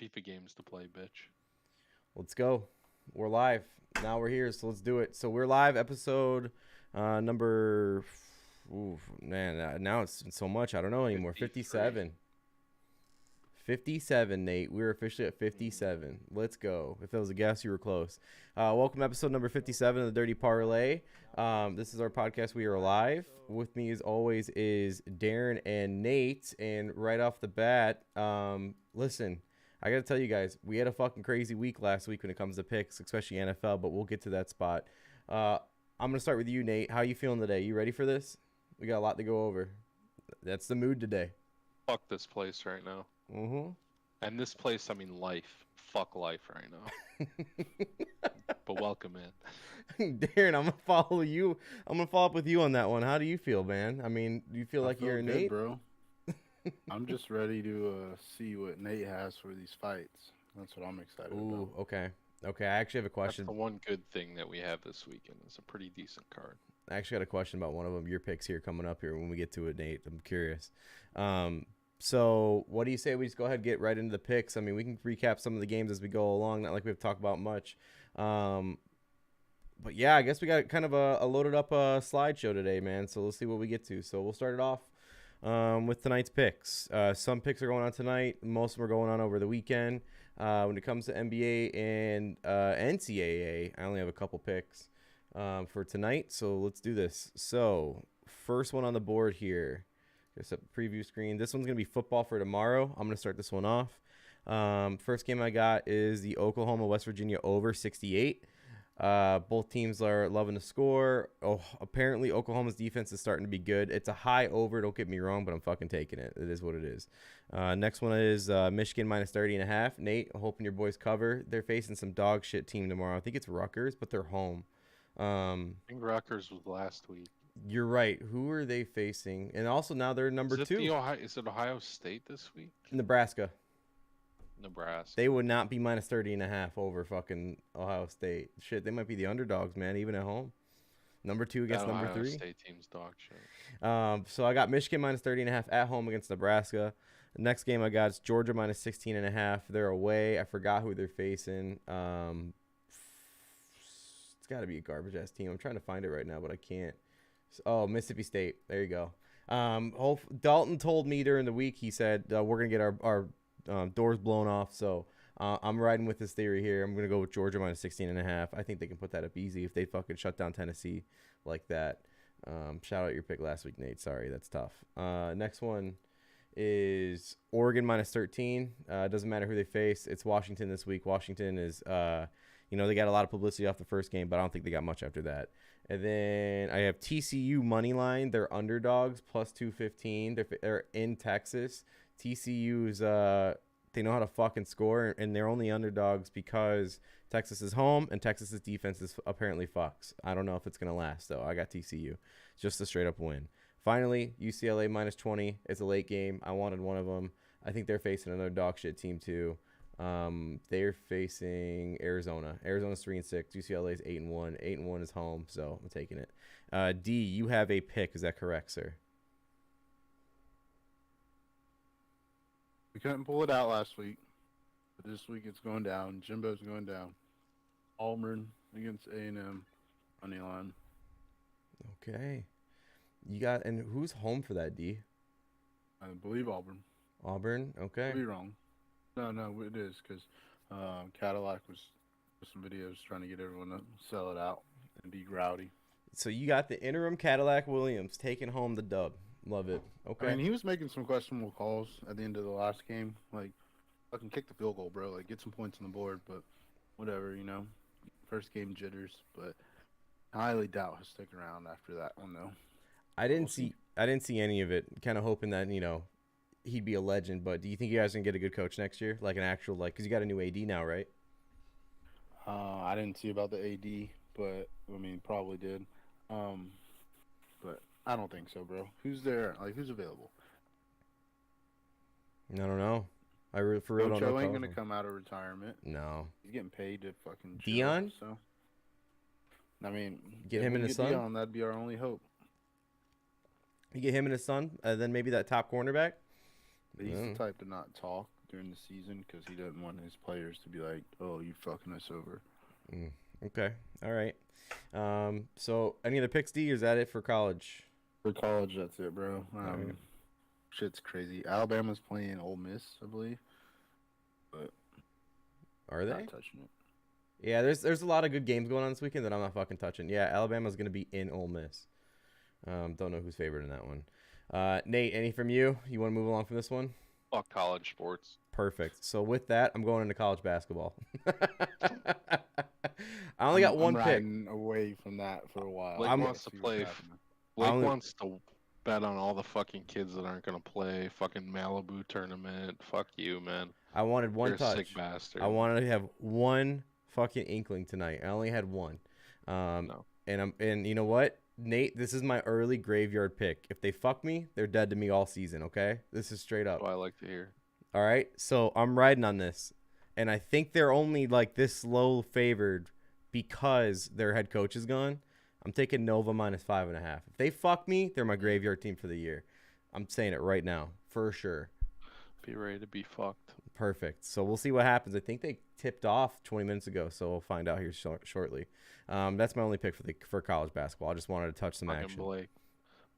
FIFA games to play, bitch. Let's go. We're live. Now we're here, so let's do it. So we're live, episode number... Ooh, man, now it's so much. I don't know anymore. 57. 57, Nate. We're officially at 57. Let's go. If that was a guess, you were close. Welcome to episode number 57 of the Dirty Parlay. This is our podcast. We are live. With me, as always, is Darren and Nate. And right off the bat, listen, I got to tell you guys, we had a fucking crazy week last week when it comes to picks, especially NFL, but we'll get to that spot. I'm going to start with you, Nate. How you feeling today? You ready for this? We got a lot to go over. That's the mood today. Fuck this place right now. Mm-hmm. And this place, I mean life. Fuck life right now. But welcome in. Darren, I'm gonna follow you. I'm gonna follow up with you on that one. How do you feel, man? I mean, do you feel like you're good, Nate, bro? I'm just ready to see what Nate has for these fights. That's what I'm excited Ooh, about. okay. I actually have a question. That's the one good thing that we have this weekend. It's a pretty decent card. I actually got a question about one of them. Your picks here coming up here when we get to it, Nate. I'm curious. So what do you say we just go ahead and get right into the picks? I mean, we can recap some of the games as we go along. Not like we have to talk about much. But yeah, I guess we got kind of a loaded up slideshow today, man. So let's see what we get to. So we'll start it off with tonight's picks. Some picks are going on tonight. Most of them are going on over the weekend. When it comes to NBA and NCAA, I only have a couple picks for tonight. So let's do this. So first one on the board here. Just a preview screen. This one's going to be football for tomorrow. I'm going to start this one off. First game I got is the Oklahoma-West Virginia over 68. Both teams are loving to score. Oh, apparently Oklahoma's defense is starting to be good. It's a high over, don't get me wrong, but I'm fucking taking it. It is what it is. Next one is Michigan minus 30.5. Nate, hoping your boys cover. They're facing some dog shit team tomorrow. I think it's Rutgers, but they're home. I think Rutgers was last week. You're right. Who are they facing? And also now they're number two. Is it Ohio State this week? Nebraska. Nebraska. They would not be minus 30.5 over fucking Ohio State. Shit, they might be the underdogs, man, even at home. Number two against number Ohio three. State team's dog shit. So I got Michigan minus 30.5 at home against Nebraska. The next game I got is Georgia minus 16.5. They're away. I forgot who they're facing. It's got to be a garbage ass team. I'm trying to find it right now, but I can't. Oh, Mississippi State. There you go. Dalton told me during the week, he said, we're going to get our doors blown off. So I'm riding with this theory here. I'm going to go with Georgia minus 16.5. I think they can put that up easy if they fucking shut down Tennessee like that. Shout out your pick last week, Nate. Sorry, that's tough. Next one is Oregon minus 13. Doesn't matter who they face. It's Washington this week. Washington is, they got a lot of publicity off the first game, but I don't think they got much after that. And then I have TCU money line. They're underdogs plus 215. They're in Texas. TCU's they know how to fucking score, and they're only underdogs because Texas is home and Texas's defense is apparently fucks. I don't know if it's gonna last though. I got TCU. It's just a straight up win. Finally, UCLA minus 20. It's a late game. I wanted one of them. I think they're facing another dog shit team too. They're facing Arizona. Arizona's 3-6. UCLA's 8-1. 8-1 is home, so I'm taking it. D, you have a pick. Is that correct, sir? We couldn't pull it out last week, but this week it's going down. Jimbo's going down. Auburn against A&M money line. Okay. And who's home for that, D? I believe Auburn. Auburn? Okay. Could be wrong. No, it is because Cadillac was some videos trying to get everyone to sell it out and be rowdy. So you got the interim Cadillac Williams taking home the dub. Love it. Okay. I mean, he was making some questionable calls at the end of the last game. Like, fucking kick the field goal, bro. Like, get some points on the board, but whatever, First game jitters, but I highly doubt he'll stick around after that one, though. I didn't see any of it. Kind of hoping that, he'd be a legend, but do you think you guys can get a good coach next year? Like an actual, because you got a new AD now, right? I didn't see about the AD, but, probably did. But I don't think so, bro. Who's there? Like, who's available? I don't know. I for real don't know. Joe ain't going to come out of retirement. No. He's getting paid to fucking Dion? So, get him and his son? Dion, that'd be our only hope. You get him and his son, then maybe that top cornerback? He's the type to not talk during the season because he doesn't want his players to be like, "Oh, you fucking us over." Okay. All right. So any other picks, D, or is that it for college? For college, that's it, bro. Alright. Shit's crazy. Alabama's playing Ole Miss, I believe, but Are they? not touching it. Yeah, there's a lot of good games going on this weekend that I'm not fucking touching. Yeah, Alabama's gonna be in Ole Miss. Don't know who's favored in that one. Nate, any from you? You want to move along from this one? Fuck college sports. Perfect. So with that, I'm going into college basketball. I only got one I'm pick. riding away from that for a while. Blake wants to play. Blake only- wants to bet on all the fucking kids that aren't gonna play. Fucking Malibu tournament. Fuck you, man. I wanted one You're a touch. sick bastard. I wanted to have one fucking inkling tonight. I only had one. No. And you know what? Nate, this is my early graveyard pick. If they fuck me, they're dead to me all season, okay? This is straight up. What I like to hear. All right? So I'm riding on this. And I think they're only like this low favored because their head coach is gone. I'm taking Nova minus 5.5. If they fuck me, they're my graveyard team for the year. I'm saying it right now, for sure. Be ready to be fucked. Perfect. So we'll see what happens. I think they tipped off 20 minutes ago, so we'll find out here shortly. That's my only pick for college basketball. I just wanted to touch some Fucking action. Blake. You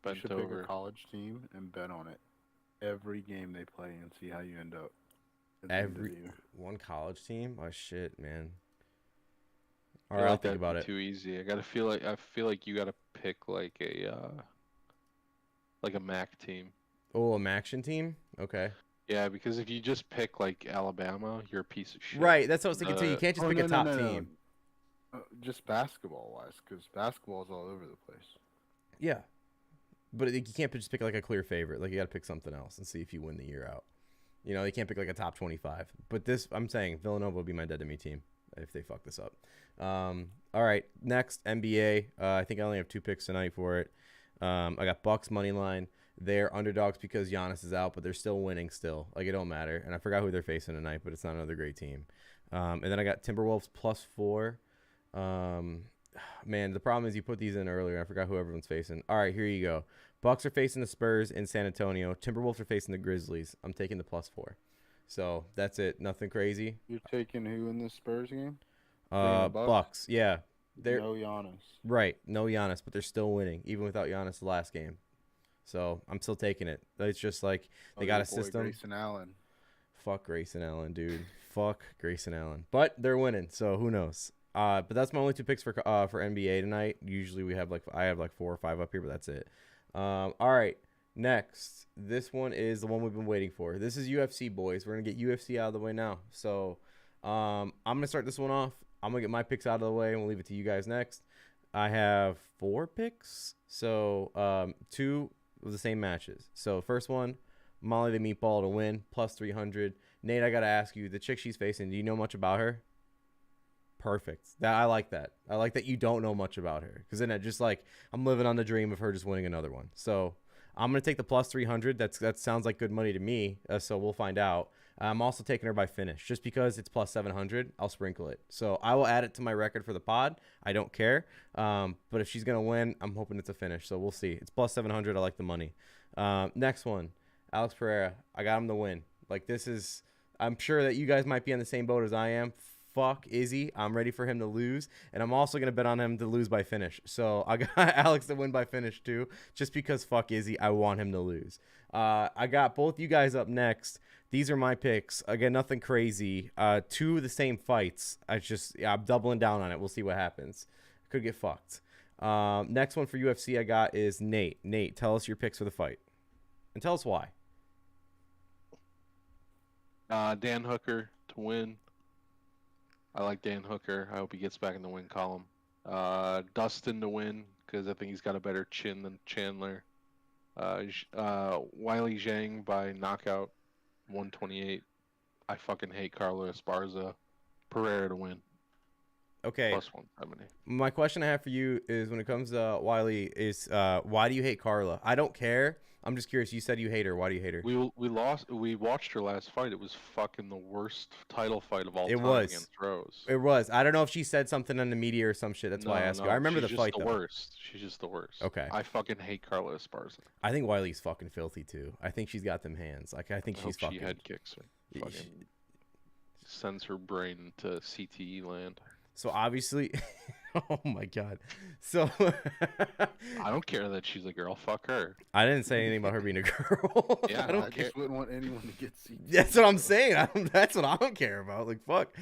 Bent should pick over. a college team and bet on it every game they play and see how you end up. at the end of the year. One college team? Oh shit, man. I All feel right, I'll like think that'd about be it. Too easy. I feel like you gotta pick like a MAC team. Oh, a Maction team? Okay. Yeah, because if you just pick like Alabama, you're a piece of shit. Right, that's what I was thinking too. You can't just Oh, pick no, a no, top no, no. team. Just basketball-wise, because basketball's all over the place. Yeah. But you can't just pick like a clear favorite. Like you got to pick something else and see if you win the year out. You know, you can't pick like a top 25. But this, I'm saying Villanova will be my dead to me team if they fuck this up. All right, next NBA. I think I only have 2 picks tonight for it. I got Bucks money line. They're underdogs because Giannis is out, but they're still winning still. Like it don't matter. And I forgot who they're facing tonight, but it's not another great team. And then I got Timberwolves +4. Man, the problem is you put these in earlier. I forgot who everyone's facing. All right, here you go. Bucks are facing the Spurs in San Antonio. Timberwolves are facing the Grizzlies. I'm taking the +4. So that's it. Nothing crazy. You're taking who in this Spurs game? the Bucks? Bucks. Yeah, they're No Giannis. right. No Giannis, but they're still winning even without Giannis the last game. So I'm still taking it. It's just like they got your a boy system. Grayson Allen. Fuck Grayson Allen, dude. Fuck Grayson Allen. But they're winning, so who knows? But that's my only 2 picks for NBA tonight. Usually I have like 4 or 5 up here, but that's it. All right, next. This one is the one we've been waiting for. This is UFC, boys. We're gonna get UFC out of the way now. So I'm gonna start this one off. I'm gonna get my picks out of the way, and we'll leave it to you guys next. I have 4 picks, so 2 of the same matches. So first one, Molly the Meatball to win, +300. Nate, I gotta ask you, the chick she's facing, do you know much about her? Perfect. I like that. I like that you don't know much about her, because then it just like I'm living on the dream of her just winning another one. So I'm gonna take the +300. That sounds like good money to me. So we'll find out. I'm also taking her by finish, just because it's +700. I'll sprinkle it. So I will add it to my record for the pod. I don't care. But if she's gonna win, I'm hoping it's a finish. So we'll see. It's +700. I like the money. Next one, Alex Pereira. I got him to win. Like this is. I'm sure that you guys might be on the same boat as I am. Fuck Izzy. I'm ready for him to lose, and I'm also gonna bet on him to lose by finish. So I got Alex to win by finish too, just because fuck Izzy. I want him to lose. I got both you guys up next. These are my picks. Again, nothing crazy. 2 of the same fights. I'm doubling down on it. We'll see what happens. Could get fucked. Next one for UFC I got is Nate. Nate, tell us your picks for the fight, and tell us why. Dan Hooker to win. I like Dan Hooker. I hope he gets back in the win column. Dustin to win, because I think he's got a better chin than Chandler. Wiley Zhang by knockout, 128. I fucking hate Carlo Esparza. Pereira to win. Okay. +170. My question I have for you is, when it comes to Wiley, is why do you hate Carla? I don't care. I'm just curious. You said you hate her. Why do you hate her? We watched her last fight. It was fucking the worst title fight of all time was. against Rose. It was. I don't know if she said something on the media or some shit. That's why I asked you. I remember the fight She's though. the worst. She's just the worst. Okay. I fucking hate Carla Esparza. I think Wiley's fucking filthy too. I think she's got them hands. Like I think I she's hope she fucking. head kicks her. Fucking sends her brain to CTE land. So obviously, oh my god. So I don't care that she's a girl. Fuck her. I didn't say anything about her being a girl. Yeah, I don't I care. just wouldn't want anyone to get CTE. That's what I'm saying. That's what I don't care about. Like, fuck.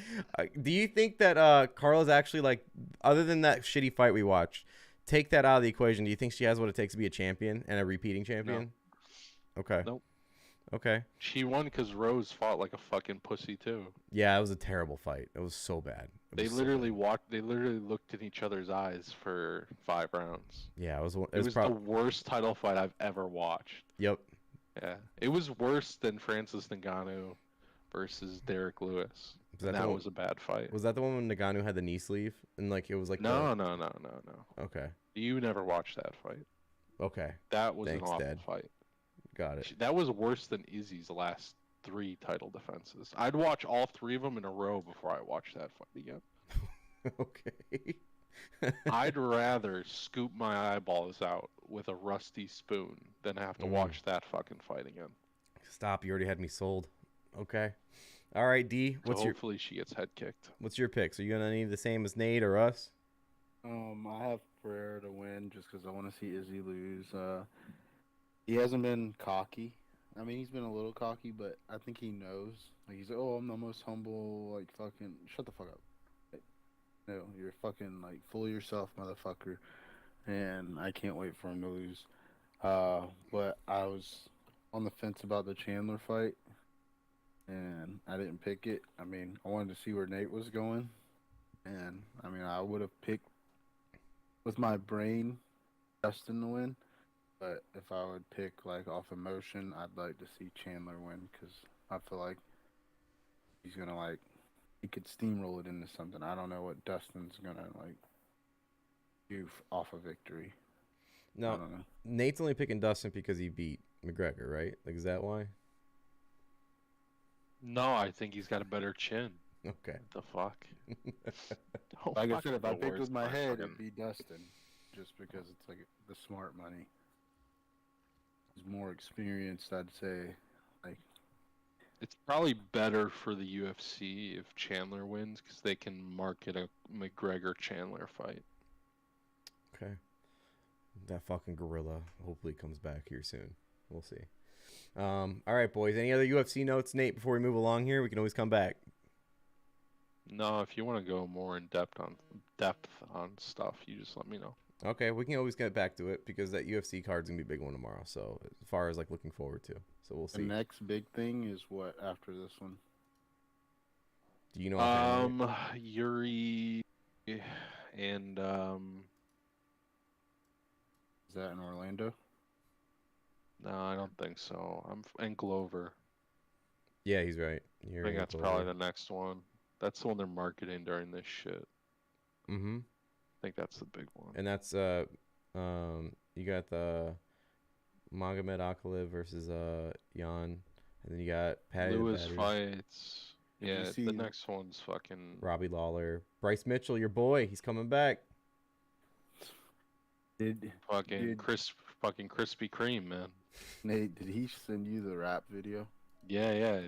Do you think that Carla's actually, like, other than that shitty fight we watched, take that out of the equation? Do you think she has what it takes to be a champion and a repeating champion? No. Okay. Nope. Okay. She won because Rose fought like a fucking pussy too. Yeah, it was a terrible fight. It was so bad. They literally walked. They literally looked in each other's eyes for 5 rounds. Yeah, it was The worst title fight I've ever watched. Yep. Yeah, it was worse than Francis Ngannou versus Derek Lewis. That was a bad fight. Was that the one when Ngannou had the knee sleeve and like it was like No. Okay. You never watched that fight. Okay. That was Thanks, an awful Dad. fight. Got it. That was worse than Izzy's last 3 title defenses. I'd watch all 3 of them in a row before I watch that fight again. Okay. I'd rather scoop my eyeballs out with a rusty spoon than have to watch that fucking fight again. Stop! You already had me sold. Okay. All right, D. Hopefully she gets head kicked. What's your picks? Are you gonna need the same as Nate or us? I have Pereira to win just because I want to see Izzy lose. He hasn't been cocky. I mean, he's been a little cocky, but I think he knows. Like, he's like, oh, I'm the most humble, like, fucking, shut the fuck up. Like, no, you're fucking, like, full of yourself, motherfucker. And I can't wait for him to lose. But I was on the fence about the Chandler fight, and I didn't pick it. I mean, I wanted to see where Nate was going. And, I mean, I would have picked, with my brain, Dustin to win. But if I would pick, like, off emotion, I'd like to see Chandler win because I feel like he's going to, like, he could steamroll it into something. I don't know what Dustin's going to, like, do off a victory. No, I don't know. Nate's only picking Dustin because he beat McGregor, right? Like, is that why? No, I think he's got a better chin. Okay. What the fuck? Like I said, if I picked with my head, it'd be Dustin. Just because it's, like, the smart money. He's more experienced, I'd say. Like, it's probably better for the UFC if Chandler wins because they can market a McGregor-Chandler fight. Okay. That fucking gorilla hopefully comes back here soon. We'll see. All right, boys. Any other UFC notes, Nate, before we move along here? We can always come back. No, if you want to go more in depth on stuff, you just let me know. Okay, we can always get back to it because that UFC card's gonna be a big one tomorrow. So as far as like looking forward to, so we'll see. the next big thing is what after this one? Do you know? Yuri and Is that in Orlando? no, I don't think so. And Glover. Yeah, he's right. I think that's probably the next one. That's the one they're marketing during this shit. Mm-hmm. I think that's the big one. And that's you got the Magomed Ankalaev versus Jan, and then you got Patty Lewis fights. Did Yeah, you see the next one's fucking Robbie Lawler, Bryce Mitchell, your boy, he's coming back. fucking Krispy Kreme, man. Nate, did he send you the rap video? Yeah.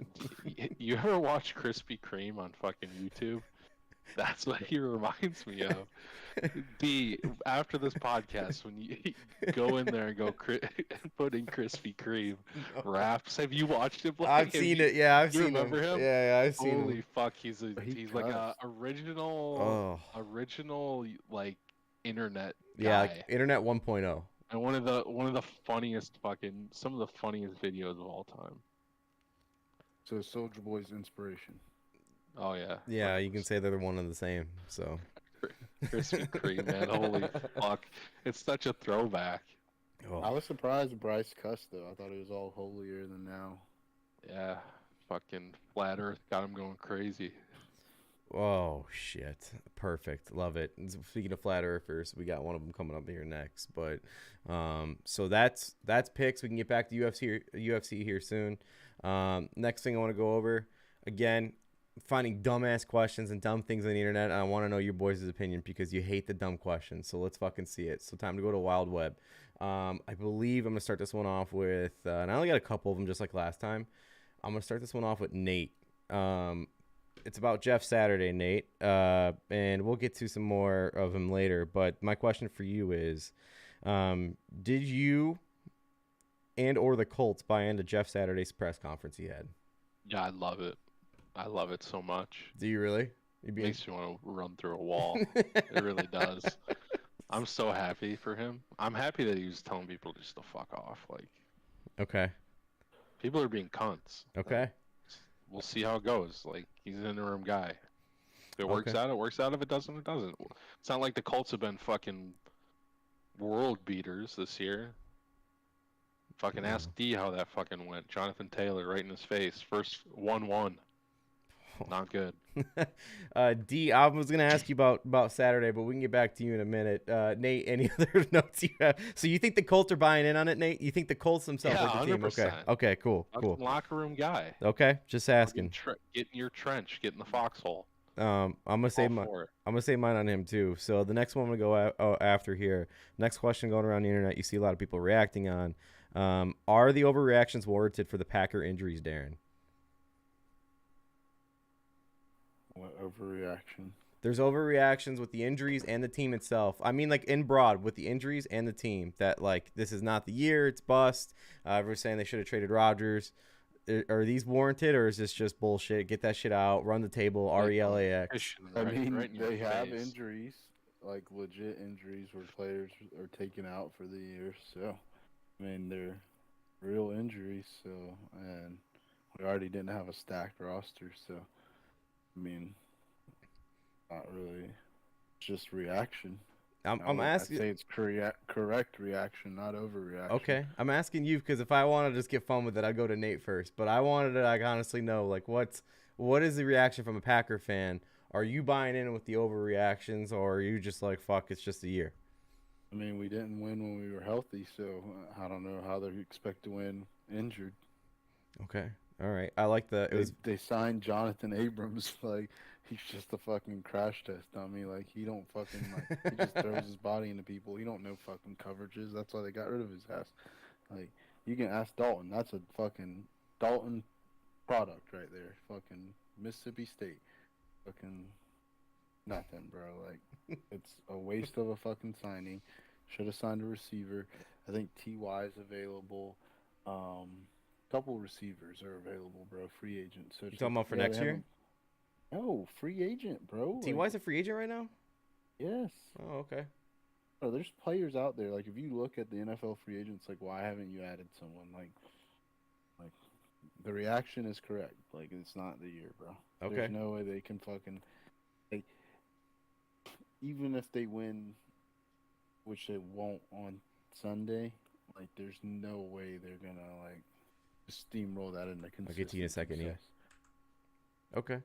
You ever watch Krispy Kreme on fucking YouTube? That's what he reminds me of. After this podcast, when you go in there and put in Krispy Kreme raps, have you watched it? Blake? I've seen it. Yeah, I've you seen remember him. Yeah, I've seen him. Holy fuck, he's like a original like internet guy. Yeah, like Internet 1.0. And one of the funniest some of the funniest videos of all time. So Soulja Boy's inspiration. Oh yeah. Yeah, you can say they're one and the same. So Krispy Kreme, man. Holy fuck. It's such a throwback. Oh. I was surprised Bryce cussed though. I thought it was all holier than now. Yeah. Fucking flat earth got him going crazy. Oh shit! Perfect, love it. And speaking of flat earthers, we got one of them coming up here next. But so that's picks. We can get back to UFC here soon. Next thing I want to go over again, finding dumbass questions and dumb things on the internet. And I want to know your boys' opinion because you hate the dumb questions. So let's fucking see it. So time to go to Wild Web. I believe I'm gonna start this one off with, and I only got a couple of them just like last time. I'm gonna start this one off with Nate. It's about Jeff Saturday, Nate, and we'll get to some more of him later. But my question for you is, did you and or the Colts buy into Jeff Saturday's press conference he had? Yeah, I love it. I love it so much. Do you really? Makes me want to run through a wall. It really does. I'm so happy for him. I'm happy that he was telling people just to fuck off. Like, Okay. people are being cunts. Okay. We'll see how it goes. Like, he's an interim guy. If it works Okay. out, it works out. If it doesn't, it doesn't. It's not like the Colts have been fucking world beaters this year. Fucking Yeah. ask D how that fucking went. Jonathan Taylor right in his face. First 1-1. Not good. D, I was gonna ask you about Saturday, but we can get back to you in a minute. Nate, any other notes you have? So you think the Colts are buying in on it, Nate? You think the Colts themselves Yeah, are the team? 100%. Okay, cool. Fucking locker room guy. Okay, just asking. Get in your trench. Get in the foxhole. I'm gonna say All for it. I'm gonna say mine on him too. So the next one I'm gonna go after here. Next question going around the internet. You see a lot of people reacting on. Are the overreactions warranted for the Packer injuries, Darren? What overreaction? There's overreactions with the injuries and the team itself. I mean, like in broad, with the injuries and the team, that like this is not the year, it's bust. Everyone's saying they should have traded Rodgers. Are these warranted, or is this just bullshit? Get that shit out. Run the table. RELAX. I mean, right in your they have face. injuries, like legit injuries where players are taken out for the year. So, I mean, they're real injuries. So, and we already didn't have a stacked roster. So, I mean, not really. It's just reaction. I'm asking. I'd say it's correct reaction, not overreaction. Okay, I'm asking you because if I want to just get fun with it, I'd go to Nate first. But I wanted to like honestly know like what is the reaction from a Packer fan? Are you buying in with the overreactions, or are you just like fuck? It's just a year. I mean, we didn't win when we were healthy, so I don't know how they expect to win injured. Okay, all right. I like the. They signed Jonathan Abrams like he's just a fucking crash test dummy. Like he don't fucking like he just throws his body into people. He don't know fucking coverages. That's why they got rid of his ass. Like you can ask Dalton. That's a fucking Dalton product right there. Fucking Mississippi State. Fucking nothing, bro. Like it's a waste of a fucking signing. Should have signed a receiver. I think Ty is available. Couple receivers are available, bro. Free agent. So You talking about for next year? No, free agent, bro. Ty's a free agent right now. Yes. Oh, okay. Bro, there's players out there. Like if you look at the NFL free agents, like why haven't you added someone? Like the reaction is correct. Like it's not the year, bro. Okay. There's no way they can fucking. Like, even if they win, which they won't on Sunday, like there's no way they're gonna like steamroll that into consistency. I'll get to you in a second, yeah. success. Okay.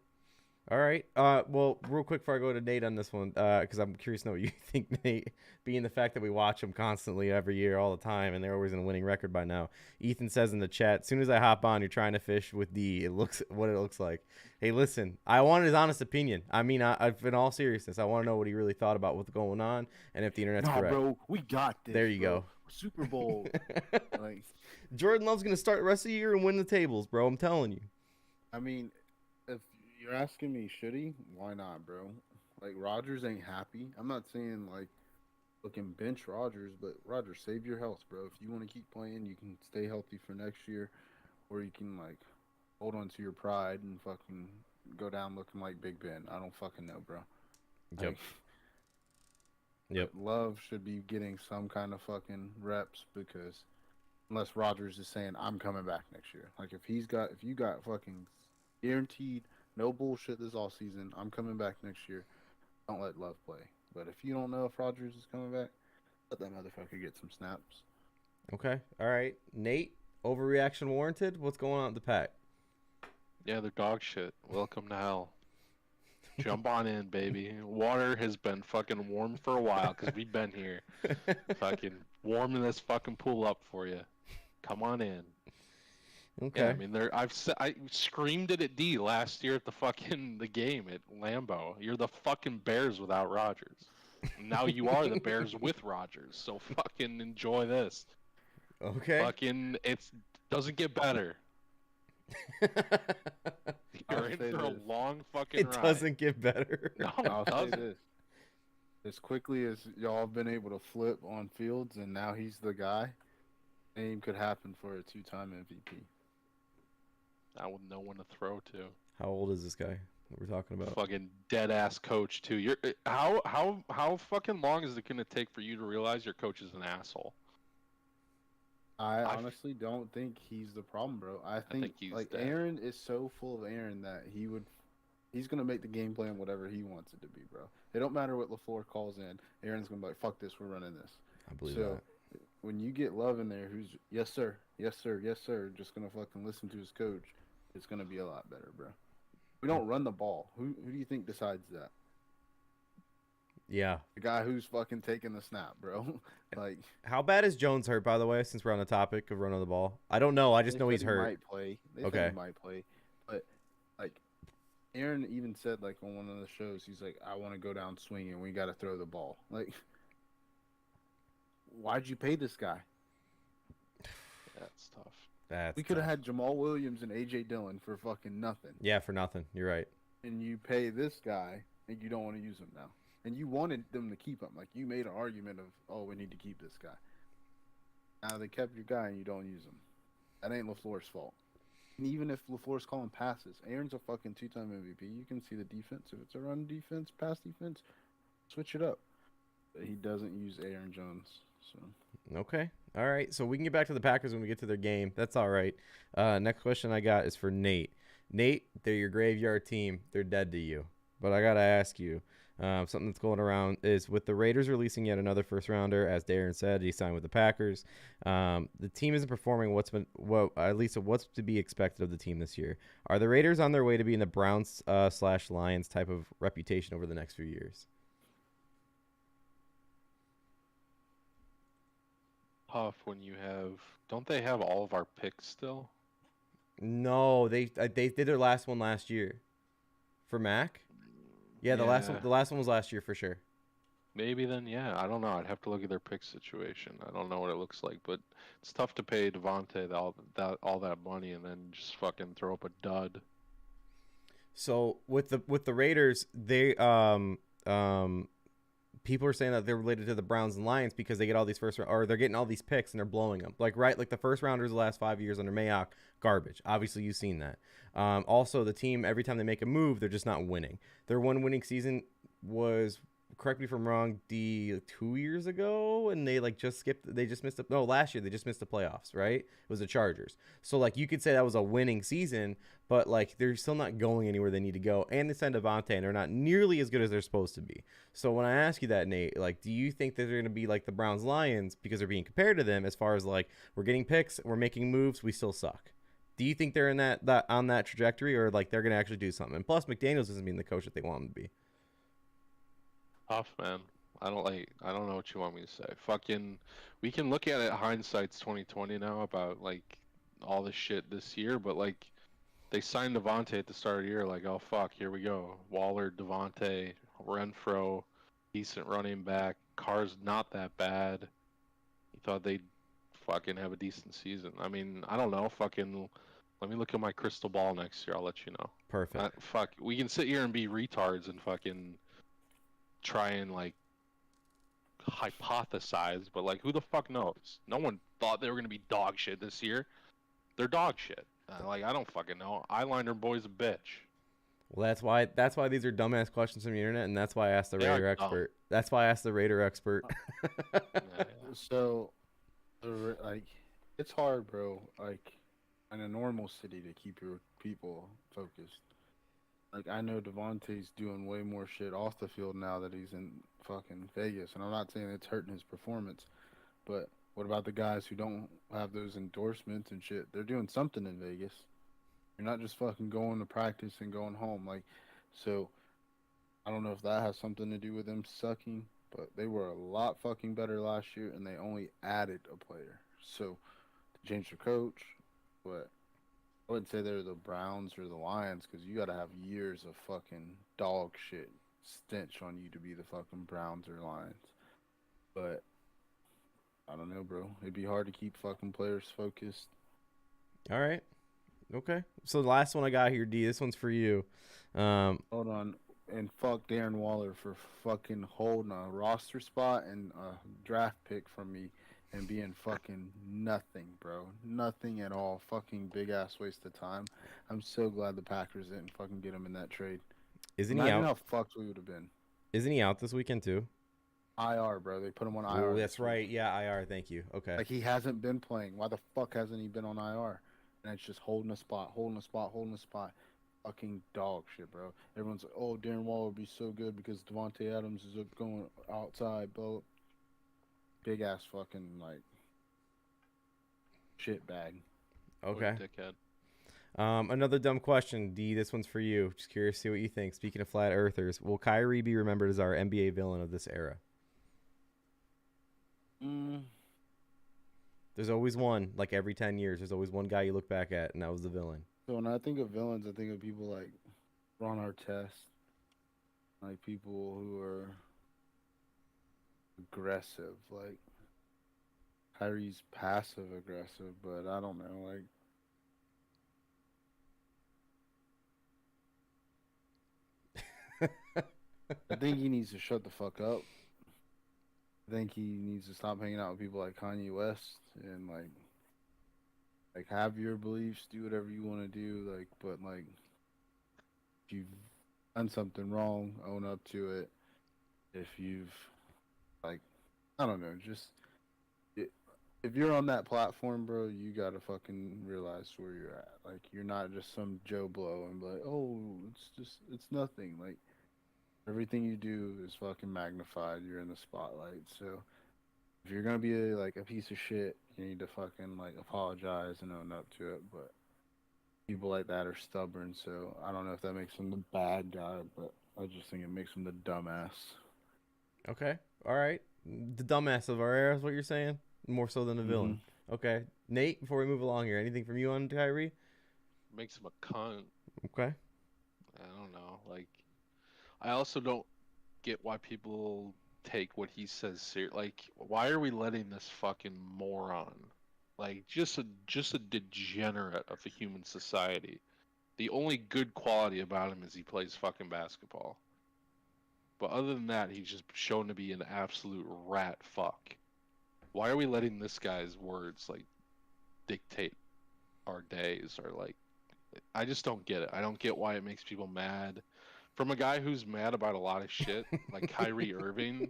All right. Well, real quick before I go to Nate on this one, because I'm curious to know what you think, Nate, being the fact that we watch them constantly every year, all the time, and they're always in a winning record by now. Ethan says in the chat, as soon as I hop on, you're trying to fish with D. It looks what it looks like. Hey, listen, I want his honest opinion. I mean, in all seriousness, I want to know what he really thought about what's going on and if the internet's correct. Bro, we got this. There you bro. go. Super Bowl. Like, Jordan Love's going to start the rest of the year and win the tables, bro. I'm telling you. I mean, if you're asking me, should he? Why not, bro? Like, Rodgers ain't happy. I'm not saying, like, looking bench Rodgers, but Rodgers, save your health, bro. If you want to keep playing, you can stay healthy for next year, or you can, like, hold on to your pride and fucking go down looking like Big Ben. I don't fucking know, bro. Yep. Like, Yep. Love should be getting some kind of fucking reps because unless Rodgers is saying I'm coming back next year. Like if you got fucking guaranteed no bullshit this all season, I'm coming back next year. Don't let Love play. But if you don't know if Rodgers is coming back, let that motherfucker get some snaps. Okay. All right. Nate, overreaction warranted? What's going on at the Pack? Yeah, they're dog shit. Welcome to hell. Jump on in, baby. Water has been fucking warm for a while because we've been here. Fucking warming this fucking pool up for you. Come on in. Okay. Yeah, I mean, I screamed it at D last year at the game at Lambeau. You're the fucking Bears without Rodgers. Now you are the Bears with Rodgers. So fucking enjoy this. Okay. Fucking, it doesn't get better. You're in say for a this. long fucking It ride. doesn't get better. No, I'll it say doesn't. this. As quickly as y'all have been able to flip on Fields, and now he's the guy, same could happen for a 2-time MVP. I would know when to throw to. How old is this guy that we're talking about? Fucking dead ass coach too. You're how fucking long is it gonna take for you to realize your coach is an asshole? I I- honestly don't think he's the problem, bro. I think think he's like dead. Aaron is so full of Aaron that he's gonna make the game plan whatever he wants it to be, bro. It don't matter what LaFleur calls in. Aaron's gonna be like, "Fuck this, we're running this." I believe So that. when you get Love in there, who's yes sir, yes sir, yes sir, just gonna fucking listen to his coach, it's gonna be a lot better, bro. We don't run the ball. Who do you think decides that? Yeah. The guy who's fucking taking the snap, bro. Like, How bad is Jones hurt, by the way, since we're on the topic of running the ball? I don't know. I just they know said he's he hurt. Might play. They Okay. said he might play, but like Aaron even said like on one of the shows, he's like, "I want to go down swinging. We got to throw the ball." Like, why'd you pay this guy? That's tough. That's We could have tough. had Jamal Williams and AJ Dillon for fucking nothing, Yeah, for nothing. You're right. and you pay this guy, and you don't want to use him now. And you wanted them to keep him. Like, you made an argument of, "Oh, we need to keep this guy." Now they kept your guy, and you don't use him. That ain't LaFleur's fault. And even if LaFleur's calling passes, Aaron's a fucking 2-time MVP. You can see the defense. If it's a run defense, pass defense, switch it up. But he doesn't use Aaron Jones. So Okay. All right. So we can get back to the Packers when we get to their game. That's all right. Next question I got is for Nate. Nate, they're your graveyard team. They're dead to you. But I got to ask you, something that's going around is with the Raiders releasing yet another first rounder, as Darren said, he signed with the Packers. The team isn't performing what's to be expected of the team this year. Are the Raiders on their way to being the Browns / Lions type of reputation over the next few years? Tough when you have. Don't they have all of our picks still? No, they did their last one last year for Mac. Yeah, the last one was last year for sure. Maybe then, yeah. I don't know. I'd have to look at their pick situation. I don't know what it looks like, but it's tough to pay Devontae all that money and then just fucking throw up a dud. So with the Raiders, they people are saying that they're related to the Browns and Lions because they get all these they're getting all these picks and they're blowing them. Like the first rounders the last 5 years under Mayock, garbage. Obviously you've seen that. Also the team, every time they make a move, they're just not winning. Their one winning season was, correct me if I'm wrong, 2 years ago, and they just missed last year they just missed the playoffs, right? It was the Chargers. So you could say that was a winning season, but they're still not going anywhere they need to go, and they signed Devontae, and they're not nearly as good as they're supposed to be. So when I ask you that, Nate, do you think that they're going to be like the Browns Lions because they're being compared to them as far as we're getting picks, we're making moves, we still suck? Do you think they're in that on that trajectory, or they're going to actually do something? And plus McDaniels isn't being the coach that they want him to be. Tough, man. I don't know what you want me to say. Fucking, we can look at it hindsight's 2020 now about all this shit this year, but they signed Devontae at the start of the year, oh fuck, here we go. Waller, Devontae, Renfro, decent running back. Carr's not that bad. You thought they'd fucking have a decent season. I mean, I don't know. Fucking, let me look at my crystal ball next year. I'll let you know. Perfect. We can sit here and be retards and fucking try and hypothesize, but who the fuck knows? No one thought they were gonna be dog shit this year. They're dog shit. I don't fucking know. Eyeliner boy's a bitch. Well, that's why these are dumbass questions from the internet, and that's why I asked the They are Raider dumb. expert. That's why I asked the Raider expert. Yeah. So, it's hard, bro. In a normal city to keep your people focused. I know Devontae's doing way more shit off the field now that he's in fucking Vegas, and I'm not saying it's hurting his performance, but what about the guys who don't have those endorsements and shit? They're doing something in Vegas. You're not just fucking going to practice and going home. So I don't know if that has something to do with them sucking, but they were a lot fucking better last year, and they only added a player. So to change the coach, but I wouldn't say they're the Browns or the Lions because you got to have years of fucking dog shit stench on you to be the fucking Browns or Lions. But I don't know, bro. It'd be hard to keep fucking players focused. All right. Okay. So the last one I got here, D. This one's for you. Hold on. And fuck Darren Waller for fucking holding a roster spot and a draft pick from me and being fucking nothing, bro. Nothing at all. Fucking big ass waste of time. I'm so glad the Packers didn't fucking get him in that trade. Isn't he Imagine out? how fucked we would have been. Isn't he out this weekend too? IR, bro. They put him on IR. Oh, this that's week. right. Yeah, IR. Thank you. Okay. Like, he hasn't been playing. Why the fuck hasn't he been on IR? And it's just holding a spot, holding a spot, holding a spot. Fucking dog shit, bro. Everyone's like, oh, Darren Waller would be so good because Devontae Adams is going outside, bro. Big ass fucking, like, shit bag. Okay. What a dickhead. Another dumb question, D. This one's for you. Just curious to see what you think. Speaking of flat earthers, will Kyrie be remembered as our NBA villain of this era? There's always one. Like every 10 years, there's always one guy you look back at, and that was the villain. So when I think of villains, I think of people like Ron Artest, like people who are aggressive. Like Kyrie's passive aggressive, but I don't know. Like I think he needs to shut the fuck up. I think he needs to stop hanging out with people like Kanye West and like have your beliefs, do whatever you want to do, like, but like if you've done something wrong, own up to it. If you've like I don't know, just if you're on that platform, bro, you gotta fucking realize where you're at. Like, you're not just some Joe Blow and be like, oh, it's nothing. Like, everything you do is fucking magnified. You're in the spotlight. So if you're gonna be like a piece of shit, you need to fucking like apologize and own up to it. But people like that are stubborn. So I don't know if that makes them the bad guy, but I just think it makes them the dumbass. Okay. All right. The dumbass of our era is what you're saying? More so than the villain. Okay. Nate, before we move along here, anything from you on Kyrie? Makes him a cunt. Okay. I don't know. Like, I also don't get why people take what he says serious. Like, why are we letting this fucking moron, like, just a degenerate of a human society? The only good quality about him is he plays fucking basketball. But other than that, he's just shown to be an absolute rat fuck. Why are we letting this guy's words like dictate our days? Or like, I just don't get it. I don't get why it makes people mad. From a guy who's mad about a lot of shit, like Kyrie Irving,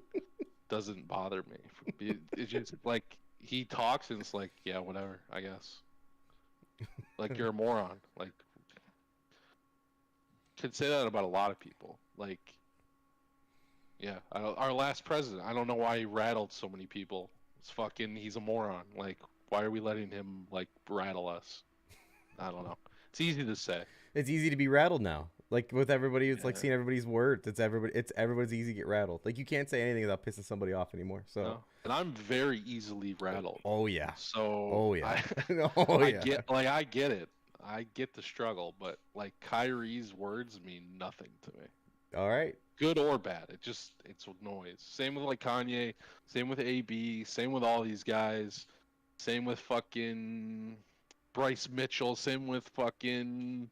doesn't bother me. It's just like he talks and it's like, yeah, whatever, I guess. Like, you're a moron. Like, could say that about a lot of people. Like, yeah, our last president, I don't know why he rattled so many people. He's a moron. Like, why are we letting him like rattle us? I don't know. It's easy to say. It's easy to be rattled now. Like with everybody, it's like seeing everybody's words. It's everybody's easy to get rattled. Like, you can't say anything without pissing somebody off anymore. So, no. And I'm very easily rattled. Oh yeah. So. Oh yeah. I get it. I get the struggle, but like Kyrie's words mean nothing to me. All right. Good or bad, it's noise. Same with like Kanye, same with AB, same with all these guys, same with fucking Bryce Mitchell, same with fucking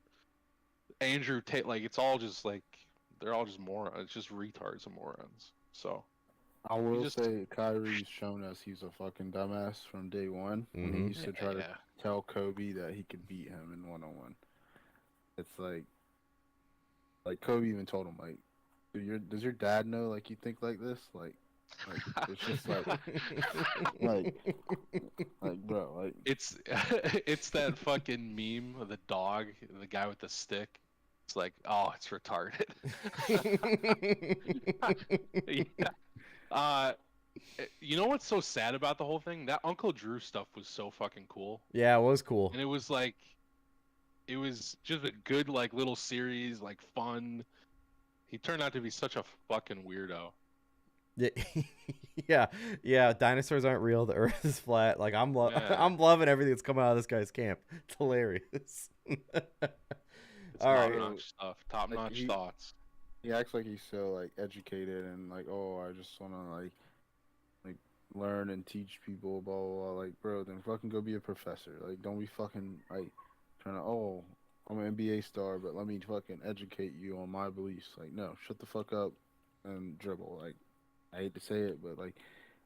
Andrew Tate. Like, it's all just like, they're all just morons. It's just retards and morons. So I will say Kyrie's shown us he's a fucking dumbass from day one. When he used to try to tell Kobe that he could beat him in one-on-one. It's like Kobe even told him, like, does your dad know, like, you think like this? Like it's just like bro, like, it's that fucking meme of the dog, the guy with the stick. It's like, oh, it's retarded. Yeah. You know what's so sad about the whole thing? That Uncle Drew stuff was so fucking cool. Yeah, it was cool. And it was like, it was just a good like little series, like fun. He turned out to be such a fucking weirdo. Yeah. Dinosaurs aren't real. The Earth is flat. Like, I'm loving everything that's coming out of this guy's camp. It's hilarious. It's all right. Top-notch stuff. Top-notch thoughts. He acts like he's so like educated and like, oh, I just want to like learn and teach people, blah, blah, blah. Like, bro, then fucking go be a professor. Like, don't be fucking like trying to, oh, I'm an NBA star, but let me fucking educate you on my beliefs. Like, no, shut the fuck up and dribble. Like, I hate to say it, but like,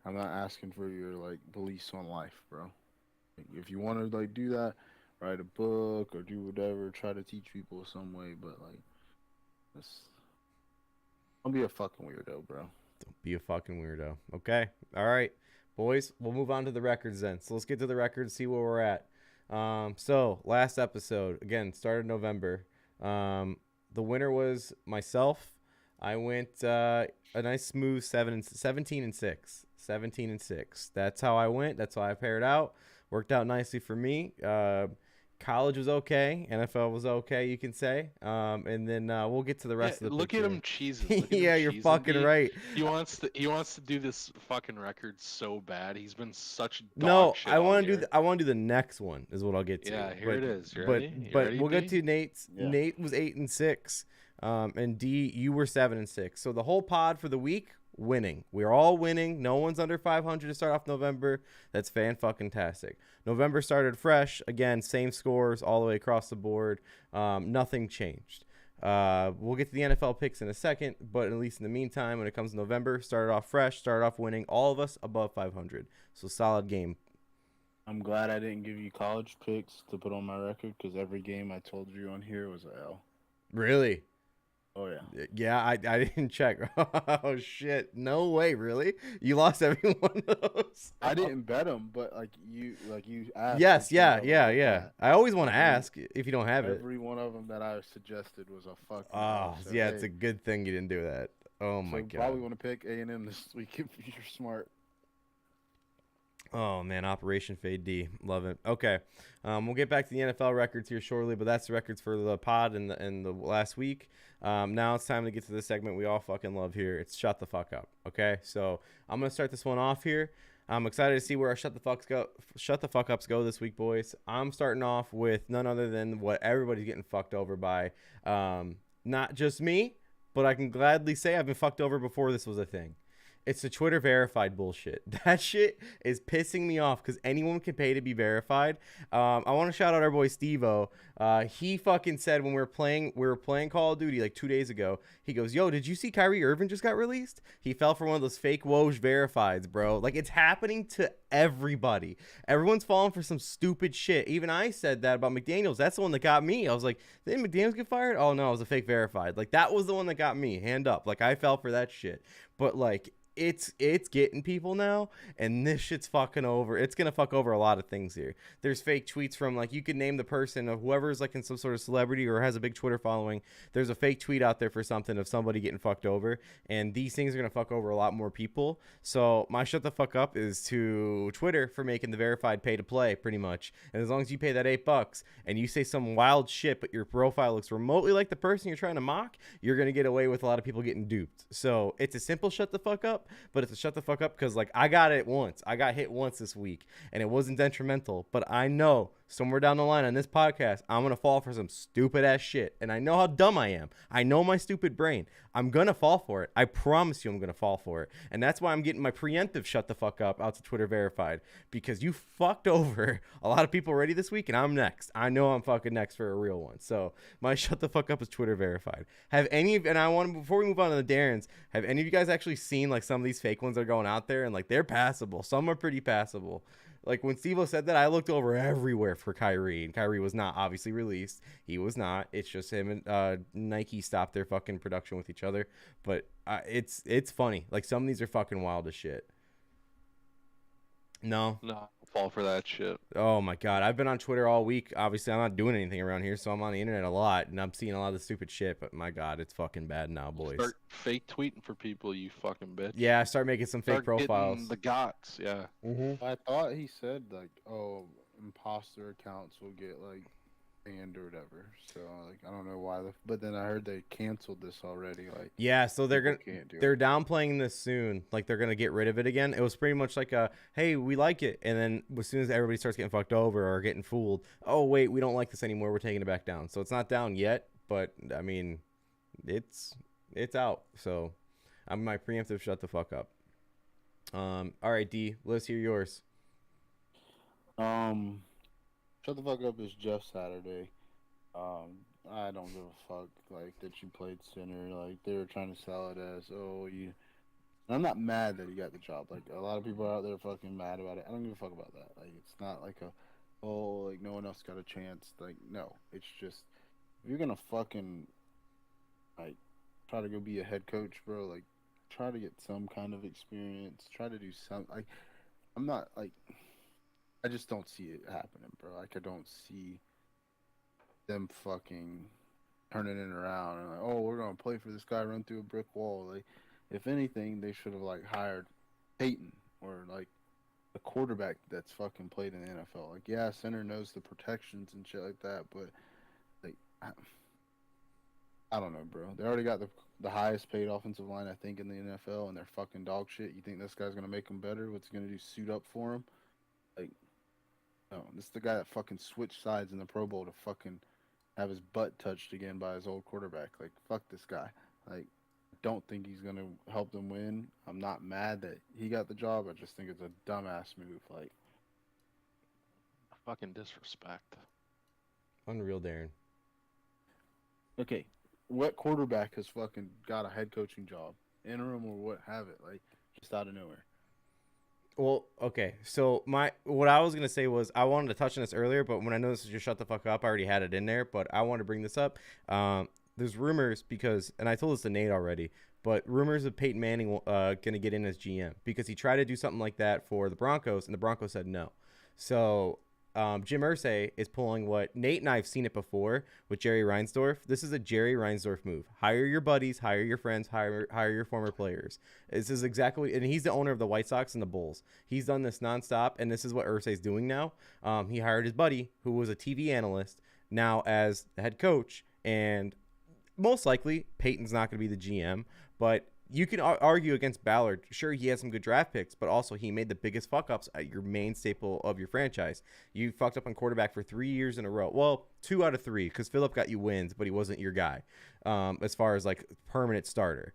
I'm not asking for your like beliefs on life, bro. Like, if you want to like do that, write a book or do whatever, try to teach people some way. But like, it's, don't be a fucking weirdo, bro. Don't be a fucking weirdo. Okay. All right, boys. We'll move on to the records then. So let's get to the records, see where we're at. So last episode again started November. The winner was myself. I went a nice smooth 17 and 6. 17 and 6. That's how I went. That's how I paired out. Worked out nicely for me. College was okay. NFL was okay, you can say. And then we'll get to the rest of the Look picture. at him cheesing. Yeah, you're fucking right. He wants to do this fucking record so bad. He's been such dog No, shit I all want to year. do I want to do the next one is what I'll get to. Yeah, here it is. You but ready? You but ready, we'll get D? to Nate's. Yeah. Nate was 8 and 6. And D, you were 7 and 6. So the whole pod for the week winning. We're all winning. No one's under 500 to start off November. That's fan-fucking-tastic. November started fresh. Again, same scores all the way across the board. Nothing changed. We'll get to the NFL picks in a second, but at least in the meantime, when it comes to November, started off fresh, started off winning. All of us above 500. So solid game. I'm glad I didn't give you college picks to put on my record because every game I told you on here was a L. Really? Oh yeah. Yeah, I didn't check. Oh shit! No way, really? You lost every one of those? I didn't bet them, but like you asked. Yes, if you yeah, know yeah, about yeah. that. I always want to Every- ask if you don't have it. Every one of them that I suggested was a fucking. Oh, L, so, yeah, hey, it's a good thing you didn't do that. Oh so my probably god. want to pick A&M this week if you're smart. Oh man, Operation Fade D, love it. Okay, we'll get back to the NFL records here shortly, but that's the records for the pod and the last week. Now it's time to get to the segment we all fucking love here. It's shut the fuck up. Okay, so I'm gonna start this one off here. I'm excited to see where our shut the fuck ups go this week, boys. I'm starting off with none other than what everybody's getting fucked over by. Not just me, but I can gladly say I've been fucked over before this was a thing. It's the Twitter verified bullshit. That shit is pissing me off because anyone can pay to be verified. I want to shout out our boy Steve-O. He fucking said when we were playing Call of Duty like 2 days ago, he goes, yo, did you see Kyrie Irving just got released? He fell for one of those fake Woj verifieds, bro. Like, it's happening to everybody. Everyone's falling for some stupid shit. Even I said that about McDaniels. That's the one that got me. I was like, didn't McDaniels get fired? Oh, no, it was a fake verified. Like, that was the one that got me. Hand up. Like, I fell for that shit. But, like, it's getting people now, and this shit's fucking over. It's gonna fuck over a lot of things here. There's fake tweets from, like, you could name the person of whoever's like in some sort of celebrity or has a big Twitter following. There's a fake tweet out there for something of somebody getting fucked over, and these things are gonna fuck over a lot more people. So my shut the fuck up is to Twitter for making the verified pay to play, pretty much. And as long as you pay that $8 and you say some wild shit, but your profile looks remotely like the person you're trying to mock, you're gonna get away with a lot of people getting duped. So it's a simple shut the fuck up, but it's a shut the fuck up because, like, I got it once. I got hit once this week, and it wasn't detrimental. But I know somewhere down the line on this podcast, I'm going to fall for some stupid-ass shit. And I know how dumb I am. I know my stupid brain. I'm going to fall for it. I promise you I'm going to fall for it. And that's why I'm getting my preemptive shut the fuck up out to Twitter verified, because you fucked over a lot of people already this week, and I'm next. I know I'm fucking next for a real one. So my shut the fuck up is Twitter verified. Have any of, and I want to, before we move on to the Darrens, have any of you guys actually seen, like, some of these fake ones that are going out there, and, like, they're passable. Some are pretty passable. Like, when Steve-O said that, I looked over everywhere for Kyrie, and Kyrie was not obviously released. He was not. It's just him and Nike stopped their fucking production with each other. But it's funny. Like, some of these are fucking wild as shit. No. No, fall for that shit. Oh my god, I've been on Twitter all week. Obviously, I'm not doing anything around here, so I'm on the internet a lot, and I'm seeing a lot of the stupid shit. But my god, it's fucking bad now, boys. Start fake tweeting for people, you fucking bitch. Yeah, I start making some fake Start getting profiles. the gots, yeah. I thought he said like, oh, imposter accounts will get like banned or whatever. So like, I don't know why. But then I heard they canceled this already. Like, Yeah, so they're they're downplaying this soon. Like, they're gonna get rid of it again. It was pretty much like a, hey, we like it, and then as soon as everybody starts getting fucked over or getting fooled, oh wait, we don't like this anymore. We're taking it back down. So it's not down yet, but I mean, it's out. So I'm my preemptive shut the fuck up. All right, D, let's hear yours. Shut the fuck up is Jeff Saturday. I don't give a fuck like that you played center. Like they were trying to sell it as, oh, you. And I'm not mad that he got the job. Like a lot of people are out there fucking mad about it. I don't give a fuck about that. Like it's not like like no one else got a chance. Like no, it's just if you're gonna fucking like try to go be a head coach, bro. Like try to get some kind of experience. Try to do some. Like I'm not like I just don't see it happening, bro. Like I don't see them fucking turning it around and like, oh, we're gonna play for this guy, run through a brick wall. Like, if anything, they should have like hired Peyton or like a quarterback that's fucking played in the NFL. Like, yeah, center knows the protections and shit like that, but like, I don't know, bro. They already got the highest paid offensive line I think in the NFL, and they're fucking dog shit. You think this guy's gonna make them better? What's he gonna do? Suit up for him? Like, no, this is the guy that fucking switched sides in the Pro Bowl to fucking have his butt touched again by his old quarterback. Like, fuck this guy. Like, don't think he's gonna help them win. I'm not mad that he got the job. I just think it's a dumbass move. Like, Fucking disrespect. Unreal, Darren. okay, what quarterback has fucking got a head coaching job, interim or what have it? Like, just out of nowhere. Well, okay. So what I was gonna say was I wanted to touch on this earlier, but when I noticed just shut the fuck up, I already had it in there. But I want to bring this up. There's rumors because, and I told this to Nate already, but rumors of Peyton Manning gonna get in as GM because he tried to do something like that for the Broncos, and the Broncos said no. So Jim Irsay is pulling what Nate and I have seen it before with Jerry Reinsdorf. This is a Jerry Reinsdorf move. Hire your buddies, hire your friends, hire your former players. This is exactly, and he's the owner of the White Sox and the Bulls. He's done this nonstop, and this is what Irsay's doing now. He hired his buddy, who was a TV analyst, now as the head coach, and most likely Peyton's not going to be the GM, but you can argue against Ballard. Sure, he has some good draft picks, but also he made the biggest fuck-ups at your main staple of your franchise. You fucked up on quarterback for 3 years in a row. Well, 2 out of 3, because Phillip got you wins, but he wasn't your guy as far as, like, permanent starter.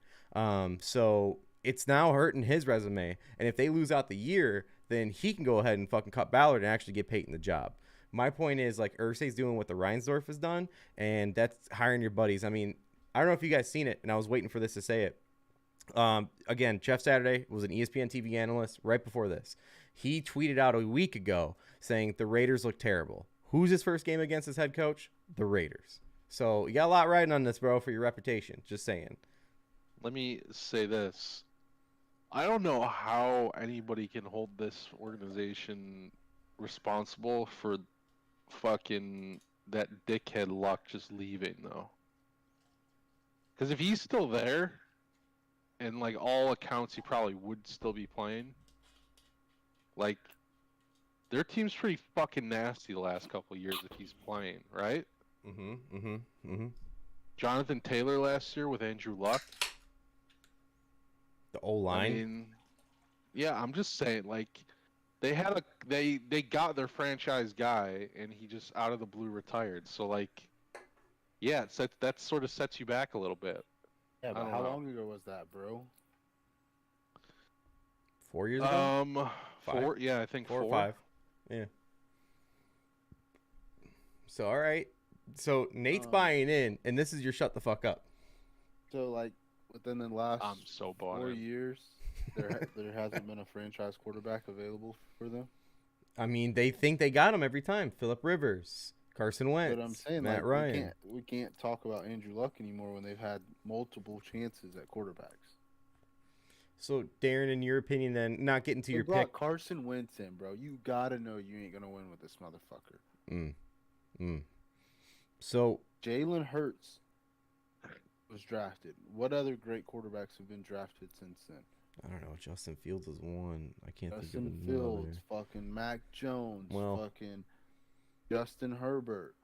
So it's now hurting his resume, and if they lose out the year, then he can go ahead and fucking cut Ballard and actually get Peyton the job. My point is, like, Irsay's doing what the Reinsdorf has done, and that's hiring your buddies. I mean, I don't know if you guys seen it, and I was waiting for this to say it. Again, Jeff Saturday was an ESPN TV analyst right before this. He tweeted out a week ago saying the Raiders look terrible. Who's his first game against his head coach? The Raiders. So you got a lot riding on this, bro, for your reputation. Just saying. Let me say this. I don't know how anybody can hold this organization responsible for fucking that dickhead Luck just leaving, though. Because if he's still there, and like all accounts, he probably would still be playing. Like, their team's pretty fucking nasty the last couple of years if he's playing, right? Jonathan Taylor last year with Andrew Luck. The O-line. I mean, yeah, I'm just saying, like, they had they got their franchise guy, and he just out of the blue retired. So like, yeah, that sort of sets you back a little bit. Yeah, but how long ago was that, bro? 4 years ago? 4? Yeah, I think 4 or 5. Yeah. So, all right. So, Nate's buying in, and this is your shut the fuck up. So, like, within the last I'm so 4 years, there hasn't been a franchise quarterback available for them? I mean, they think they got him every time. Phillip Rivers, Carson Wentz, but I'm saying, Matt like, Ryan. We can't talk about Andrew Luck anymore when they've had multiple chances at quarterbacks. So, Darren, in your opinion, then, not getting to your pick. Carson Wentz in, bro. You gotta know you ain't gonna win with this motherfucker. So, Jalen Hurts was drafted. What other great quarterbacks have been drafted since then? I don't know. Justin Fields is one. I can't think of Justin another. Fields, fucking Mac Jones, Well, fucking Justin Herbert.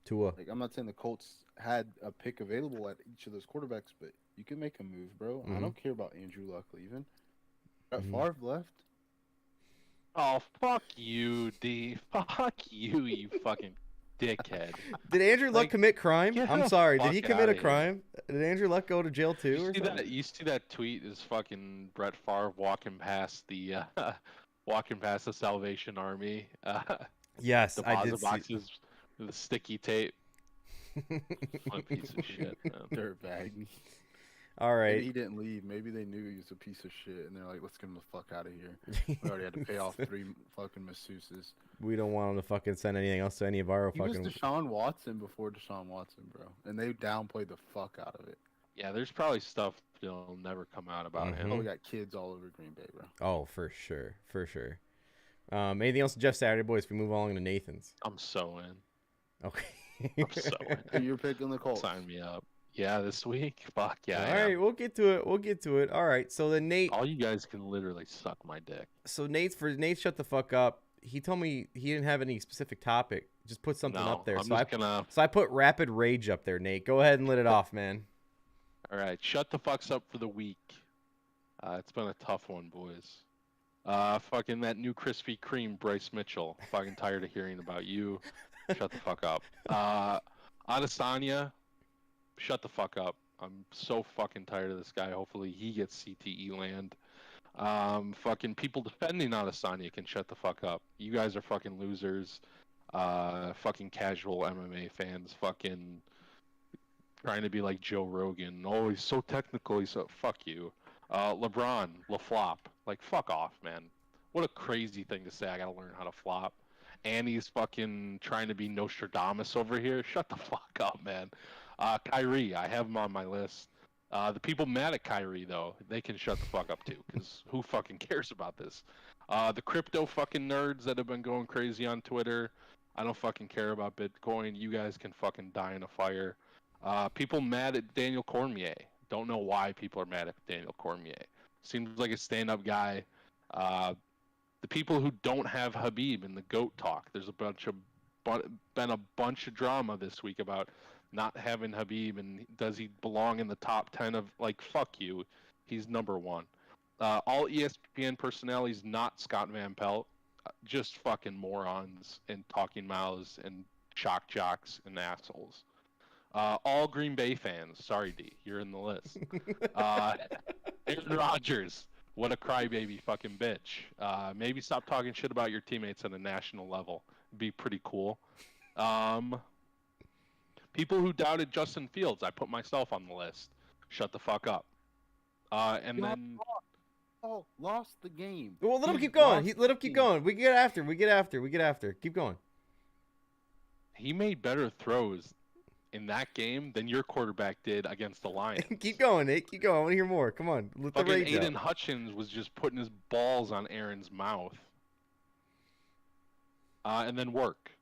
Tua. Like, I'm not saying the Colts had a pick available at each of those quarterbacks, but you can make a move, bro. I don't care about Andrew Luck leaving. Brett Favre left. Oh, fuck you, D. Fuck you, you fucking dickhead. Did Andrew Luck commit crime? get I'm the sorry. Did fuck he commit a outta here. crime? Did Andrew Luck go to jail too? Or something? You see that tweet is fucking Brett Favre walking past the Salvation Army. Yes, I Deposit did see. boxes with the sticky tape. What a piece of shit, man. Dirtbag. All Maybe right. he didn't leave. Maybe they knew he was a piece of shit, and they're like, "Let's get him the fuck out of here." We already had to pay off 3 fucking masseuses. We don't want him to fucking send anything else to any of our He was fucking. Deshaun Watson before Deshaun Watson, bro, and they downplayed the fuck out of it. Yeah, there's probably stuff that'll never come out about him. Oh, we got kids all over Green Bay, bro. Oh, for sure, for sure. Anything else, Jeff Saturday boys? If we move along to Nathan's. I'm so in. Okay. I'm so in. You're picking the Colts. Sign me up. Yeah, this week. Fuck yeah. All I am. right, we'll get to it. We'll get to it. All right. So then Nate. All you guys can literally suck my dick. So Nate, shut the fuck up. He told me he didn't have any specific topic. Just put something No, up there. I'm So just gonna. I put rapid rage up there, Nate. Go ahead and let it off, man. All right, shut the fucks up for the week. It's been a tough one, boys. Fucking that new Krispy Kreme, Bryce Mitchell. Fucking tired of hearing about you. Shut the fuck up. Adesanya, shut the fuck up. I'm so fucking tired of this guy. Hopefully he gets CTE land. Fucking people defending Adesanya can shut the fuck up. You guys are fucking losers. Fucking casual MMA fans. Fucking trying to be like Joe Rogan. Oh, he's so technical. He's so fuck you. LeBron, LaFlop. Like fuck off, man. What a crazy thing to say. I gotta learn how to flop. And he's fucking trying to be Nostradamus over here. Shut the fuck up, man. Kyrie, I have him on my list. The people mad at Kyrie, though, they can shut the fuck up, too, because who fucking cares about this? The crypto fucking nerds that have been going crazy on Twitter, I don't fucking care about Bitcoin. You guys can fucking die in a fire. People mad at Daniel Cormier. Don't know why people are mad at Daniel Cormier. Seems like a stand-up guy. The people who don't have Habib in the GOAT talk, there's been a bunch of drama this week about not having Habib and does he belong in the top 10 of, like, fuck you, he's number 1. All ESPN personalities, not Scott Van Pelt, just fucking morons and talking mouths and shock jocks and assholes. All Green Bay fans, sorry D, you're in the list. Aaron Rodgers, what a crybaby fucking bitch. Maybe stop talking shit about your teammates at a national level. It'd be pretty cool. People who doubted Justin Fields, I put myself on the list. Shut the fuck up. And then... Oh, lost the game. Well, let him keep going. Let him keep going. We get after. Keep going. He made better throws in that game than your quarterback did against the Lions. Keep going, Nate. Keep going. I want to hear more. Come on. Let the Fucking rage out. Aiden Hutchins was just putting his balls on Aaron's mouth. And then work.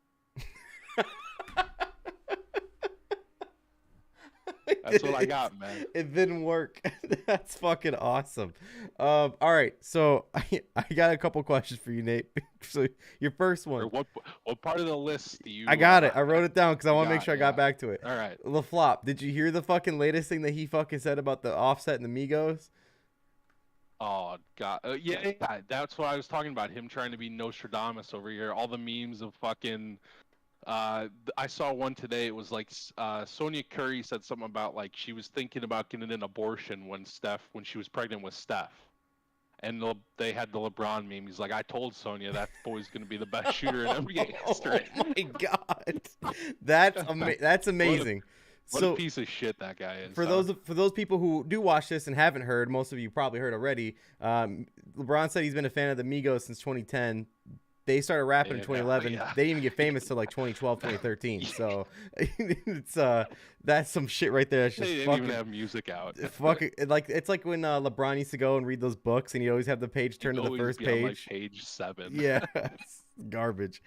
That's what I got, man. It didn't work. That's fucking awesome. All right, so I got a couple questions for you, Nate. So your first one. Or what part of the list do you? I got it. I wrote it down because I want to make sure I got yeah. back to it. All right. LaFlop, did you hear the fucking latest thing that he fucking said about the Offset and the Migos? Oh God, yeah, that's what I was talking about. Him trying to be Nostradamus over here. All the memes of fucking. I saw one today. It was like Sonia Curry said something about like she was thinking about getting an abortion when she was pregnant with Steph, and they had the LeBron meme. He's like, I told Sonia that boy's gonna be the best shooter in NBA history. Oh my God, that's amazing. What a piece of shit that guy is. For those people who do watch this and haven't heard, most of you probably heard already. LeBron said he's been a fan of the Migos since 2010. They started rapping in 2011. Yeah. They didn't even get famous till like 2012, 2013. So it's that's some shit right there. That's just they didn't fucking even have music out. Fucking like it's like when LeBron used to go and read those books, and he'd always have the page turned to the first page. On, like, page 7. Yeah, it's garbage.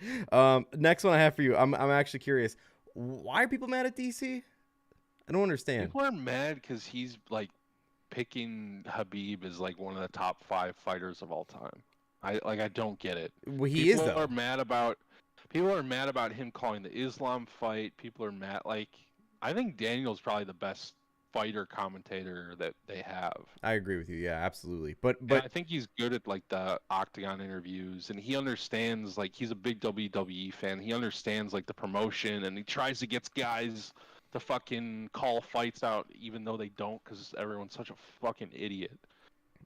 Next one I have for you. I'm actually curious. Why are people mad at DC? I don't understand. People are mad because he's like picking Habib as like one of the top 5 fighters of all time. I don't get it. Well, he people is though. People are mad about him calling the Islam fight. People are mad. Like, I think Daniel's probably the best fighter commentator that they have. I agree with you. Yeah, absolutely. But I think he's good at like the Octagon interviews, and he understands, like, he's a big WWE fan. He understands like the promotion, and he tries to get guys to fucking call fights out even though they don't, because everyone's such a fucking idiot.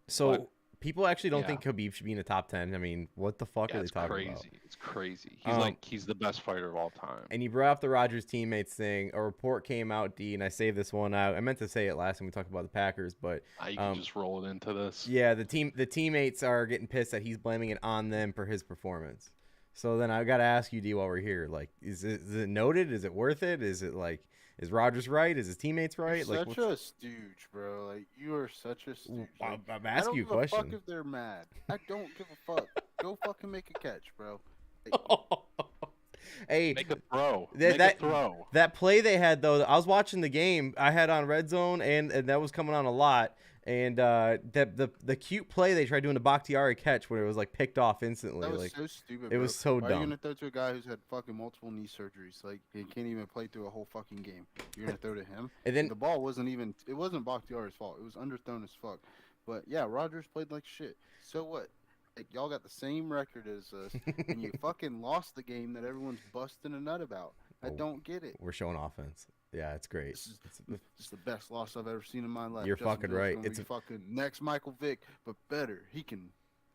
So People actually don't Yeah. think Khabib should be in the top 10. I mean, what the fuck are they It's talking crazy. about? It's crazy. He's the best fighter of all time. And you brought up the Rodgers teammates thing. A report came out, D, and I saved this one out. I meant to say it last time we talked about the Packers, but You can just roll it into this. yeah, the teammates are getting pissed that he's blaming it on them for his performance. So then I got to ask you, D, while we're here, like, is it noted? Is it worth it? Is it like, is Rodgers right? Is his teammates right? You're Like, such a stooge, bro. Like, you are such a stooge. Like, I'm I asking don't you a give question. a fuck if they're mad. I don't give a fuck. Go fucking make a catch, bro. Like, Hey, Make a throw. That- Make a throw. that play they had though, I was watching the game. I had on Red Zone, and that was coming on a lot. And the cute play they tried doing the Bakhtiari catch where it was like picked off instantly. that was like so stupid, it bro. was so Why are dumb. you gonna throw to a guy who's had fucking multiple knee surgeries? Like, he can't even play through a whole fucking game. You're gonna throw to him? And then The ball wasn't even. It wasn't Bakhtiari's fault. It was underthrown as fuck. But yeah, Rodgers played like shit. So what? Like, y'all got the same record as us, and you fucking lost the game that everyone's busting a nut about. I Oh. don't get it. we're showing offense. Yeah, it's great. This is the best loss I've ever seen in my life. You're Justin fucking Fields right. gonna It's be fucking next Michael Vick, but better. He can.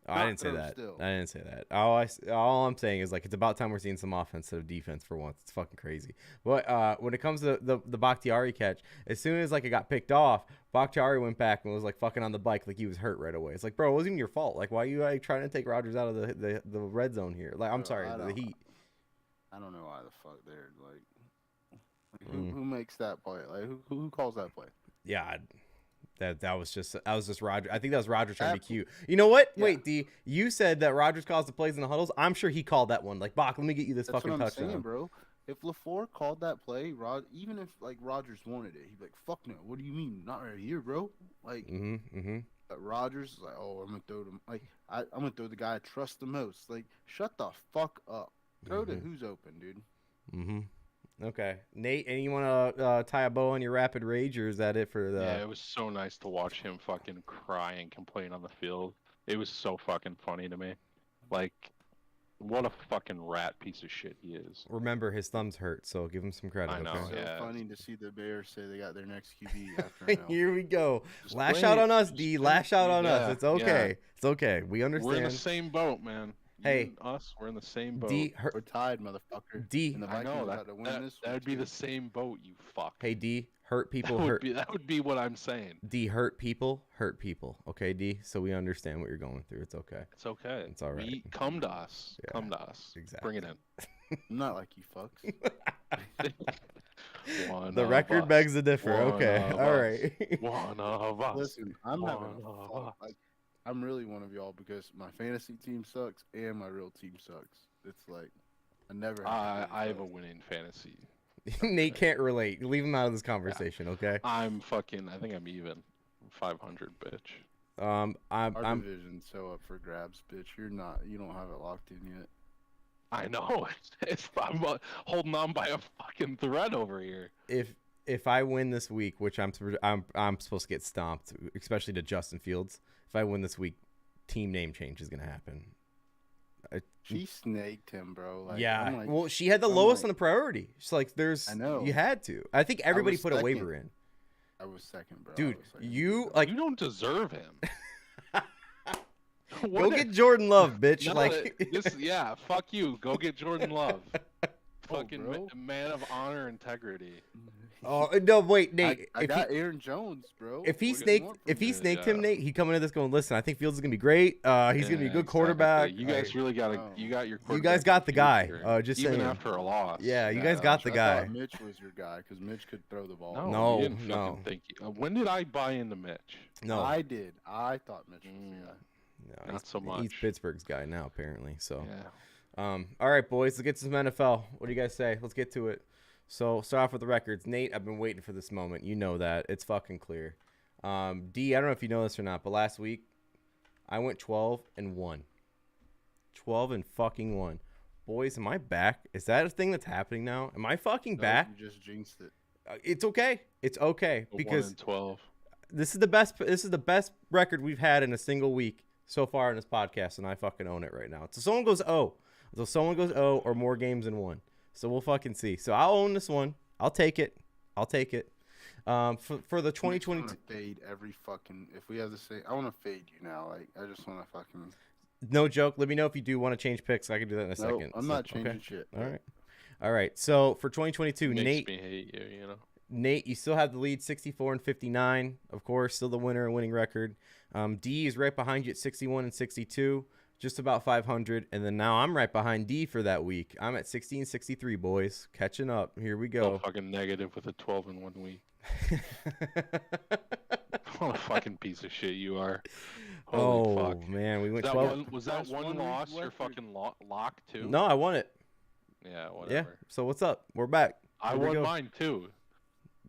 I not didn't say throw that. still. I didn't say that. All I'm saying is like it's about time we're seeing some offense instead of defense for once. It's fucking crazy. But when it comes to the Bakhtiari catch, as soon as like it got picked off, Bakhtiari went back and was like fucking on the bike like he was hurt right away. It's like, bro, it wasn't even your fault. Like, why are you like trying to take Rodgers out of the red zone here? Like, I'm Bro, sorry, I the don't- Heat. I don't know why the fuck they're like who makes that play? Like who calls that play? Yeah, that was just Rodgers. I think that was Rodgers trying to be cute. You know what? Yeah. Wait, D, you said that Rodgers calls the plays in the huddles. I'm sure he called that one. Like, Bach, let me get you this That's fucking what I'm touchdown. saying, bro. If LaFleur called that play, even if like Rodgers wanted it, he'd be like, "Fuck no! What do you mean? Not right here, bro." Like, but Rodgers is like, "Oh, I'm gonna throw them. Like, I'm gonna throw the guy I trust the most. Like, shut the fuck up. Throw to who's open, dude." Okay, Nate, and you want to tie a bow on your rapid rage, or is that it for the? Yeah, it was so nice to watch him fucking cry and complain on the field. It was so fucking funny to me. Like, what a fucking rat piece of shit he is. Remember, his thumbs hurt, so give him some credit. I know, okay? So yeah. funny to see the Bears say they got their next QB after an L. Here we go. Just Lash wait, out on us, just D. wait. Lash out on us. Yeah, It's okay. yeah. It's okay. We understand. We're in the same boat, man. You Hey. and us, we're in the same boat. D. We're tied, motherfucker. D. And the I Vikings know about to win this that one, would be too. the same boat, you fuck. Hey, D. Hurt people that would hurt. be that would be what I'm saying. D. Hurt people hurt people. Okay, D. So we understand what you're going through. It's okay. It's okay. It's all right. Come to us. Yeah, Come to us. exactly. Bring it in. I'm not like you fucks. One The of record us. begs to differ. One Okay. of All us. right. One of us. Listen, I'm One having of fun. us. Like, I'm really one of y'all because my fantasy team sucks and my real team sucks. It's like I never. I have a winning fantasy. Nate can't relate. Leave him out of this conversation, okay? I think I'm even. 500, bitch. Our I'm division's so up for grabs, bitch. You don't have it locked in yet. I know. I'm holding on by a fucking thread over here. if I win this week, which I'm supposed to get stomped, especially to Justin Fields. If I win this week, team name change is gonna happen. She snaked him, bro. Like, Yeah. I'm like, Well, she had the I'm lowest like- on the priority. She's like, there's. I know. You had to. I think everybody was put a second. waiver in. I was second, bro. I Dude, was second. you like You don't deserve him. go What get Jordan Love, bitch. No, like yeah, fuck you. Go get Jordan Love. Oh, Fucking bro. man of honor, integrity. Oh no, wait, Nate. I got Aaron Jones, bro. If he What do you snaked, want if from he me? snaked him, Yeah. Nate, he'd come into this going, listen, I think Fields is gonna be great. He's gonna be a Yeah, good exactly. quarterback. You guys really got Oh. you got your You quarterback guys in got the guy. future, Just even saying. after a loss. Yeah, you guys got the I guy. thought Mitch was your guy because Mitch could throw the ball. No, No, you didn't no. fucking think. When did I buy into Mitch? No, I did. I thought Mitch was the guy. no, Not he's, so He's much. Pittsburgh's guy now, apparently. So, Yeah. all right, boys, let's get to some NFL. What do you guys say? Let's get to it. So, start off with the records. Nate, I've been waiting for this moment. You know that. It's fucking clear. D, I don't know if you know this or not, but last week I went 12-1. 12-1. Boys, am I back? Is that a thing that's happening now? Am I fucking No, back? You just jinxed it. It's okay. It's okay A because 1 in 12. this is the best. This is the best record we've had in a single week so far in this podcast, and I fucking own it right now. So someone goes 0. So someone goes 0 or more games than 1. So we'll fucking see. So I'll own this one. I'll take it. For the I 2022. want to fade every fucking. If we have to say, I want to fade you now. Like I just want to fucking. No joke. Let me know if you do want to change picks. I can do that in a No, second. I'm not changing shit. All right. All right. So for 2022, Makes Nate. me hate you, you know. Nate, you still have the lead, 64 and 59. Of course, still the winner and winning record. D is right behind you at 61 and 62, just about 500. And then now I'm right behind D for that week. I'm at 60 and 63, boys. Catching up. Here we So go. fucking negative with a 12 in 1 week. What a fucking piece of shit you are. Holy fuck. Man, we went Was that 12. one, was that Best one one loss week your record. fucking lock too? No, I won it. Yeah, whatever. Yeah. So what's up? We're back. I Here we won go. mine too.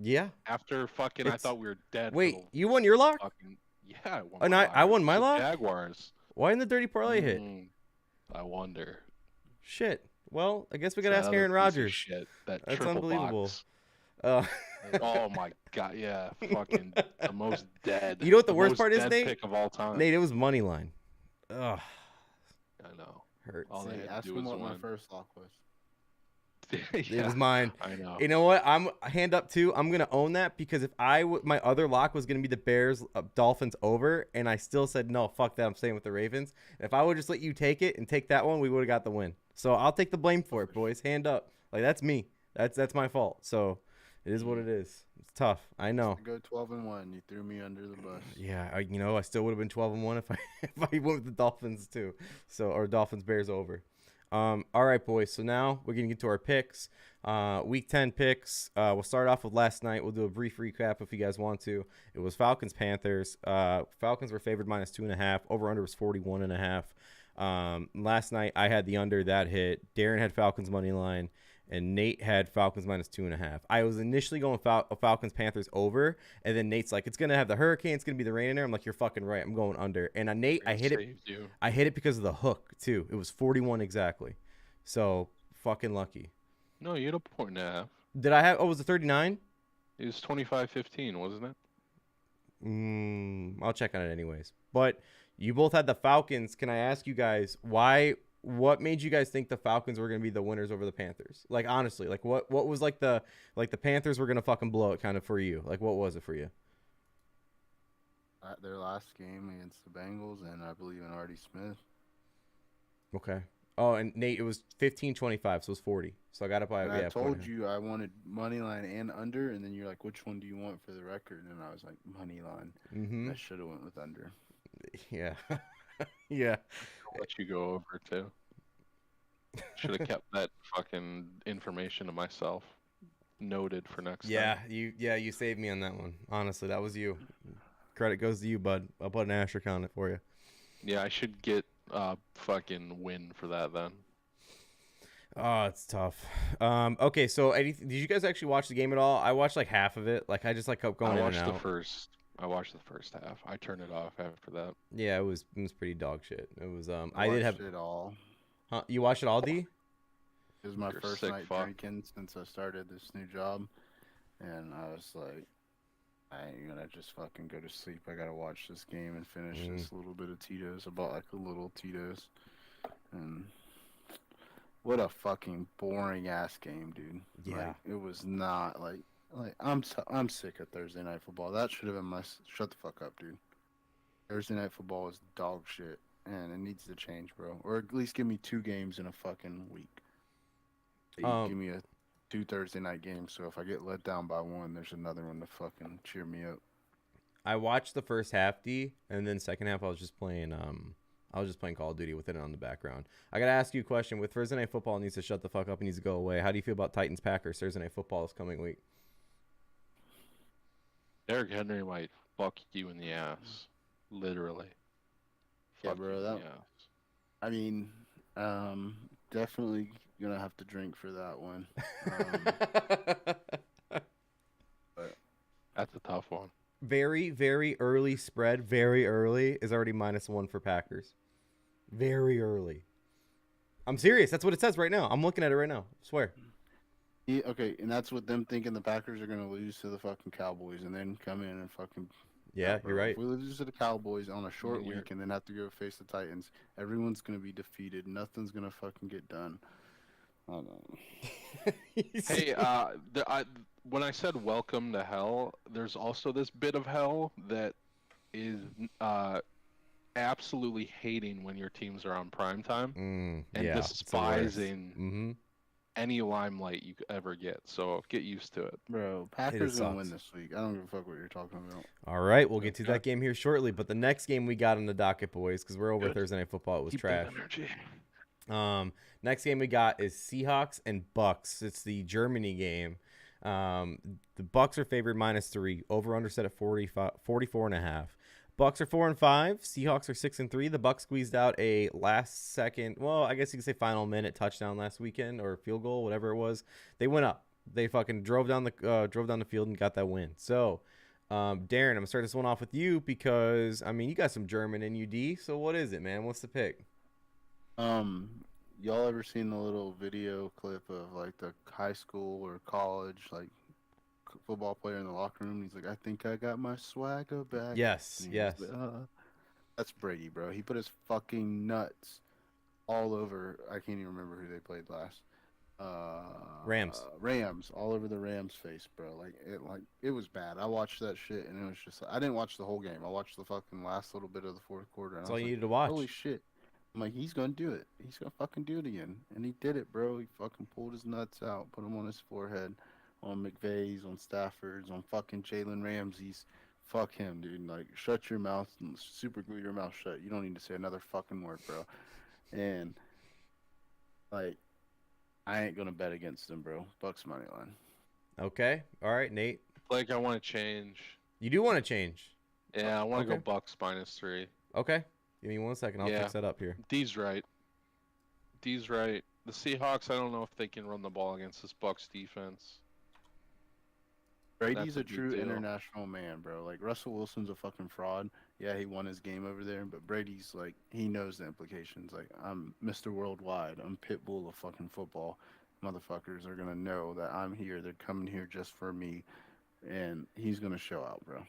Yeah. After fucking, I It's- thought we were dead. for Wait, the you won your lock? fucking, yeah, I won. And my I lock. won my The lock? Jaguars. Why didn't the Dirty Parlay hit? I wonder. Shit. Well, I guess we got to That ask other Aaron piece of Rodgers. Shit, that That's triple unbelievable. box. Uh, Oh my god, yeah, fucking the most dead. You know what the worst most part is, dead Nate? Pick of all time. Nate, it was money line. Ugh, I know. hurts. All they Say, had to ask do him was what my win. first lock was. It Yeah, was mine. I know. You know what? I'm hand up too. I'm gonna own that because if my other lock was gonna be the Bears Dolphins over, and I still said no, fuck that. I'm staying with the Ravens. If I would just let you take it and take that one, we would have got the win. So I'll take the blame for it, boys. Hand up. Like that's me. That's my fault. So it is what it is. It's tough. I know. I go 12-1. You threw me under the bus. Yeah, I still would have been 12-1 if I went with the Dolphins too. So or Dolphins Bears over. All right, boys. So now we're gonna get to our picks. Week 10 picks. We'll start off with last night. We'll do a brief recap if you guys want to. It was Falcons Panthers. Falcons were favored -2.5. Over under was 41.5. Last night I had the under that hit. Darren had Falcons money line. And Nate had Falcons -2.5. I was initially going Falcons Panthers over, and then Nate's like, "It's gonna have the hurricane. It's gonna be the rain in there." I'm like, "You're fucking right. I'm going under." And Nate, I hit it. Saved you. I hit it because of the hook too. It was 41 exactly. So fucking lucky. No, you had a point and a half. Did I have? Oh, was it 39? It was 25-15, wasn't it? I'll check on it anyways. But you both had the Falcons. Can I ask you guys why? What made you guys think the Falcons were gonna be the winners over the Panthers? Like honestly, like what was like the Panthers were gonna fucking blow it kind of for you? Like what was it for you? Their last game against the Bengals, and I believe in Artie Smith. Okay. Oh, and Nate, it was 15-25, so it was 40. So I got up by And yeah. I told you I wanted money line and under, and then you're like, "Which one do you want for the record?" And I was like, "Money line." Mm-hmm. I should have went with under. Yeah. Yeah. I'll let you go over too. Should have kept that fucking information to myself. Noted for next Yeah, time. you saved me on that one. Honestly, that was you. Credit goes to you, bud. I'll put an asterisk on it for you. Yeah, I should get fucking win for that then. Oh, it's tough. Okay, so did you guys actually watch the game at all? I watched like half of it. Like I just like kept going I in watched and the out. first. I watched the first half. I turned it off after that. Yeah, it was pretty dog shit. It was I watched did have. it all. Huh? You watched it all, D? It was my You're first sick night fuck. drinking since I started this new job, and I was like, I ain't gonna just fucking go to sleep. I gotta watch this game and finish this little bit of Tito's. I bought like a little Tito's, and what a fucking boring ass game, dude. Yeah. Like, it was not like I'm sick of Thursday night football. That should have been my shut the fuck up, dude. Thursday night football is dog shit, and it needs to change, bro. Or at least give me 2 games in a fucking week. Give me 2 Thursday night games, so if I get let down by one, there's another one to fucking cheer me up. I watched the first half, D, and then second half I was just playing Call of Duty with it on the background. I gotta ask you a question. With Thursday night football, it needs to shut the fuck up. It needs to go away. How do you feel about Titans Packers Thursday night football this coming week? Derrick Henry might fuck you in the ass, literally. Yeah, Fuck bro, you in that- the ass. I mean, definitely gonna have to drink for that one. That's a tough one. Very, very early spread. Very early is already -1 for Packers. Very early. I'm serious. That's what it says right now. I'm looking at it right now. I swear. Yeah, okay, and that's what them thinking the Packers are gonna lose to the fucking Cowboys, and then come in and fucking. Yeah, bro, you're right. If we lose to the Cowboys on a short you're- week and then have to go face the Titans, everyone's gonna be defeated. Nothing's gonna fucking get done. I don't know. Hey, when I said welcome to hell, there's also this bit of hell that is absolutely hating when your teams are on prime time and Yeah, it's the worst. despising any limelight you ever get. So get used to it. Bro, It Packers gonna sucks. win this week. I don't give a fuck what you're talking about. All right, we'll get to Okay. that game here shortly. But the next game we got on the docket, boys, because we're over Good. Thursday Night Football. It was Keep trash. that energy. Next game we got is Seahawks and Bucks. It's the Germany game. The Bucks are favored -3. Over under set at 44.5. Bucks are 4-5. Seahawks are 6-3. The Bucks squeezed out a last second, well, I guess you could say final minute touchdown last weekend or field goal, whatever it was. They went up. They fucking drove down the field and got that win. So, Darren, I'm gonna start this one off with you because I mean you got some German in UD. So what is it, man? What's the pick? Y'all ever seen the little video clip of like the high school or college like football player in the locker room? He's like, I think I got my swagger back. Yes, And he yes. was like, that's Brady, bro. He put his fucking nuts all over. I can't even remember who they played last. Rams. Rams, all over the Rams face, bro. Like it was bad. I watched that shit and it was just. I didn't watch the whole game. I watched the fucking last little bit of the fourth quarter. And That's I all was you like, needed to watch. holy shit. I'm like, he's gonna do it. He's gonna fucking do it again, and he did it, bro. He fucking pulled his nuts out, put them on his forehead, on McVay's, on Stafford's, on fucking Jalen Ramsey's. Fuck him, dude. Like, shut your mouth and super glue your mouth shut. You don't need to say another fucking word, bro. And like, I ain't gonna bet against him, bro. Bucks money line. Okay. All right, Nate. Like I want to change. You do want to change. Yeah, I want to Okay. go Bucks -3. Okay. Give me 1 second. I'll Yeah. fix that up here. D's right. D's right. The Seahawks, I don't know if they can run the ball against this Bucks defense. Brady's That's a a big true deal. international man, bro. Like, Russell Wilson's a fucking fraud. Yeah, he won his game over there, but Brady's like, he knows the implications. Like, I'm Mr. Worldwide. I'm Pitbull of fucking football. Motherfuckers are gonna know that I'm here. They're coming here just for me, and he's gonna show out, bro.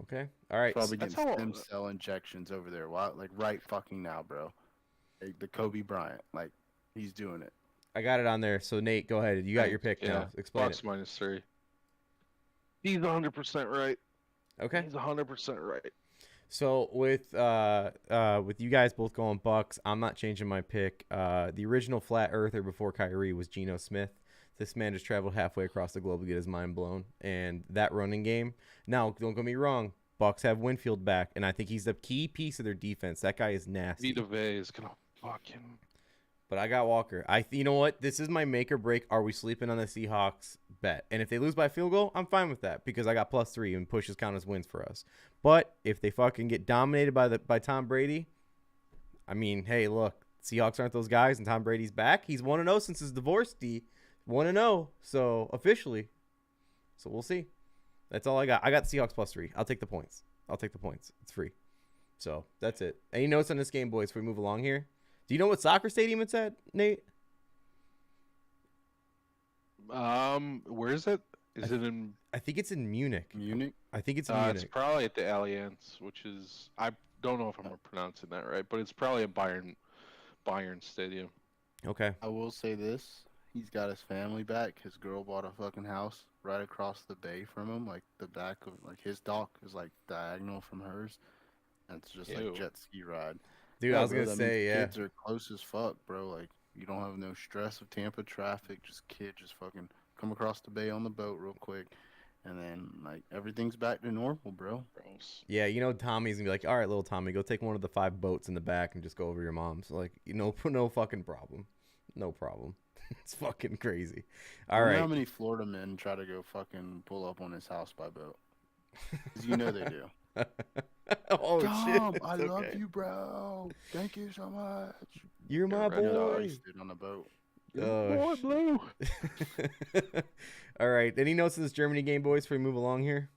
Okay. All right. Probably That's getting how- stem cell injections over there. Why? Like right fucking now, bro. Like the Kobe Bryant. Like he's doing it. I got it on there. So Nate, go ahead. You got your pick now. Explain Bucks it. -3. He's 100% right. Okay. He's 100% right. So with you guys both going Bucks, I'm not changing my pick. The original flat earther before Kyrie was Geno Smith. This man just traveled halfway across the globe to get his mind blown. And that running game. Now, don't get me wrong. Bucks have Winfield back, and I think he's the key piece of their defense. That guy is nasty. Vita Vea is gonna fucking. But I got Walker. You know what? This is my make or break. Are we sleeping on the Seahawks bet? And if they lose by field goal, I'm fine with that because I got +3 and pushes count as wins for us. But if they fucking get dominated by Tom Brady, I mean, hey, look, Seahawks aren't those guys, and Tom Brady's back. He's 1-0 since his divorce. 1-0, so officially. So we'll see. That's all I got. I got the Seahawks +3. I'll take the points. It's free. So that's it. Any notes on this game, boys, before we move along here? Do you know what soccer stadium it's at, Nate? Where is it? Is it in? I think it's in Munich. Munich. I think it's in It's Munich. probably at the Allianz, which is I don't know if I'm pronouncing that right, but it's probably a Bayern stadium. Okay. I will say this. He's got his family back. His girl bought a fucking house right across the bay from him. Like the back of like his dock is like diagonal from hers. That's just Ew. like jet ski ride. Dude, Yeah, I was bro, going to that means say, yeah. Kids are close as fuck, bro. Like you don't have no stress of Tampa traffic. Just fucking come across the bay on the boat real quick, and then like everything's back to normal, bro. Gross. Yeah, you know Tommy's going to be like, all right, little Tommy, go take one of the 5 boats in the back and just go over your mom's. Like, no fucking problem. No problem. It's fucking crazy. All You know right. how many Florida men try to go fucking pull up on his house by boat? 'Cause you know they do. Oh, Tom, shit. I It's love okay. you, bro. Thank you so much. You're my Right, boy. Wasted on a boat. Oh, Boy, blue. All right. Any notes of this Germany game, boys, before we move along here?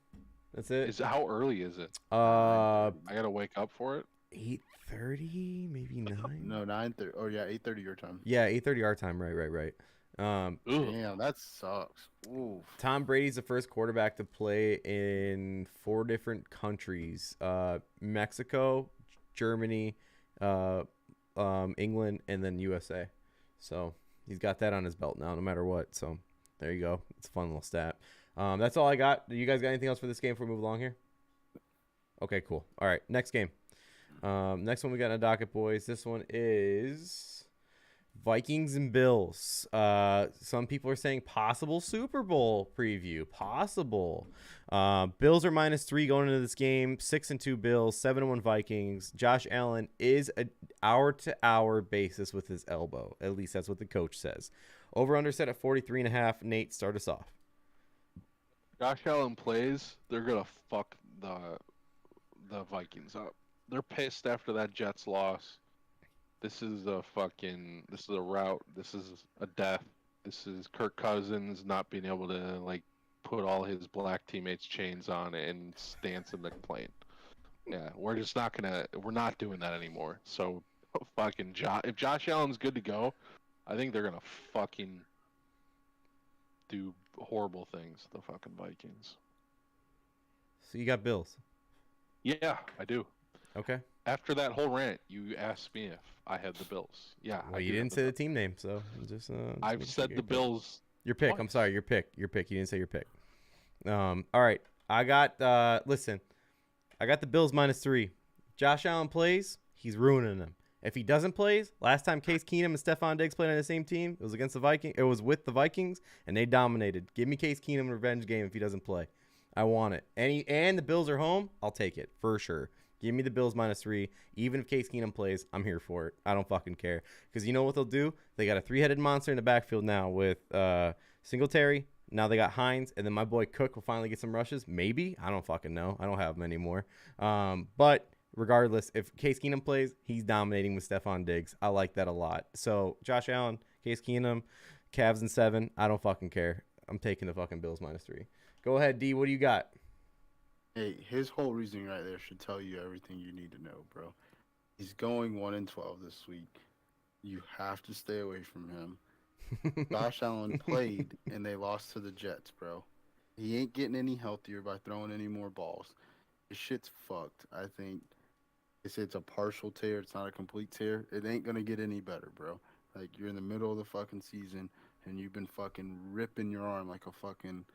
That's it. How early is it? Uh, I gotta wake up for it. 8:30, maybe 9. No, 9:30. Oh yeah, 8:30 your time. Yeah, 8:30 our time. Right. Ugh. Damn, that sucks. Oof. Tom Brady's the first quarterback to play in 4 different countries: Mexico, Germany, England, and then USA. So he's got that on his belt now, no matter what. So There you go. It's a fun little stat. That's all I got. You guys got anything else for this game before we move along here? Okay, cool. All right, next game. Next one we got in the docket, boys. This one is Vikings and Bills. Some people are saying possible Super Bowl preview. Possible. Bills are -3 going into this game. 6-2 Bills, 7-1 Vikings. Josh Allen is an hour-to-hour basis with his elbow. At least that's what the coach says. Over/under set at 43.5. Nate, start us off. Josh Allen plays, they're gonna fuck the Vikings up. They're pissed after that Jets loss. This is a rout. This is a death. This is Kirk Cousins not being able to like put all his black teammates' chains on and dance in the plane. Yeah, we're not doing that anymore. So fucking if Josh Allen's good to go, I think they're gonna fucking do horrible things to the fucking Vikings. So you got Bills. Yeah, I do. Okay. After that whole rant, you asked me if I had the Bills. Yeah. Well, you didn't say the team name, so just. I've said the Bills. Your pick. Twice. I'm sorry. Your pick. You didn't say your pick. All right. I got. Listen. I got the Bills -3. Josh Allen plays. He's ruining them. If he doesn't play, last time Case Keenum and Stephon Diggs played on the same team, it was against the Vikings. It was with the Vikings, and they dominated. Give me Case Keenum revenge game if he doesn't play. I want it. And the Bills are home. I'll take it for sure. Give me the Bills -3. Even if Case Keenum plays, I'm here for it. I don't fucking care. Because you know what they'll do? They got a 3-headed monster in the backfield now with Singletary. Now they got Hines. And then my boy Cook will finally get some rushes. Maybe. I don't fucking know. I don't have him anymore. But regardless, if Case Keenum plays, he's dominating with Stephon Diggs. I like that a lot. So Josh Allen, Case Keenum, Cavs in 7. I don't fucking care. I'm taking the fucking Bills -3. Go ahead, D. What do you got? Hey, his whole reasoning right there should tell you everything you need to know, bro. He's going 1-12 this week. You have to stay away from him. Josh Allen played, and they lost to the Jets, bro. He ain't getting any healthier by throwing any more balls. His shit's fucked. I think it's a partial tear. It's not a complete tear. It ain't going to get any better, bro. Like, you're in the middle of the fucking season, and you've been fucking ripping your arm like a fucking...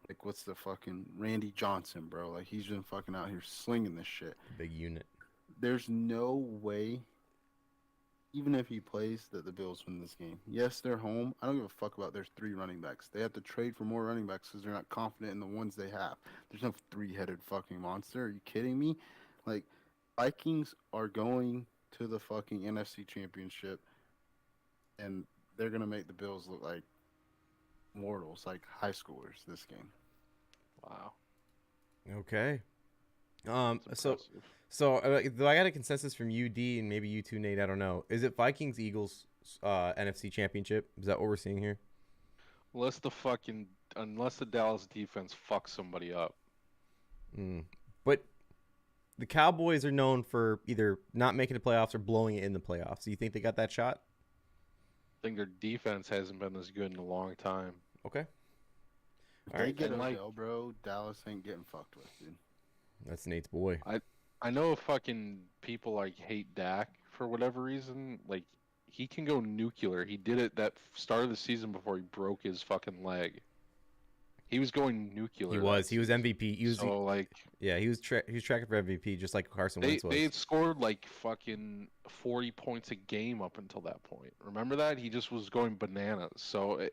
Like, what's the fucking Randy Johnson, bro? Like, he's been fucking out here slinging this shit. Big unit. There's no way, even if he plays, that the Bills win this game. Yes, they're home. I don't give a fuck about their 3 running backs. They have to trade for more running backs because they're not confident in the ones they have. There's no 3-headed fucking monster. Are you kidding me? Like, Vikings are going to the fucking NFC Championship, and they're going to make the Bills look like mortals, like high schoolers this game. Wow. Okay. That's So impressive. I got a consensus from UD and maybe you too, Nate. I don't know. Is it Vikings Eagles NFC Championship? Is that what we're seeing here? Unless the Dallas defense fucks somebody up. But the Cowboys are known for either not making the playoffs or blowing it in the playoffs. Do you think they got that shot? I think their defense hasn't been this good in a long time. Okay. If All they right. get and Odell, bro, Dallas ain't getting fucked with, dude. That's Nate's boy. I know fucking people like hate Dak for whatever reason. Like, he can go nuclear. He did it that start of the season before he broke his fucking leg. He was going nuclear. He was MVP. He was tracking for MVP just like Carson Wentz was. They had scored like fucking 40 points a game up until that point. Remember that? He just was going bananas. So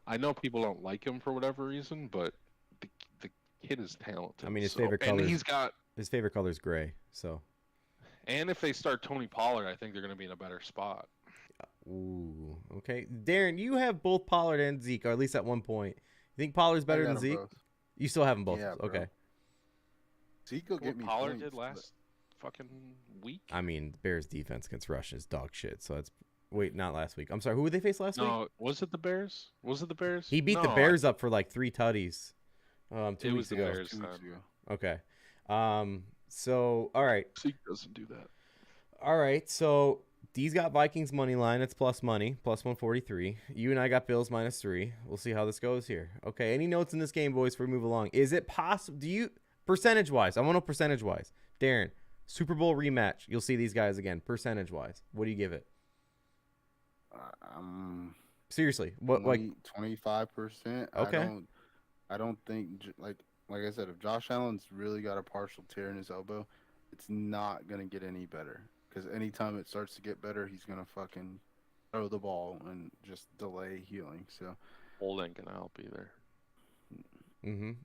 I know people don't like him for whatever reason, but the kid is talented. I mean, his favorite color is gray. So. And if they start Tony Pollard, I think they're going to be in a better spot. Ooh, okay. Darren, you have both Pollard and Zeke, or at least at one point. You think Pollard's better than Zeke? Both. You still have them both. Yeah, bro. Okay. Zeke will get me Pollard points, did last fucking week. I mean, the Bears defense against Russian is dog shit. So that's not last week. I'm sorry. Who would they face last week? No, was it the Bears? He beat the Bears up for like 3 tutties. 2 It weeks was the ago. Bears. 2 weeks ago. Okay. So all right. Zeke doesn't do that. All right. So D's got Vikings money line. It's plus money, plus 143. You and I got Bills -3. We'll see how this goes here. Okay. Any notes in this game, boys, before we move along? Is it possible? Percentage wise? I want to know percentage wise. Darren, Super Bowl rematch. You'll see these guys again. Percentage wise, what do you give it? Seriously, what like 25%. okay. I don't think like I said, if Josh Allen's really got a partial tear in his elbow, it's not gonna get any better. Because anytime it starts to get better, he's gonna fucking throw the ball and just delay healing. So Cold ain't gonna help either.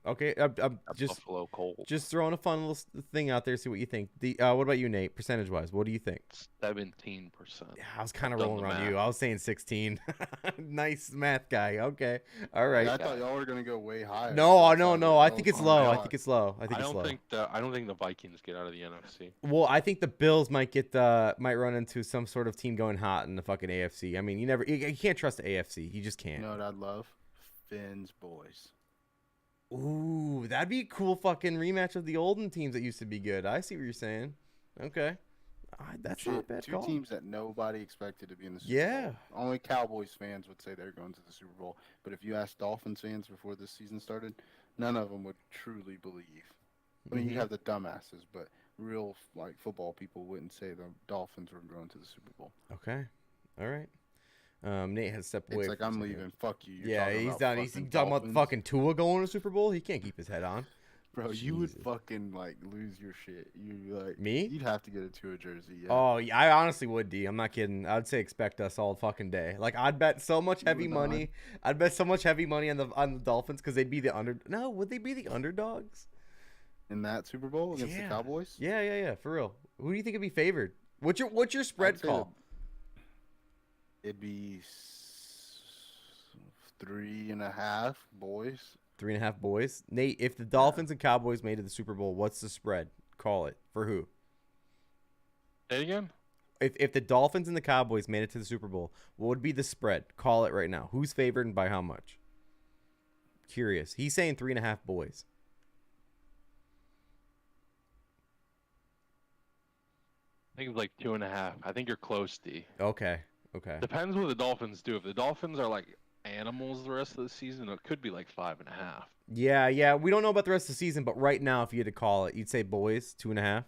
Okay, I'm That just Buffalo Cold. just throwing a fun little thing out there. See what you think. What about you, Nate? Percentage wise, what do you think? 17%. Yeah, I was kind of Done rolling the around math. you. I was saying 16. Nice math guy. Okay, all right. I thought y'all were gonna go way higher. No, so no, it's no. like, I think oh it's my low. I God. think it's low. I think I it's low. don't think the Vikings get out of the NFC. Well, I think the Bills might might run into some sort of team going hot in the fucking AFC. I mean, you can't trust the AFC. You just can't. You know what I'd love? Finn's boys. Ooh, that'd be a cool fucking rematch of the olden teams that used to be good. I see what you're saying. Okay. That's not a bad Two call. teams that nobody expected to be in the Super Yeah. Bowl. Only Cowboys fans would say they're going to the Super Bowl. But if you ask Dolphins fans before this season started, none of them would truly believe. I mean, you have the dumbasses, but real like football people wouldn't say the Dolphins were going to the Super Bowl. Okay. All right. Nate has stepped away. It's like from I'm Super leaving. Fuck you. You're Yeah, talking he's about done. He's fucking talking about Dolphins. fucking Tua going to Super Bowl. He can't keep his head on. Bro, you would Jesus. fucking like lose your shit. You like Me? You'd have to get a Tua jersey. Yeah. Oh, yeah, I honestly would, D. I'm not kidding. I'd say expect us all fucking day. Like I'd bet so much heavy would money. I'd bet so much heavy money on the Dolphins because they'd be the under. No, would they be the underdogs? In that Super Bowl against the Cowboys? Yeah, for real. Who do you think would be favored? What's your spread I'd say call? It'd be 3.5 boys. 3.5 boys. Nate, if the Dolphins and Cowboys made it to the Super Bowl, what's the spread? Call it for who? Say it again? If the Dolphins and the Cowboys made it to the Super Bowl, what would be the spread? Call it right now. Who's favored and by how much? Curious. He's saying 3.5 boys. I think it's like 2.5. I think you're close, D. Okay. Depends what the Dolphins do. If the Dolphins are like animals the rest of the season, it could be like 5.5. Yeah. We don't know about the rest of the season, but right now, if you had to call it, you'd say boys 2.5.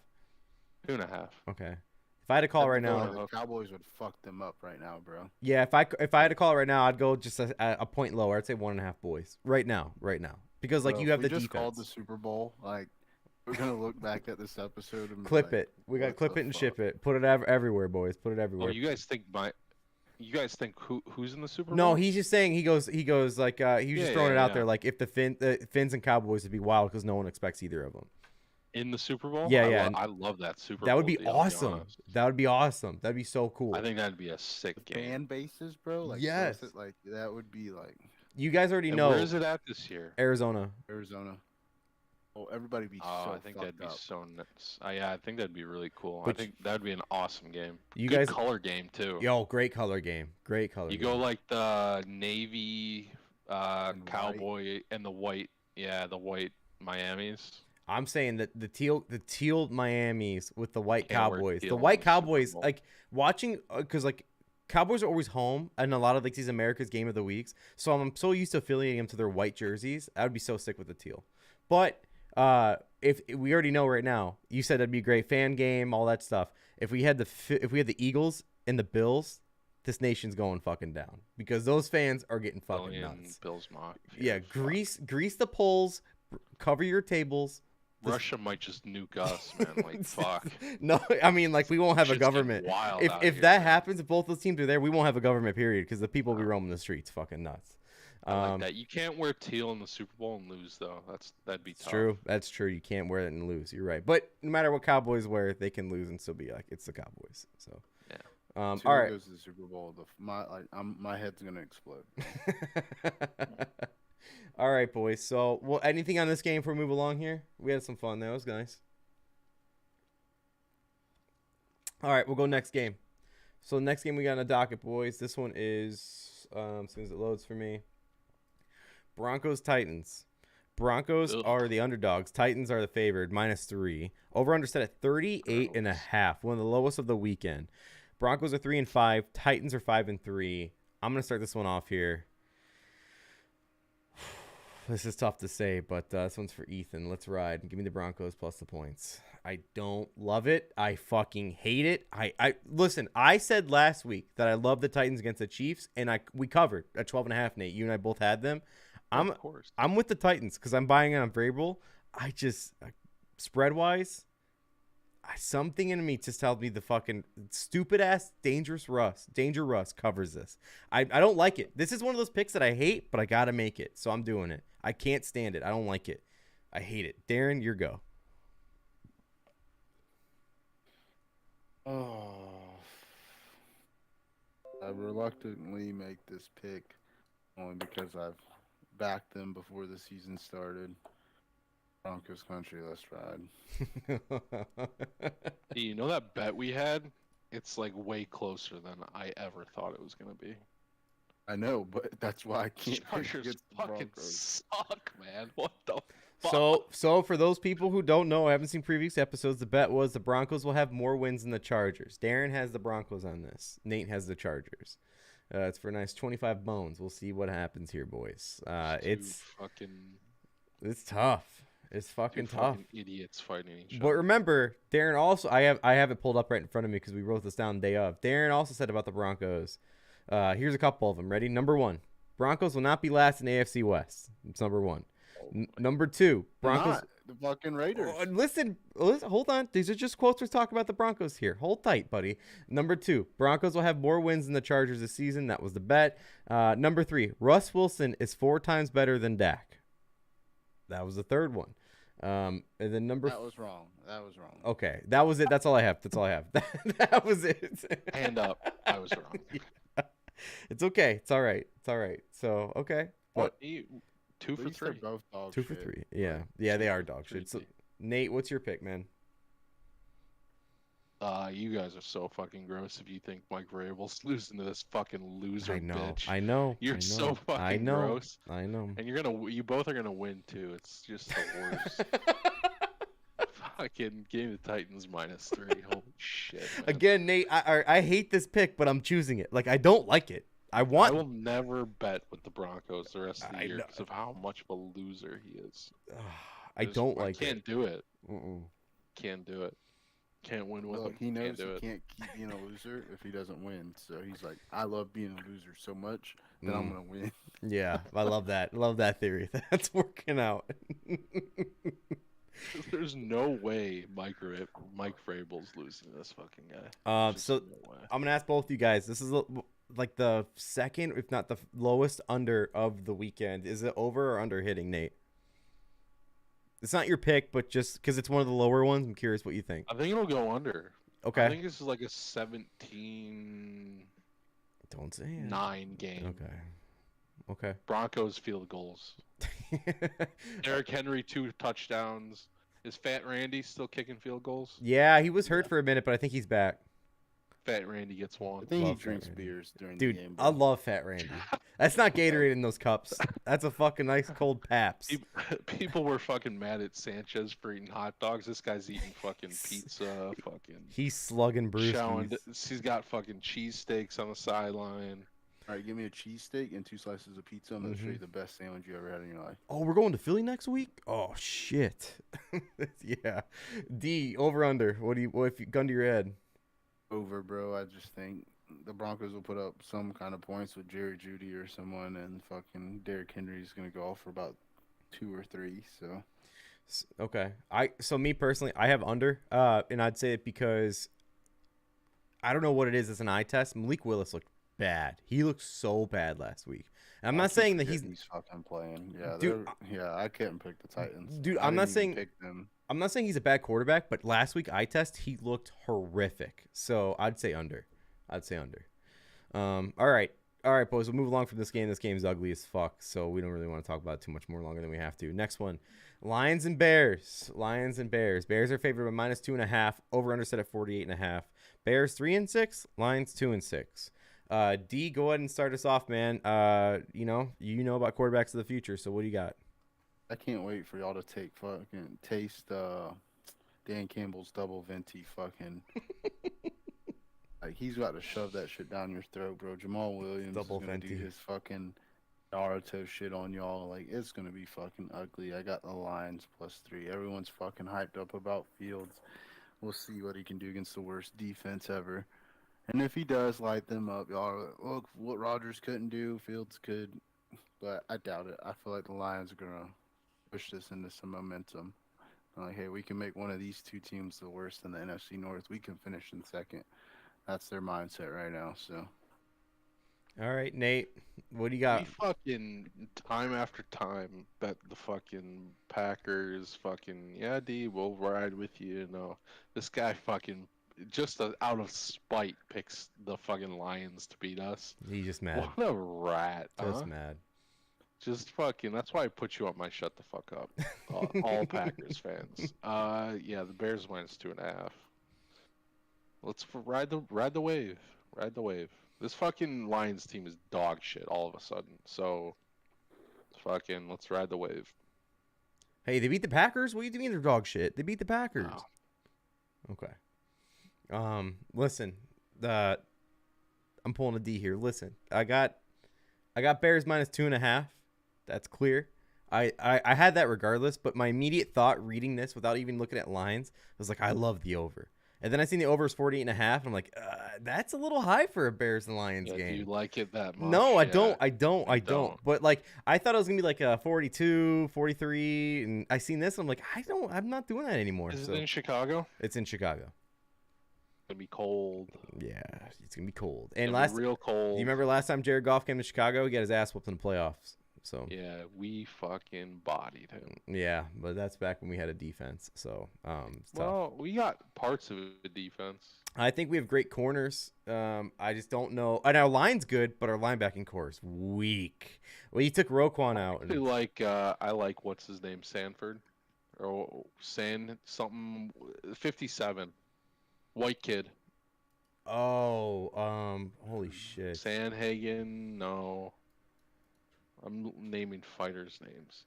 2.5. Okay. If I had to call it right now, The Cowboys would fuck them up right now, bro. yeah. If I had to call it right now, I'd go just a point lower. I'd say 1.5 boys right now, because like Bro, you have if the we just defense. called the Super Bowl. Like we're gonna look back at this episode and be Clip like, it. We got to what clip the it and fuck? ship it. Put it everywhere, boys. Put it Oh, everywhere. you guys think who's in the Super Bowl? No, he's just saying he goes like he was just throwing it out there yeah. like if the Finns and Cowboys would be wild because no one expects either of them. In the Super Bowl? Yeah. I love that Super Bowl. That would be deal, to awesome. honest. That would be awesome. That'd be so cool. I think that'd be a sick game. Fan bases, bro. Like Yes. like that would be like You guys already And know where is it at this year? Arizona. Arizona. Oh, everybody be Oh, so I think fucked that'd be up. so nuts. Yeah, I think that'd be really cool. But I think that'd be an awesome game. You Good guys- color game too. Yo, great color game. You go like the navy, And cowboy, and the white. Yeah, the white Miamis. I'm saying that the teal Miamis with the white Can't wear Cowboys. teal The in white the Super Cowboys, Bowl. like watching, because like Cowboys are always home in a lot of like these America's Game of the Weeks. So I'm so used to affiliating them to their white jerseys. I would be so sick with the teal. But if we already know right now, you said that'd be a great fan game, all that stuff. If we had the Eagles and the Bills, this nation's going fucking down because those fans are getting fucking Billion nuts. Bills mock. Yeah, fuck. grease the poles, cover your tables. Russia might just nuke us, man. Like fuck. No, I mean like we won't have a Shit's getting government. wild out If here, that man. happens, if both those teams are there, we won't have a government period because the people will be roaming the streets, fucking nuts. I like that. You can't wear teal in the Super Bowl and lose though. That'd be It's tough. true. That's true. You can't wear it and lose. You're right. But no matter what Cowboys wear, they can lose and still be like it's the Cowboys. So Yeah. all Tua right. goes to the Super Bowl. My head's gonna explode. All right, boys. So, well, anything on this game before we move along here? We had some fun. That was nice. All right, we'll go next game. So, next game we got on the docket, boys. This one is, as soon as it loads for me, Broncos Titans. Broncos Ugh. are the underdogs. Titans are the favored, -3. Over under set at 38.5. One of the lowest of the weekend. Broncos are 3-5. Titans are 5-3. I'm gonna start this one off here. This is tough to say, but this one's for Ethan. Let's ride. Give me the Broncos plus the points. I don't love it. I fucking hate it. I listen, I said last week that I love the Titans against the Chiefs, and we covered at 12.5, Nate. You and I both had them. Of course. I'm with the Titans because I'm buying it on variable. I just spread wise, something in me just tells me the fucking stupid ass Danger Russ covers this. I don't like it. This is one of those picks that I hate, but I gotta make it, so I'm doing it. I can't stand it. I don't like it. I hate it. Darren, your go. Oh, I reluctantly make this pick only because I've backed them before the season started. Broncos country, let's ride. You know that bet we had? It's like way closer than I ever thought it was gonna be. I know, but that's why I can't pick Chargers against the fucking Broncos. suck, man. What the fuck? So for those people who don't know, I haven't seen previous episodes, the bet was the Broncos will have more wins than the Chargers. Darren has the Broncos on this. Nate has the Chargers. It's for a nice 25 bones. We'll see what happens here, boys. It's tough. It's fucking tough. Fucking idiots fighting each But other. remember, Darren also, I have it pulled up right in front of me because we wrote this down the day of. Darren also said about the Broncos. Here's a couple of them. Ready? Number 1, Broncos will not be last in AFC West. It's number 1. Number 2, Broncos. Not the fucking Raiders. Listen, hold on. These are just quotes we're talking about the Broncos here. Hold tight, buddy. Number 2, Broncos will have more wins than the Chargers this season. That was the bet. Number 3, Russ Wilson is 4 times better than Dak. That was the third one. And then That was wrong. Okay, that was it. That's all I have. That was it. Hand up. I was wrong. Yeah. It's okay. It's all right. So okay. What? But 2 for At least they're 3. both dog 2 for shit. 3. Yeah, they are dog shit. So, Crazy. Nate, what's your pick, man? You guys are so fucking gross if you think Mike Vrabel's losing to this fucking loser bitch. I know. You're so fucking gross. I know. And you both are gonna win too. It's just the worst. Fucking give me the Titans -3. Holy shit. Man. Again, Nate, I hate this pick, but I'm choosing it. Like, I don't like it. I will never bet with the Broncos the rest of the year know. because of how much of a loser he is. I don't like it. I can't do it. Mm-mm. Can't do it. Can't win with Look, him. he knows can't do he it. can't keep being a loser if he doesn't win. So he's like, I love being a loser so much that I'm gonna win. Yeah, I love that. Love that theory. That's working out. There's no way Mike Vrabel's losing to this fucking guy. There's So just no way. I'm gonna ask both you guys. This is like the second, if not the lowest under of the weekend. Is it over or under hitting, Nate? It's not your pick, but just because it's one of the lower ones, I'm curious what you think. I think it'll go under. Okay. I think this is like a 17-9 Don't say it. game. Okay. Broncos field goals. Derrick Henry 2 touchdowns. Is Fat Randy still kicking field goals? Yeah, he was hurt for a minute, but I think he's back. Fat Randy gets I one. think he Love Fat drinks Randy. beers during Dude, the game. I love Fat Randy. That's not Gatorade in those cups. That's a fucking nice cold Paps. People were fucking mad at Sanchez for eating hot dogs. This guy's eating fucking pizza. Fucking He's slugging showing. Bruce. He's got fucking cheesesteaks on the sideline. All right, give me a cheesesteak and 2 slices of pizza. I'm gonna show you the best sandwich you ever had in your life. Oh, we're going to Philly next week? Oh shit. Yeah. D, over under. What if you gun to your head? Over, bro. I just think the Broncos will put up some kind of points with Jerry Jeudy or someone, and fucking Derrick Henry's gonna go off for about 2 or 3. So Okay. So me personally, I have under. And I'd say it because I don't know what it is as an eye test. Malik Willis looked bad. He looked so bad last week. And I'm not saying that he's fucking playing. Yeah, Dude, yeah. I couldn't pick the Titans. Dude, I I'm not didn't even saying- pick them. I'm not saying he's a bad quarterback, but last week eye test he looked horrific. So I'd say under. All right, boys. We'll move along from this game. This game is ugly as fuck, so we don't really want to talk about it too much more longer than we have to. Next one, Lions and Bears. Bears are favored by -2.5. Over under set at 48.5. Bears 3-6. Lions 2-6. D, go ahead and start us off, man. You know about quarterbacks of the future. So what do you got? I can't wait for y'all to taste Dan Campbell's double venti fucking. Like, he's got to shove that shit down your throat, bro. Jamal Williams Double is gonna venti. do his fucking Naruto shit on y'all. Like, it's going to be fucking ugly. I got the Lions +3. Everyone's fucking hyped up about Fields. We'll see what he can do against the worst defense ever. And if he does light them up, y'all are like, look, what Rodgers couldn't do, Fields could. But I doubt it. I feel like the Lions are going to push this into some momentum. Like, hey, we can make one of these two teams the worst in the NFC North. We can finish in second. That's their mindset right now, so... All right, Nate, what do you got? We fucking time after time bet the fucking Packers fucking, yeah, D, we'll ride with you. You know, this guy fucking just out of spite picks the fucking Lions to beat us. He's just mad. What a rat. Just mad. Just fucking, that's why I put you on my shut the fuck up. All Packers fans. Yeah, the Bears -2.5. Let's ride the wave. Ride the wave. This fucking Lions team is dog shit all of a sudden. So, fucking, let's ride the wave. Hey, they beat the Packers? What do you mean they're dog shit? They beat the Packers. Oh. Okay. Listen, I'm pulling a D here. Listen, I got Bears -2.5. That's clear. I had that regardless, but my immediate thought reading this without even looking at lines was like, I love the over. And then I seen the over is 48.5, and I'm like, that's a little high for a Bears and Lions game. Do you like it that much? No, I Yeah. don't. But like, I thought it was gonna be like a 42, 43, and I seen this, and I'm like, I'm not doing that anymore. Is it in Chicago? It's in Chicago. It's gonna be cold. Yeah, it's gonna be cold. It's And gonna be real cold. you remember last time Jared Goff came to Chicago? He got his ass whooped in the playoffs. So yeah, we fucking bodied him. yeah, but that's back when we had a defense. So it's tough. Well, we got parts of the defense. I think we have great corners. I just don't know. And our line's good, but our linebacking core is weak. Well, you took Roquan out. I like what's his name, Sanford, or San something, 57, white kid. Oh, holy shit. Sanhagen, no. I'm naming fighters' names.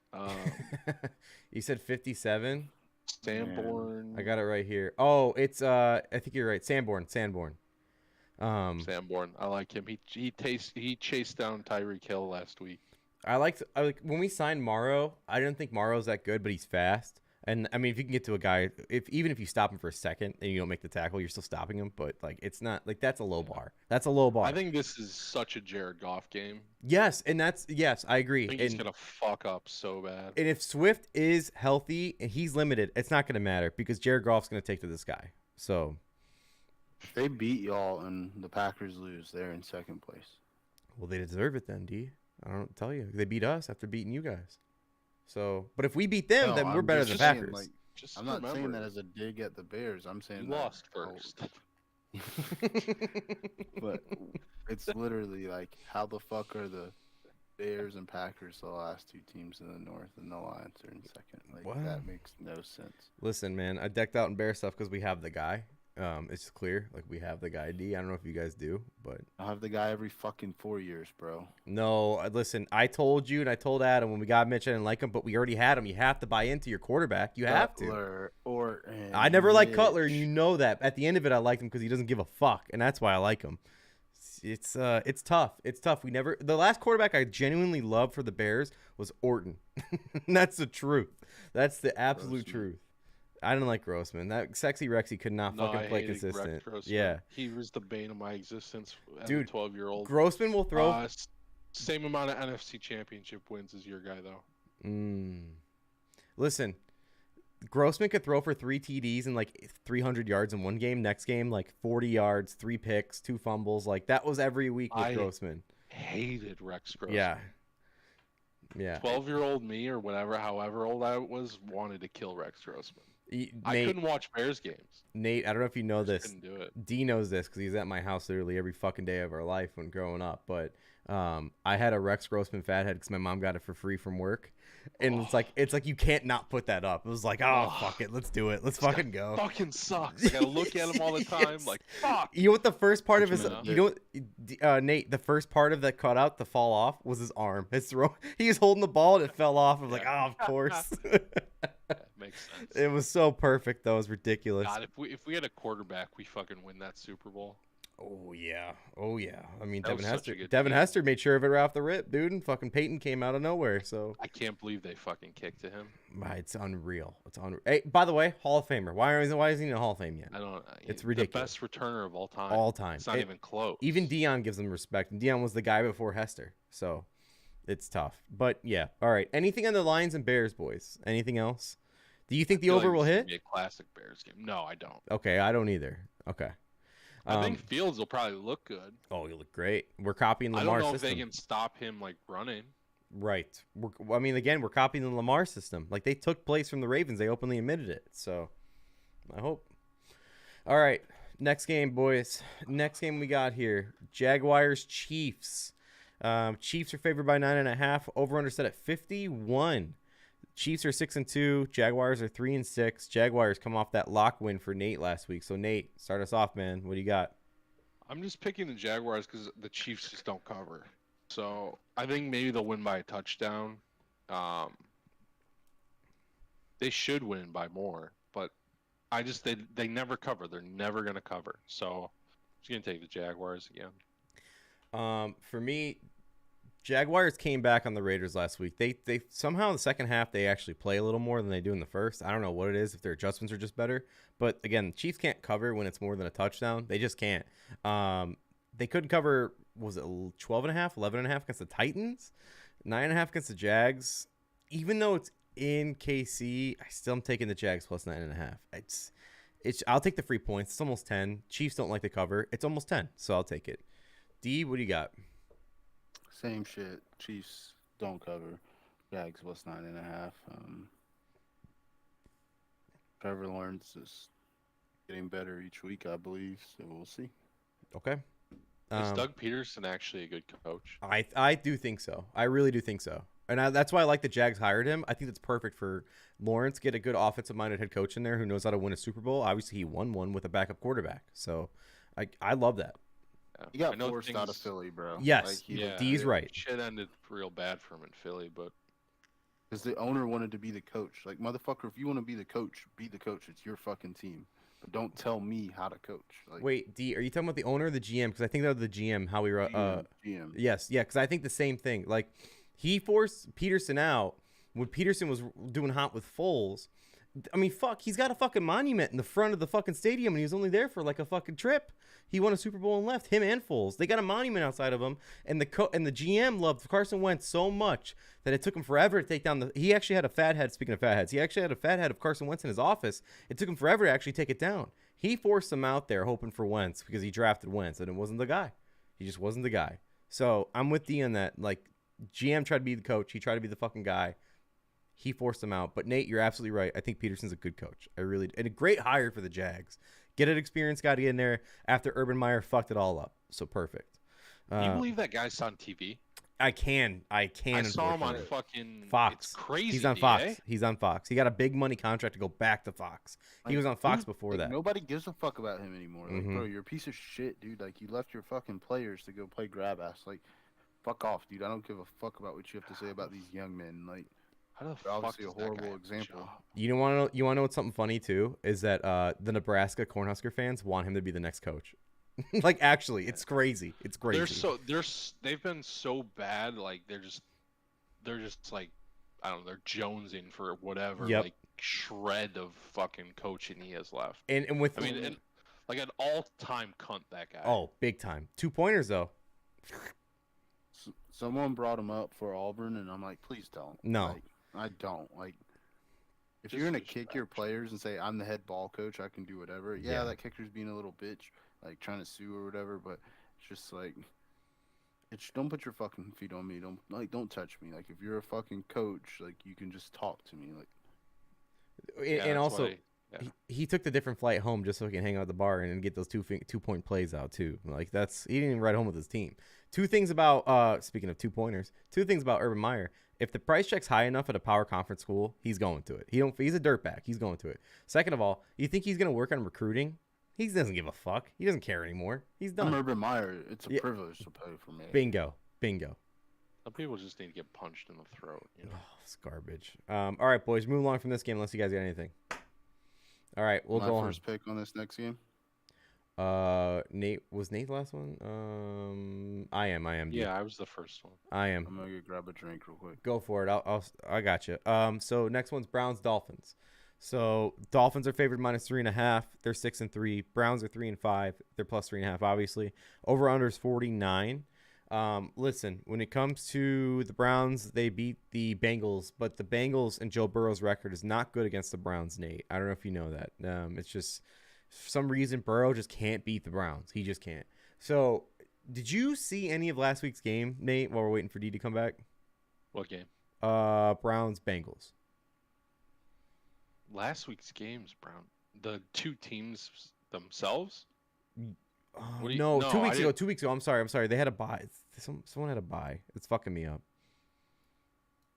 You said 57? Sanborn. I got it right here. Oh, it's I think you're right. Sanborn. Sanborn. I like him. He chased down Tyreek Hill last week. I like when we signed Morrow. I didn't think Morrow's that good, but he's fast. And I mean, if you can get to a guy, even if you stop him for a second and you don't make the tackle, you're still stopping him. But like, it's not like that's a low bar. That's a low bar. I think this is such a Jared Goff game. Yes, and I agree. I think he's gonna fuck up so bad. And if Swift is healthy and he's limited, it's not gonna matter because Jared Goff's gonna take to this guy. So if they beat y'all and the Packers lose, they're in second place. Well, they deserve it then, D. I don't tell you. They beat us after beating you guys. So, but if we beat them, then we're better than the Packers. I'm not saying that as a dig at the Bears. I'm saying you lost first. But it's literally like, how the fuck are the Bears and Packers the last two teams in the North, and the Lions are in second? Like, What? that makes no sense. Listen, man, I decked out in Bear stuff because we have the guy. It's clear, like we have the guy. D. I don't know if you guys do, but I'll have the guy every fucking 4 years, bro. no. Listen, I told you and I told Adam when we got Mitch, I didn't like him, but we already had him. You have to buy into your quarterback. You have to. Cutler, Orton, I never liked Mitch. Cutler, and you know that. At the end of it, I liked him because he doesn't give a fuck, and that's why I like him. It's tough. It's tough. The last quarterback I genuinely loved for the Bears was Orton. That's the truth. That's the absolute truth. I didn't like Grossman. That sexy Rexy could not fucking play consistent. Yeah, he was the bane of my existence as Dude, a 12-year-old. Grossman will throw. Same amount of NFC Championship wins as your guy, though. Listen, Grossman could throw for 3 TDs and like 300 yards in one game. Next game, like 40 yards, 3 picks, 2 fumbles. Like that was every week with Grossman. Hated Rex Grossman. Yeah. 12-year-old me or whatever, however old I was, wanted to kill Rex Grossman. I couldn't watch Bears games. Nate, I don't know if you know this. Couldn't do it. D knows this because he's at my house literally every fucking day of our life when growing up. But I had a Rex Grossman fathead because my mom got it for free from work, and it's like you can't not put that up. It was like, fuck it, let's do it, let's fucking go. Fucking sucks. I gotta look at him all the time. Yes. Like fuck. You know what the first part of his? Nate, the first part of that cutout, the fall off, was his arm. His throw. He was holding the ball and it fell off. I was like, of course. Makes sense. It was so perfect though. It was ridiculous. God, if we had a quarterback, we fucking win that Super Bowl. Oh yeah. I mean, That was such a good Devin game. Hester made sure of it right off the rip, dude. And fucking Peyton came out of nowhere. So I can't believe they fucking kicked to him. it's unreal. It's unreal. Hey, by the way, Hall of Famer. Why isn't he in the Hall of Fame yet? I don't. It's ridiculous. The best returner of all time. All time. It's not even close. Even Dion gives him respect, and Dion was the guy before Hester. So it's tough. But yeah. All right. Anything on the Lions and Bears, boys? Anything else? Do you think the over will hit? Be a classic Bears game. No, I don't. Okay, I don't either. Okay. I think Fields will probably look good. Oh, he'll look great. We're copying Lamar's I don't know system. if they can stop him like running. Right. We're copying the Lamar system. Like, they took place from the Ravens. They openly admitted it. So, I hope. All right. Next game, boys. Next game we got here. Jaguars, Chiefs. Chiefs are favored by 9.5. Over-under set at 51. Chiefs are 6-2. Jaguars are 3-6. Jaguars come off that lock win for Nate last week. So, Nate, start us off, man. What do you got? I'm just picking the Jaguars because the Chiefs just don't cover. So I think maybe they'll win by a touchdown. They should win by more, but they never cover. They're never gonna cover. So I'm just gonna take the Jaguars again. For me, Jaguars came back on the Raiders last week. They somehow in the second half they actually play a little more than they do in the first. I don't know what it is, if their adjustments are just better. But again, Chiefs can't cover when it's more than a touchdown. They just can't. They couldn't cover, was it 12.5, 11.5 against the Titans? 9.5 against the Jags. Even though it's in KC, I still am taking the Jags plus 9.5. I'll take the free points. It's almost 10. Chiefs don't like the cover. It's almost 10, so I'll take it. D, what do you got? Same shit. Chiefs don't cover. Jags plus 9.5. Trevor Lawrence is getting better each week, I believe. So we'll see. Okay. Is Doug Peterson actually a good coach? I do think so. I really do think so. And that's why I like the Jags hired him. I think that's perfect for Lawrence. Get a good offensive-minded head coach in there who knows how to win a Super Bowl. Obviously, he won one with a backup quarterback. So I love that. Yeah. He got forced out of Philly, bro. Yes, Like, D's right. Shit ended real bad for him in Philly, but because the owner wanted to be the coach. Like, motherfucker, if you want to be the coach, be the coach. It's your fucking team. But don't tell me how to coach. Like, wait, D, are you talking about the owner or the GM? Because I think that was the GM. How we were. GM. Yes, yeah. Because I think the same thing. Like, he forced Peterson out when Peterson was doing hot with Foles. I mean, fuck, he's got a fucking monument in the front of the fucking stadium, and he was only there for like a fucking trip. He won a Super Bowl and left. Him and Foles, they got a monument outside of him, and the GM loved Carson Wentz so much that it took him forever to take down the. He actually had a fat head. Speaking of fat heads, he actually had a fat head of Carson Wentz in his office. It took him forever to actually take it down. He forced him out there hoping for Wentz because he drafted Wentz, and it wasn't the guy. He just wasn't the guy. So I'm with D on that. Like, GM tried to be the coach. He tried to be the fucking guy. He forced him out. But Nate, you're absolutely right. I think Peterson's a good coach. And a great hire for the Jags. Get an experienced guy to get in there after Urban Meyer fucked it all up. So perfect. Can you believe that guy's on TV? I can. I saw him on fucking Fox. It's crazy. He's on Fox. He's on Fox. He got a big money contract to go back to Fox. He was on Fox before that. Nobody gives a fuck about him anymore. Like, bro, you're a piece of shit, dude. Like, you left your fucking players to go play grab ass. Like, fuck off, dude. I don't give a fuck about what you have to say about these young men. Like, how the they're fuck obviously a horrible example. You want to know what's something funny too? Is that the Nebraska Cornhusker fans want him to be the next coach. Like, actually, it's crazy. It's crazy. They've been so bad. Like, they're just like, I don't know. They're jonesing for whatever like shred of fucking coaching he has left. And with like an all-time cunt, that guy. Oh, big time. 2-pointers though. Someone brought him up for Auburn, and I'm like, please don't. No. Like, I don't. Like, if you're going to kick your players and say, I'm the head ball coach, I can do whatever. Yeah, that kicker's being a little bitch, like, trying to sue or whatever, but it's just like, don't put your fucking feet on me. Don't touch me. Like, if you're a fucking coach, like, you can just talk to me. Like, and also, he took the different flight home just so he can hang out at the bar and get those 2-point plays out too. Like, he didn't even ride home with his team. Two things about speaking of 2-pointers. Two things about Urban Meyer. If the price check's high enough at a power conference school, he's going to it. He's a dirtbag. He's going to it. Second of all, you think he's going to work on recruiting? He doesn't give a fuck. He doesn't care anymore. He's done. I'm Urban Meyer. It's a privilege to play for me. Bingo. Some people just need to get punched in the throat. You know? Oh, it's garbage. All right, boys, move along from this game unless you guys got anything. All right, we'll go on. My first pick on this next game? Nate was Nate the last one? I am. D. Yeah, I was the first one. I am. I'm gonna go grab a drink real quick. Go for it. I got you. So next one's Browns Dolphins. So Dolphins are favored -3.5. They're 6-3. Browns are 3-5. They're +3.5. Obviously, over under is 49. Listen, when it comes to the Browns, they beat the Bengals, but the Bengals and Joe Burrow's record is not good against the Browns. Nate, I don't know if you know that. It's just for some reason Burrow just can't beat the Browns. He just can't. So, did you see any of last week's game, Nate? While we're waiting for D to come back. What game? Browns Bengals. Last week's games, Brown. The two teams themselves. No, 2 weeks ago. 2 weeks ago. I'm sorry. They had a bye. Someone had a bye. It's fucking me up.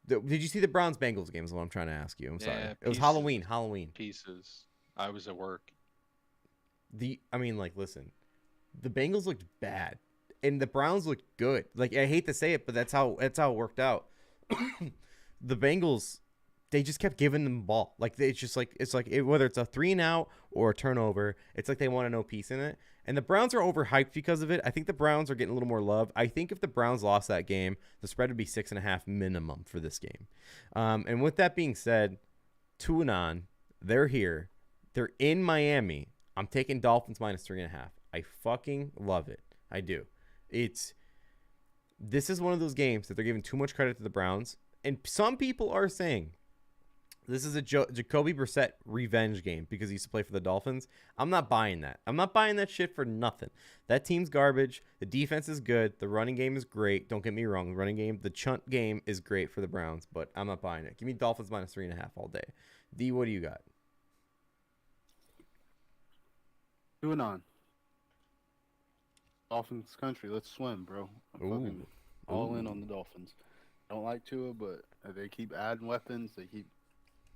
Did you see the Browns Bengals game? Is what I'm trying to ask you. I'm sorry. It was Halloween. Pieces. I was at work. Listen, the Bengals looked bad, and the Browns looked good. Like, I hate to say it, but that's how it worked out. The Bengals, they just kept giving them the ball. Like, whether it's a 3-and-out or a turnover, it's like they want no piece in it. And the Browns are overhyped because of it. I think the Browns are getting a little more love. I think if the Browns lost that game, the spread would be 6.5 minimum for this game. And with that being said, 2-on, they're here. They're in Miami. I'm taking Dolphins -3.5. I fucking love it. I do. This is one of those games that they're giving too much credit to the Browns. And some people are saying this is a Jacoby Brissett revenge game because he used to play for the Dolphins. I'm not buying that. I'm not buying that shit for nothing. That team's garbage. The defense is good. The running game is great. Don't get me wrong. The chunt game is great for the Browns, but I'm not buying it. Give me Dolphins -3.5 all day. D, what do you got? 2-on. Dolphins country. Let's swim, bro. I'm fucking all in on the Dolphins. I don't like Tua, but they keep adding weapons. They keep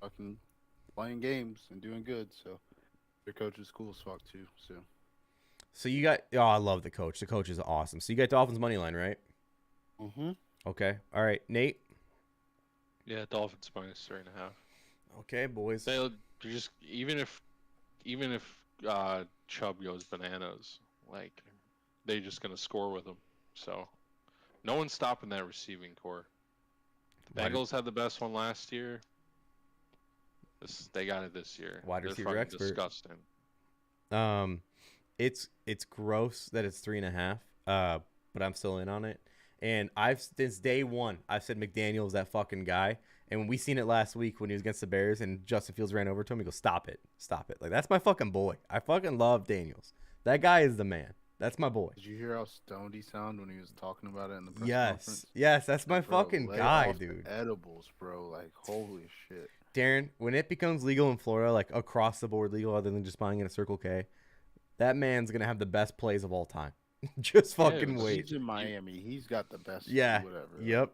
fucking playing games and doing good. So their coach is cool as fuck too. So you got. Oh, I love the coach. The coach is awesome. So you got Dolphins money line, right? Mm-hmm. Okay. All right, Nate. Yeah, Dolphins -3.5. Okay, boys. They're just even if Chubb goes bananas, like they're just gonna score with him. So no one's stopping that receiving core. The Bengals had the best one last year. They got it this year. Wide receiver They're expert. Disgusting. It's gross that it's 3.5. But I'm still in on it. And since day one, I've said McDaniel's that fucking guy. And when we seen it last week when he was against the Bears and Justin Fields ran over to him, he goes, "Stop it. Like, that's my fucking boy. I fucking love Daniels. That guy is the man. That's my boy." Did you hear how stoned he sounded when he was talking about it in the press conference? Yes, that's my Bro, fucking lay guy, off the dude. edibles, bro. Like, holy shit. Darren, when it becomes legal in Florida, like across the board legal other than just buying in a Circle K, that man's going to have the best plays of all time. Just fucking wait. He's in Miami. He's got the best. Yeah. Whatever. Yep.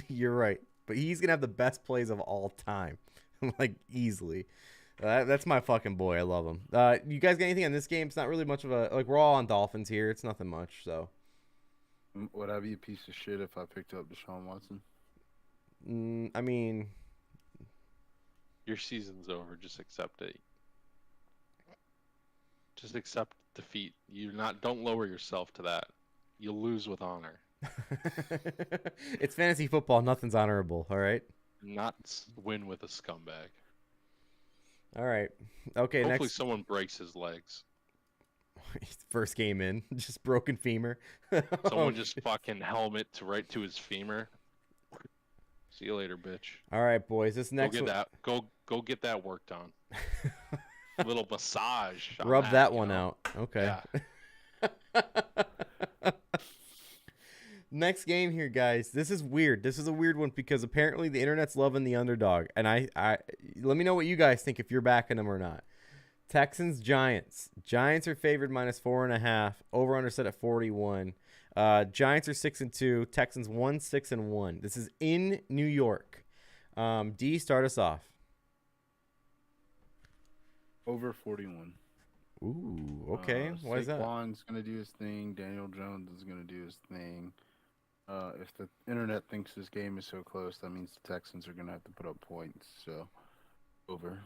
You're right. But he's going to have the best plays of all time. Like, easily. That's my fucking boy. I love him. You guys got anything on this game? It's not really much of a... Like, we're all on Dolphins here. It's nothing much, so... Would I be a piece of shit if I picked up Deshaun Watson? I mean... Your season's over. Just accept it. Just accept defeat. Don't lower yourself to that. You'll lose with honor. It's fantasy football. Nothing's honorable, all right? Not win with a scumbag. All right. Okay, Hopefully next... someone breaks his legs. First game in. Just broken femur. Someone just fucking helmet right to his femur. See you later, bitch. All right, boys. This next Go get that work done. Little massage. Rub that one out. Okay. Yeah. Next game here, guys. This is weird. This is a weird one because apparently the internet's loving the underdog. And I let me know what you guys think if you're backing them or not. Texans, Giants. Giants are favored -4.5. Over under set at 41. Giants are 6-2. Texans 6-1. This is in New York. D, start us off. Over 41. Ooh, okay. Why is that? Saquon's going to do his thing. Daniel Jones is going to do his thing. If the internet thinks this game is so close, that means the Texans are going to have to put up points. So, over.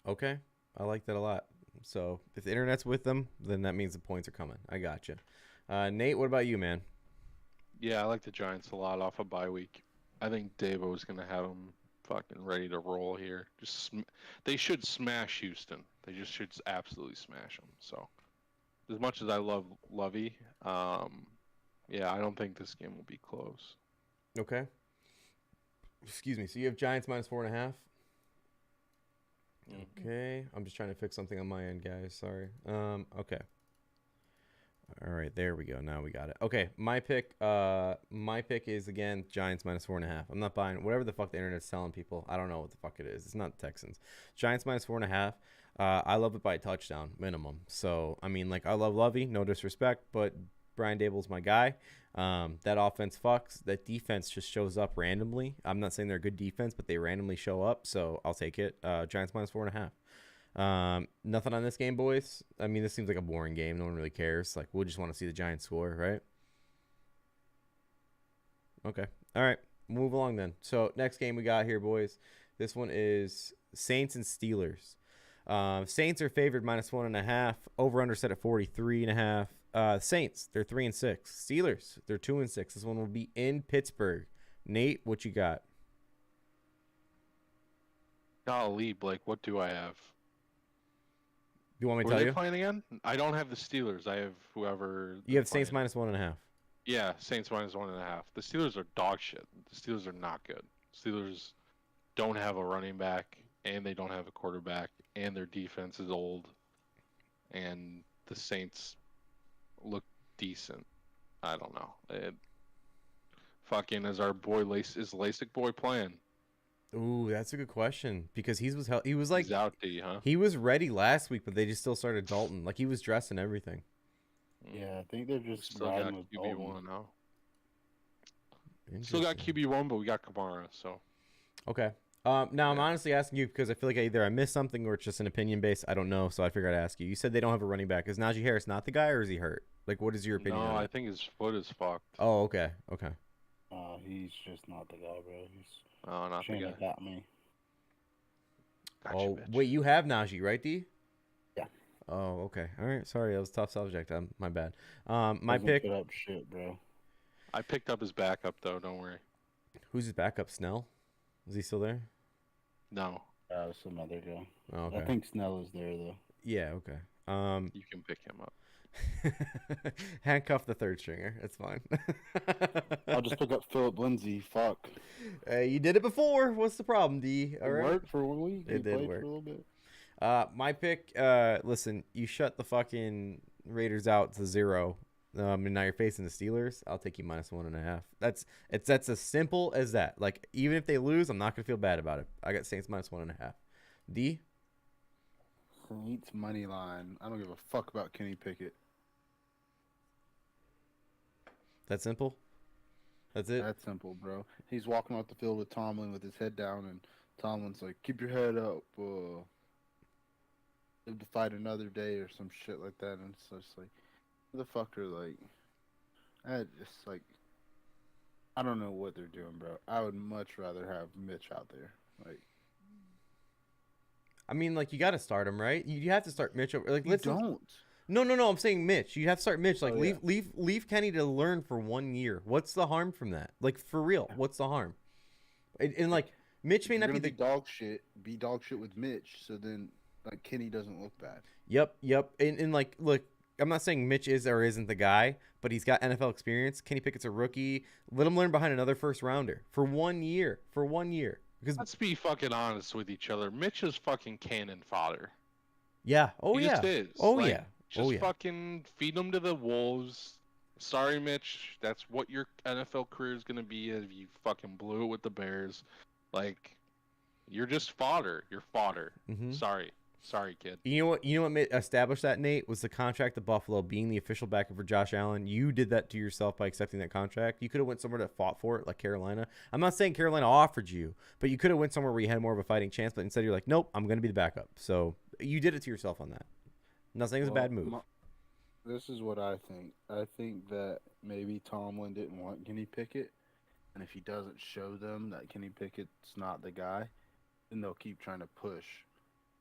Okay. I like that a lot. So if the internet's with them, then that means the points are coming. I got you. Nate, what about you, man? Yeah, I like the Giants a lot off a bye week. I think Davo's gonna have them fucking ready to roll here. They should smash Houston. They just should absolutely smash them. So as much as I love Lovey, yeah, I don't think this game will be close. Okay. Excuse me. So you have Giants minus 4.5. Okay. I'm just trying to fix something on my end, guys. Sorry. Okay. All right, there we go. Now we got it. Okay, my pick is again Giants minus 4.5. I'm not buying whatever the fuck the internet's telling people. I don't know what the fuck it is. It's not Texans. Giants minus 4.5. I love it by a touchdown minimum. So I mean, like, I love Lovey, no disrespect, but Brian Dable's my guy. That offense fucks. That defense just shows up randomly. I'm not saying they're a good defense, but they randomly show up. So I'll take it. Giants minus 4.5. Nothing on this game, boys. I mean, this seems like a boring game. No one really cares. Like, we'll just want to see the Giants score, right? Okay. All right. Move along then. So next game we got here, boys. This one is Saints and Steelers. Saints are favored minus 1.5. Over under set at 43.5. Saints, they're 3-6. Steelers, they're 2-6. This one will be in Pittsburgh. Nate, what you got? Golly, Blake, what do I have? You want me to Were tell they you? playing again? I don't have the Steelers. I have whoever. You have Saints playing. minus 1.5. Yeah, Saints minus 1.5. The Steelers are dog shit. The Steelers are not good. Steelers don't have a running back, and they don't have a quarterback, and their defense is old, and the Saints look decent. I don't know. Fucking is our boy is LASIK boy playing? Ooh, that's a good question because he was like He's out, D, huh? he was ready last week, but they just still started Dalton. Like, he was dressed and everything. Yeah, I think they're just Still got riding with QB1 Dalton. now. Still got QB1, but we got Kamara, so. Okay. Now I'm honestly asking you because I feel like either I missed something or it's just an opinion base. I don't know, so I figured I'd ask you. You said they don't have a running back. Is Najee Harris not the guy, or is he hurt? Like, what is your opinion? No, on I it? think his foot is fucked. Oh, okay. Okay. He's just not the guy, bro. He's Oh, not the trying to guy. bat me. Gotcha, Oh, bitch. wait, you have Najee, right, D? Yeah. Oh, okay. All right. Sorry, that was a tough subject. My bad. My Doesn't pick. put up shit, bro. I picked up his backup, though. Don't worry. Who's his backup? Snell? Is he still there? No, Some other guy. Oh, okay. I think Snell is there though. Yeah. Okay. you can pick him up. Handcuff the third stringer. It's fine. I'll just pick up Philip Lindsay. Fuck. Hey, you did it before. What's the problem, D? All It right. worked for 1 week. It He did played work. for a little bit. My pick. Listen, you shut the fucking Raiders out to 0. And now you're facing the Steelers. I'll take you minus 1.5. That's as simple as that. Like, even if they lose, I'm not gonna feel bad about it. I got Saints minus 1.5. D. Saints money line. I don't give a fuck about Kenny Pickett. That simple. That's it. That's simple, bro. He's walking off the field with Tomlin with his head down, and Tomlin's like, "Keep your head up. Live to fight another day," or some shit like that. And it's just like, the fucker, like, I don't know what they're doing, bro. I would much rather have Mitch out there. Like, I mean, like, you got to start him, right? You have to start Mitch over. Like, you let's don't. No. I'm saying Mitch. You have to start Mitch. Like, Oh, yeah. leave Kenny to learn for 1 year. What's the harm from that? Like, for real, what's the harm? And like, Mitch may You're not gonna be be the dog shit. Be dog shit with Mitch, so then like Kenny doesn't look bad. Yep. And like, look, I'm not saying Mitch is or isn't the guy, but he's got NFL experience. Kenny Pickett's a rookie. Let him learn behind another first rounder for 1 year. Because Let's be fucking honest with each other. Mitch is fucking cannon fodder. yeah, He just is. oh Like, yeah, Just fucking feed them to the wolves. Sorry, Mitch. That's what your NFL career is gonna be if you fucking blew it with the Bears. Like, you're just fodder. You're fodder. Mhm. Sorry, kid. You know what established that, Nate, was the contract to Buffalo being the official backup for Josh Allen. You did that to yourself by accepting that contract. You could have went somewhere that fought for it, like Carolina. I'm not saying Carolina offered you, but you could have went somewhere where you had more of a fighting chance. But instead, you're like, nope, I'm going to be the backup. So you did it to yourself on that. I'm not saying it's a bad move. This is what I think. I think that maybe Tomlin didn't want Kenny Pickett, and if he doesn't show them that Kenny Pickett's not the guy, then they'll keep trying to push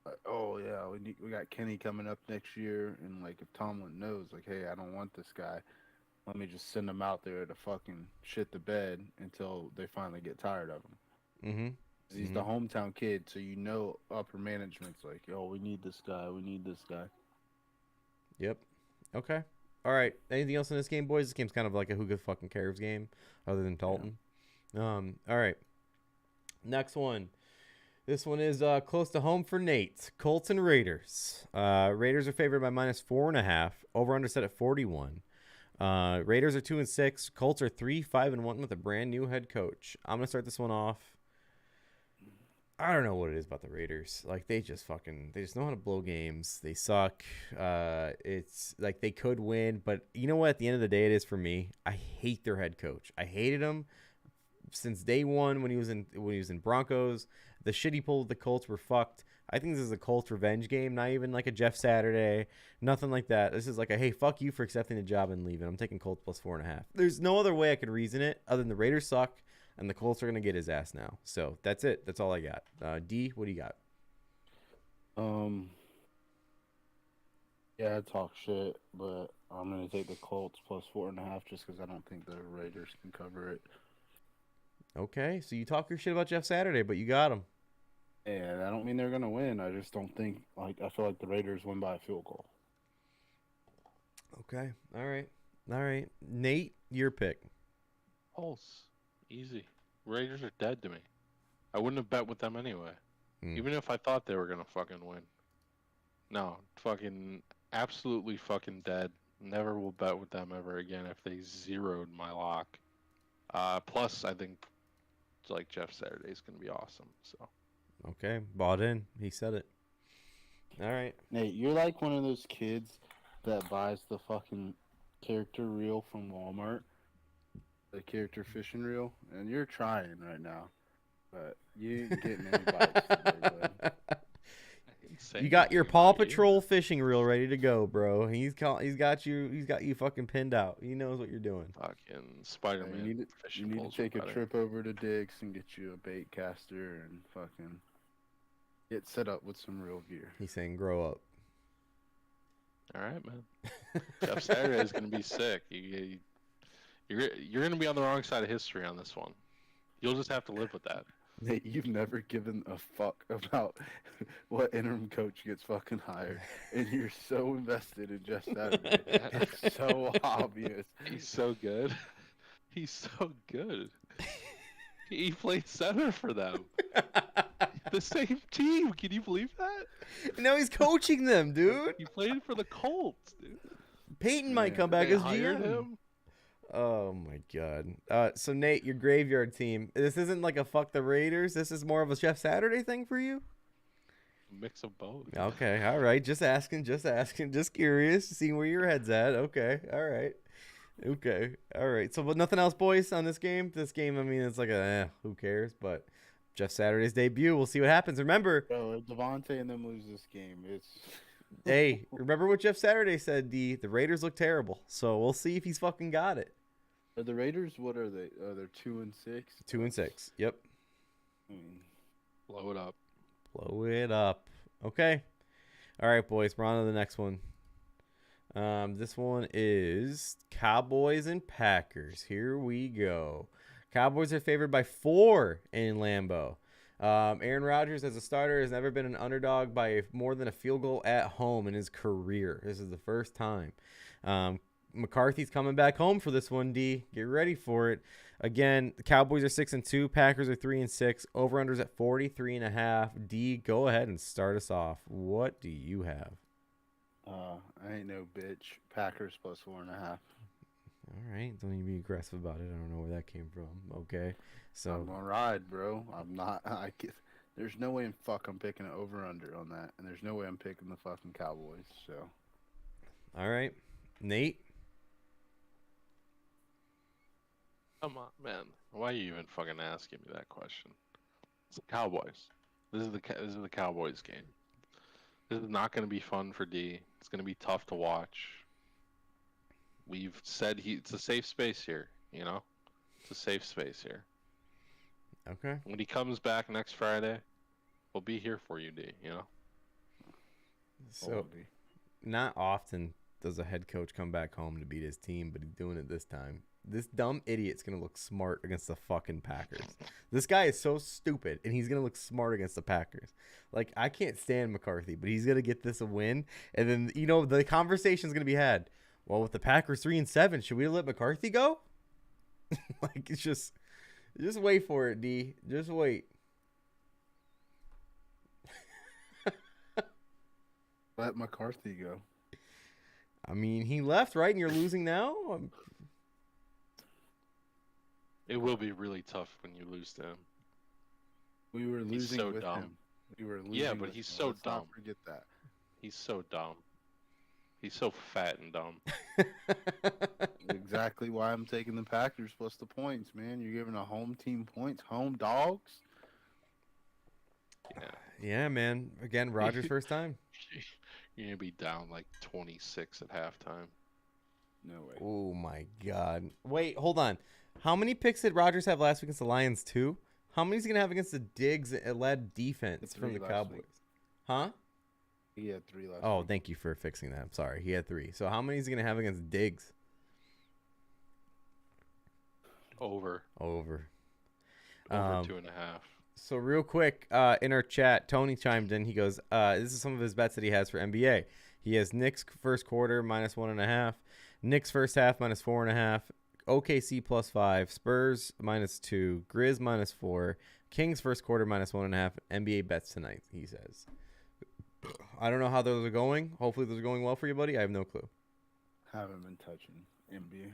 like, oh yeah, we got Kenny coming up next year, and like if Tomlin knows, like, hey, I don't want this guy, let me just send him out there to fucking shit the bed until they finally get tired of him. Mm-hmm. He's the hometown kid, so upper management's like, yo, we need this guy, we need this guy. Yep. Okay. All right. Anything else in this game, boys? This game's kind of like a who fucking cares game, other than Dalton. Yeah. All right. Next one. This one is close to home for Nate. Colts and Raiders. Raiders are favored by -4.5. Over under set at 41. Raiders are 2-6. Colts are 3-5-1 with a brand new head coach. I'm gonna start this one off. I don't know what it is about the Raiders. Like they just know how to blow games. They suck. It's like they could win, but you know what? At the end of the day, it is for me. I hate their head coach. I hated him since day one when he was in Broncos. The shit he pulled with the Colts were fucked. I think this is a Colts revenge game, not even like a Jeff Saturday, nothing like that. This is like a hey, fuck you for accepting the job and leaving. I'm taking Colts +4.5. There's no other way I could reason it other than the Raiders suck. And the Colts are going to get his ass now. So that's it. That's all I got. D, what do you got? Yeah, I talk shit, but I'm going to take the Colts +4.5 just because I don't think the Raiders can cover it. Okay, so you talk your shit about Jeff Saturday, but you got him. And I don't mean they're going to win. I just don't think, I feel like the Raiders win by a field goal. Okay, all right. Nate, your pick. Pulse. Easy. Raiders are dead to me. I wouldn't have bet with them anyway. Even if I thought they were going to fucking win. No, fucking absolutely fucking dead. Never will bet with them ever again if they zeroed my lock. Plus, I think like Jeff Saturday is going to be awesome. So. Okay, bought in. He said it. All right. Nate, you're like one of those kids that buys the fucking character reel from Walmart. The character fishing reel, and you're trying right now, but you ain't getting any bites today, bud. You got your Paw Patrol fishing reel ready to go, bro. He's got you fucking pinned out. He knows what you're doing. Fucking Spider-Man. You need to take a trip over to Dick's and get you a bait caster and fucking get set up with some real gear. He's saying grow up. All right, man. Jeff Saturday is gonna be sick. You're going to be on the wrong side of history on this one. You'll just have to live with that. Nate, you've never given a fuck about what interim coach gets fucking hired, and you're so invested in Jeff Saturday. It's so obvious. He's so good. He's so good. He played center for them. The same team. Can you believe that? Now he's coaching them, dude. He played for the Colts, dude. Peyton might come back as hired GM. Him. Oh my god. So Nate, your graveyard team. This isn't like a fuck the Raiders. This is more of a Jeff Saturday thing for you. Mix of both. Okay. All right. Just asking. Just curious, seeing where your head's at. Okay. All right. Okay. All right. So, but nothing else, boys, on this game. This game, I mean, it's like who cares? But Jeff Saturday's debut. We'll see what happens. Remember, bro, if Devontae and them lose this game, it's. Hey, remember what Jeff Saturday said, D? The Raiders look terrible. So we'll see if he's fucking got it. Are the Raiders, what are they? They're 2-6? 2-6. Yep. Blow it up. Blow it up. Okay. All right, boys. We're on to the next one. This one is Cowboys and Packers. Here we go. Cowboys are favored by 4 in Lambeau. Aaron Rodgers, as a starter, has never been an underdog by more than a field goal at home in his career. This is the first time. McCarthy's coming back home for this one, D. Get ready for it. Again, the Cowboys are 6-2. Packers are 3-6. Over-unders at 43.5. D, go ahead and start us off. What do you have? I ain't no bitch. Packers +4.5. All right. Don't even be aggressive about it. I don't know where that came from. Okay. So I'm gonna ride, bro. I'm not. There's no way in fuck I'm picking an over/under on that, and there's no way I'm picking the fucking Cowboys. So. All right, Nate. Come on, man. Why are you even fucking asking me that question? It's the Cowboys. This is the Cowboys game. This is not going to be fun for D. It's going to be tough to watch. We've said it's a safe space here, you know? It's a safe space here. Okay. When he comes back next Friday, we'll be here for you, D, you know? So not often does a head coach come back home to beat his team, but he's doing it this time. This dumb idiot's going to look smart against the fucking Packers. This guy is so stupid, and he's going to look smart against the Packers. Like, I can't stand McCarthy, but he's going to get this a win. And then, you know, the conversation's going to be had. Well, with the Packers 3-7, should we let McCarthy go? Like, it's just wait for it, D. Just wait. Let McCarthy go. I mean, he left, right? And you're losing now? It will be really tough when you lose to him. We were losing so with dumb. him. We were losing. Yeah, but with he's him. so Let's not dumb. forget that. He's so dumb. He's so fat and dumb. Exactly why I'm taking the Packers plus the points, man. You're giving a home team points, home dogs. Yeah. Yeah, man. Again, Rodgers' first time. You're gonna be down like 26 at halftime. No way. Oh my God! Wait, hold on. How many picks did Rodgers have last week against the Lions? 2. How many is he gonna have against the Diggs-led defense from the Cowboys? Week. Huh? He had 3 last Oh, week. thank you for fixing that. I'm sorry. He had 3. So how many is he gonna have against Diggs? Over Over. 2.5. So real quick, in our chat, Tony chimed in. He goes, this is some of his bets that he has for NBA. He has Knicks first quarter -1.5, Knicks first half -4.5, OKC +5, Spurs -2, Grizz -4, Kings first quarter -1.5. NBA bets tonight, he says. I don't know how those are going. Hopefully those are going well for you, buddy. I have no clue. Haven't been touching NBA.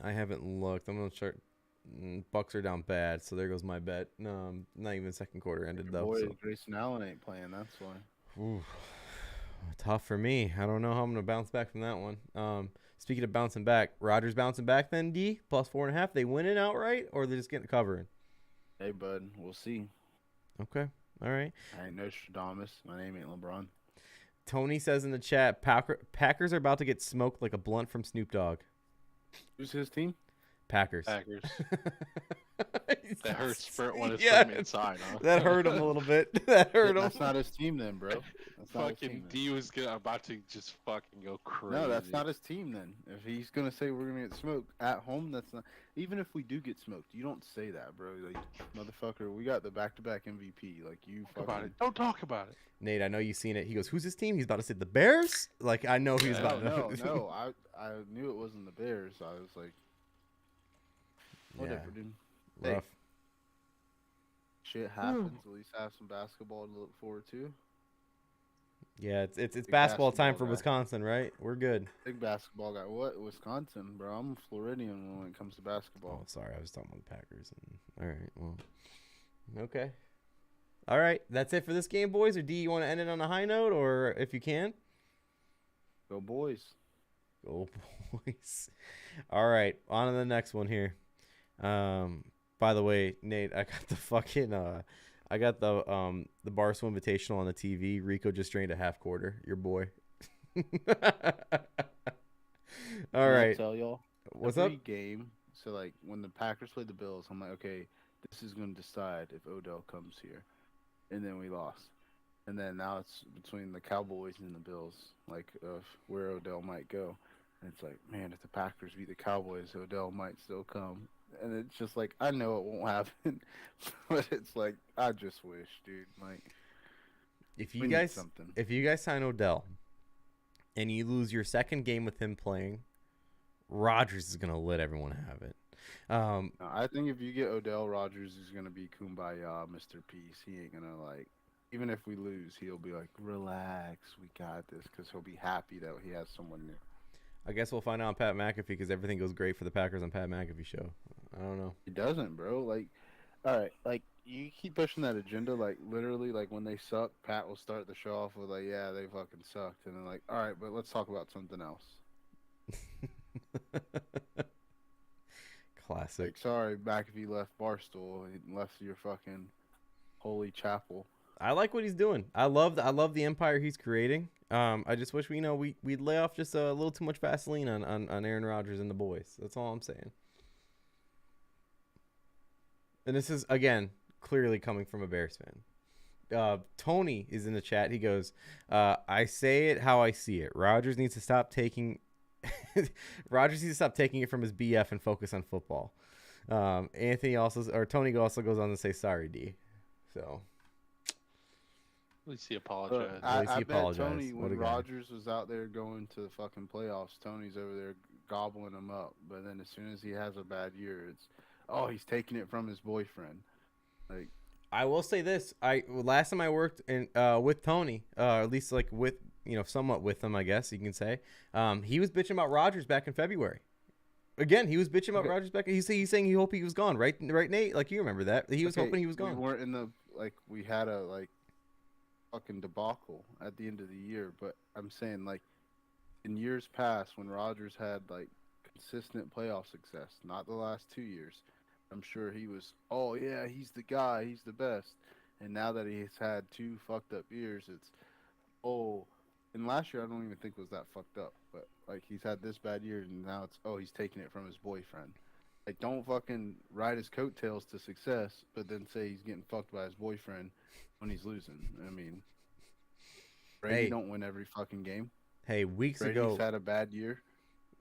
I haven't looked. I'm going to start. Bucks are down bad, so there goes my bet. No, not even second quarter ended, though. Boy, So. Grayson Allen ain't playing, that's why. Ooh, tough for me. I don't know how I'm going to bounce back from that one. Speaking of bouncing back, Rodgers bouncing back then, D, +4.5. They winning outright, or they're just getting covering? Hey, bud, we'll see. Okay. All right. I ain't Nostradamus. My name ain't LeBron. Tony says in the chat, Packers are about to get smoked like a blunt from Snoop Dogg. Who's his team? Packers. That hurt Sprint when it's Yeah. from inside, huh? That hurt him a little bit. That hurt him. That's not his team then, bro. That's not his team Fucking then. D was about to just fucking go crazy. No, that's not his team then. If he's gonna say we're gonna get smoked at home, that's not. Even if we do get smoked, you don't say that, bro. Like, motherfucker, we got the back-to-back MVP. Like, you Talk fucking. about it. Don't talk about it. Nate, I know you've seen it. He goes, who's his team? He's about to say the Bears? Like, I know he's Yeah. about No, to. no. I knew it wasn't the Bears. I was like, whatever, dude. Hey. Rough. Shit happens. At least have some basketball to look forward to. Yeah, it's Big basketball time basketball for guy. Wisconsin, right? We're good. Big basketball guy. What? Wisconsin, bro. I'm a Floridian when it comes to Oh, basketball. sorry. I was talking about the Packers. All right. Well, okay. All right. That's it for this game, boys. Or D, you want to end it on a high note? Or if you can? Go boys. Go, boys. All right. On to the next one here. By the way, Nate, I got the fucking I got the Barstool Invitational on the TV. Rico just drained a half quarter. Your boy. All right. I tell y'all. What's every up? game. So like when the Packers played the Bills, I'm like, okay, this is going to decide if Odell comes here, and then we lost. And then now it's between the Cowboys and the Bills, like of where Odell might go. And it's like, man, if the Packers beat the Cowboys, Odell might still come. And it's just like, I know it won't happen, but it's like, I just wish, dude. Like, If we you need guys something. sign Odell and you lose your second game with him playing, Rodgers is gonna let everyone have it. No, I think if you get Odell, Rodgers is gonna be kumbaya, Mr. Peace. He ain't gonna like, even if we lose, he'll be like, relax, we got this, because he'll be happy that he has someone new. I guess we'll find out on Pat McAfee because everything goes great for the Packers on Pat McAfee show. I don't know. He doesn't, bro. Like, all right, like you keep pushing that agenda. Like, literally, like when they suck, Pat will start the show off with like, yeah, they fucking sucked, and then like, all right, but let's talk about something else. Classic. Like, sorry, McAfee left Barstool, he left your fucking holy chapel. I like what he's doing. I love the empire he's creating. I just wish we'd lay off just a little too much Vaseline on Aaron Rodgers and the boys. That's all I'm saying. And this is again clearly coming from a Bears fan. Tony is in the chat. He goes, I say it how I see it. Rodgers needs to stop taking it from his BF and focus on football. Tony also goes on to say sorry, D. So At least he apologized. At least he I bet apologized. Tony, What a when guy. Rodgers was out there going to the fucking playoffs, Tony's over there gobbling him up. But then as soon as he has a bad year, it's, oh, he's taking it from his boyfriend. Like, I will say this: last time I worked with Tony, at least like with somewhat with him, I guess you can say, he was bitching about Rodgers back in February. Again, he was bitching about Rodgers back. He's saying he hoped he was gone, right, Nate? Like you remember that he was hoping he was gone. We weren't in the we had a fucking debacle at the end of the year. But I'm saying in years past when Rodgers had consistent playoff success, not the last 2 years. I'm sure he was, oh, yeah, he's the guy. He's the best. And now that he's had 2 fucked up years, it's, oh. And last year, I don't even think was that fucked up. But, he's had this bad year, and now it's, oh, he's taking it from his boyfriend. Don't fucking ride his coattails to success, but then say he's getting fucked by his boyfriend when he's losing. I mean, Brady don't win every fucking game. Hey, Brady's had a bad year.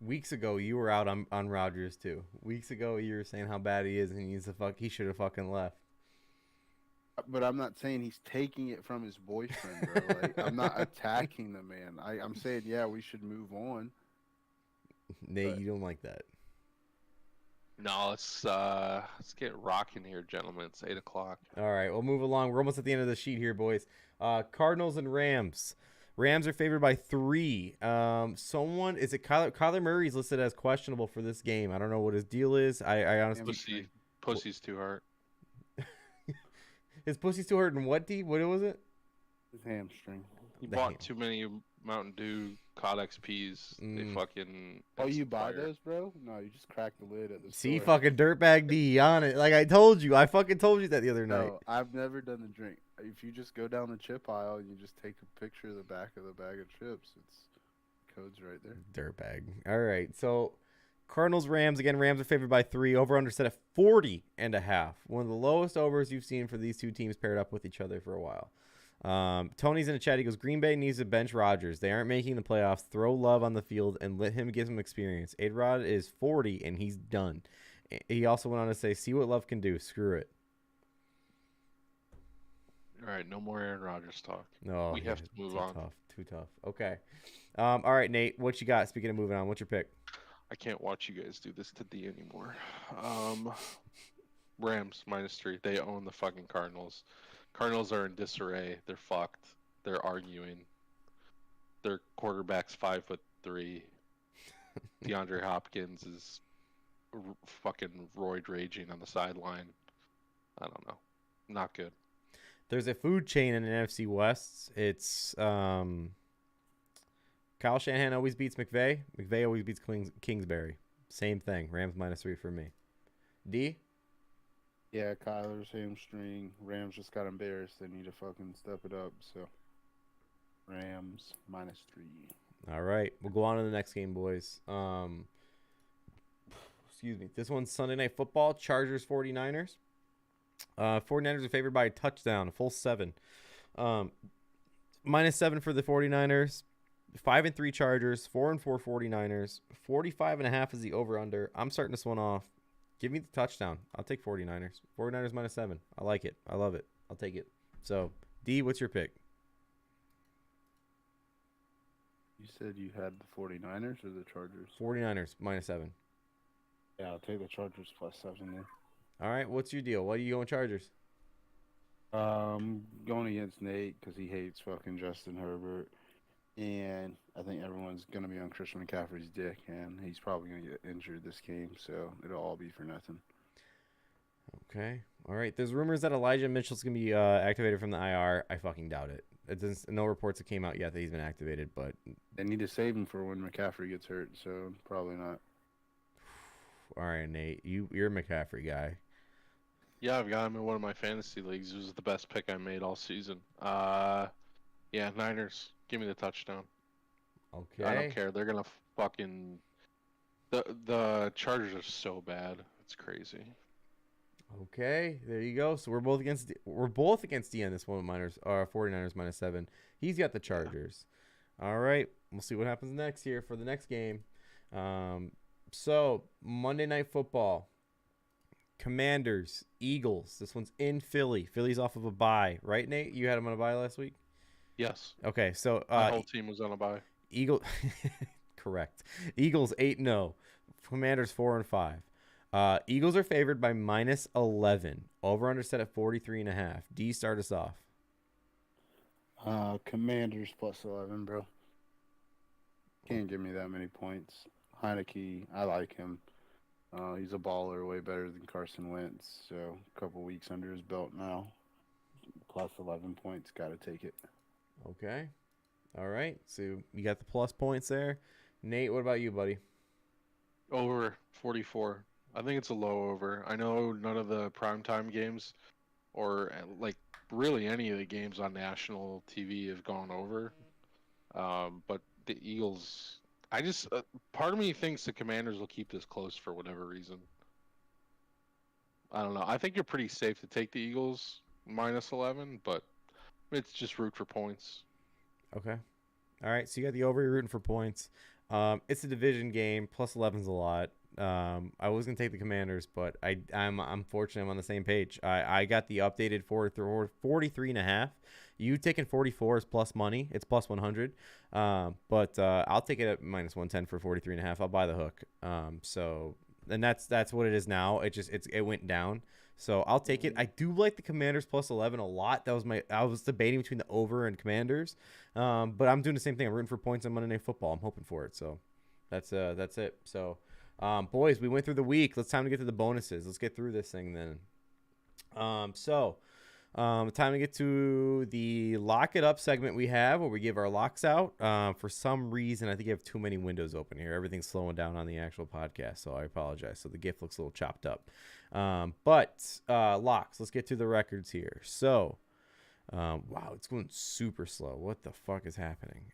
Weeks ago, you were out on Rodgers too. Weeks ago, you were saying how bad he is and he should have fucking left. But I'm not saying he's taking it from his boyfriend, bro. I'm not attacking the man. I'm saying, yeah, we should move on. Nate, you don't like that. No, let's get rocking here, gentlemen. It's 8 o'clock. All right, we'll move along. We're almost at the end of the sheet here, boys. Cardinals and Rams. Rams are favored by 3. Kyler Murray's listed as questionable for this game. I don't know what his deal is. I honestly Pussy's too hard. His pussy's too hard. And what, D? What was it? His hamstring. He bought too many Mountain Dew COD XPs. They fucking. Oh, you buy those, bro? No, you just crack the lid at the See, store. fucking dirtbag D on it. Like I told you. I fucking told you that the other night. No, I've never done the drink. If you just go down the chip aisle and you just take a picture of the back of the bag of chips, it's code's right there. Dirtbag. All right, so Cardinals Rams again. Rams are favored by 3. Over under set at 40.5. One of the lowest overs you've seen for these two teams paired up with each other for a while. Tony's in the chat. He goes, Green Bay needs to bench Rodgers. They aren't making the playoffs. Throw Love on the field and let him get some experience. A-Rod is 40 and he's done. He also went on to say, see what Love can do. Screw it. All right, no more Aaron Rodgers talk. No, we have to move on. Too tough. Okay. All right, Nate, what you got? Speaking of moving on, what's your pick? I can't watch you guys do this to D anymore. Rams -3. They own the fucking Cardinals. Cardinals are in disarray. They're fucked. They're arguing. Their quarterback's 5'3". DeAndre Hopkins is fucking roid raging on the sideline. I don't know. Not good. There's a food chain in the NFC West. It's Kyle Shanahan always beats McVay. McVay always beats Kingsbury. Same thing. Rams -3 for me. D? Yeah, Kyler's hamstring. Rams just got embarrassed. They need to fucking step it up. So, Rams -3. All right. We'll go on to the next game, boys. Excuse me. This one's Sunday Night Football. Chargers 49ers. 49ers are favored by a touchdown, a full 7. -7 for the 49ers. 5-3 Chargers. 4-4 49ers. 45.5 is the over/under. I'm starting this one off. Give me the touchdown. I'll take 49ers. 49ers -7. I like it. I love it. I'll take it. So, D, what's your pick? You said you had the 49ers or the Chargers? 49ers -7. Yeah, I'll take the Chargers +7 then. All right, what's your deal? Why are you going Chargers? Going against Nate because he hates fucking Justin Herbert. And I think everyone's going to be on Christian McCaffrey's dick, and he's probably going to get injured this game, so it'll all be for nothing. Okay. All right. There's rumors that Elijah Mitchell's going to be activated from the IR. I fucking doubt it. No reports that came out yet that he's been activated, but They need to save him for when McCaffrey gets hurt, so probably not. all right, Nate. You're a McCaffrey guy. Yeah, I've got him in one of my fantasy leagues. It was the best pick I made all season. Yeah, Niners. Give me the touchdown. Okay. I don't care. They're gonna fucking the Chargers are so bad. It's crazy. Okay, there you go. So we're both against D on this one. Miners 49ers -7. He's got the Chargers. All right, we'll see what happens next here for the next game. So Monday Night Football, Commanders, Eagles. This one's in Philly. Philly's off of a bye, right, Nate? You had him on a bye last week. Yes. Okay, so My whole team was on a bye. Eagle, correct. Eagles 8-0. Commanders 4-5. Eagles are favored by -11. Over under set at 43.5. D, start us off. Commanders +11, bro. Can't give me that many points. Heineke, I like him. He's a baller, way better than Carson Wentz. So a couple weeks under his belt now. +11 points, gotta take it. Okay. All right. So you got the plus points there. Nate, what about you, buddy? Over 44. I think it's a low over. I know none of the primetime games or like really any of the games on national TV have gone over. But the Eagles, I just, part of me thinks the Commanders will keep this close for whatever reason. I don't know. I think you're pretty safe to take the Eagles -11, but it's just root for points. Okay. All right. So you got the over, you're rooting for points. It's a division game. +11's a lot. I was gonna take the Commanders, but I'm unfortunately I'm on the same page. I got the updated 43.5. You taking 44 is plus money. It's +100. But I'll take it at -110 for 43.5. I'll buy the hook. So and that's what it is now. It went down. So I'll take it. I do like the Commanders +11 a lot. I was debating between the over and Commanders. But I'm doing the same thing. I'm rooting for points on Monday Night Football. I'm hoping for it. So that's it. So boys, we went through the week. It's time to get to the bonuses. Let's get through this thing then. Time to get to the lock it up segment we have where we give our locks out. For some reason, I think you have too many windows open here. Everything's slowing down on the actual podcast, so I apologize. So the GIF looks a little chopped up. But locks, let's get to the records here. So, wow, it's going super slow. What the fuck is happening?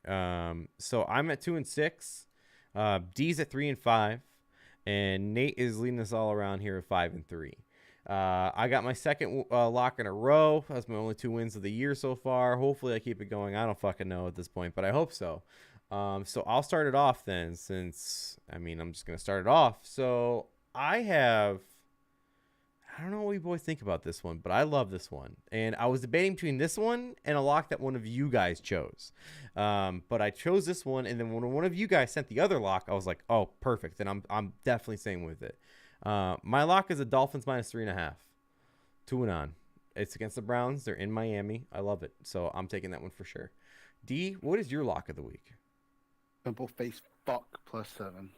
So I'm at 2-6. D's at 3-5. And Nate is leading us all around here at 5-3. I got my second lock in a row. That's my only 2 wins of the year so far. Hopefully I keep it going. I don't fucking know at this point, but I hope so. So I'll start it off then I'm just going to start it off. So I don't know what you boys think about this one, but I love this one. And I was debating between this one and a lock that one of you guys chose. But I chose this one, and then when one of you guys sent the other lock, I was like, oh, perfect. Then I'm definitely staying with it. My lock is the Dolphins -3.5. 2-on. It's against the Browns. They're in Miami. I love it. So I'm taking that one for sure. D, what is your lock of the week? Simple face fuck +7.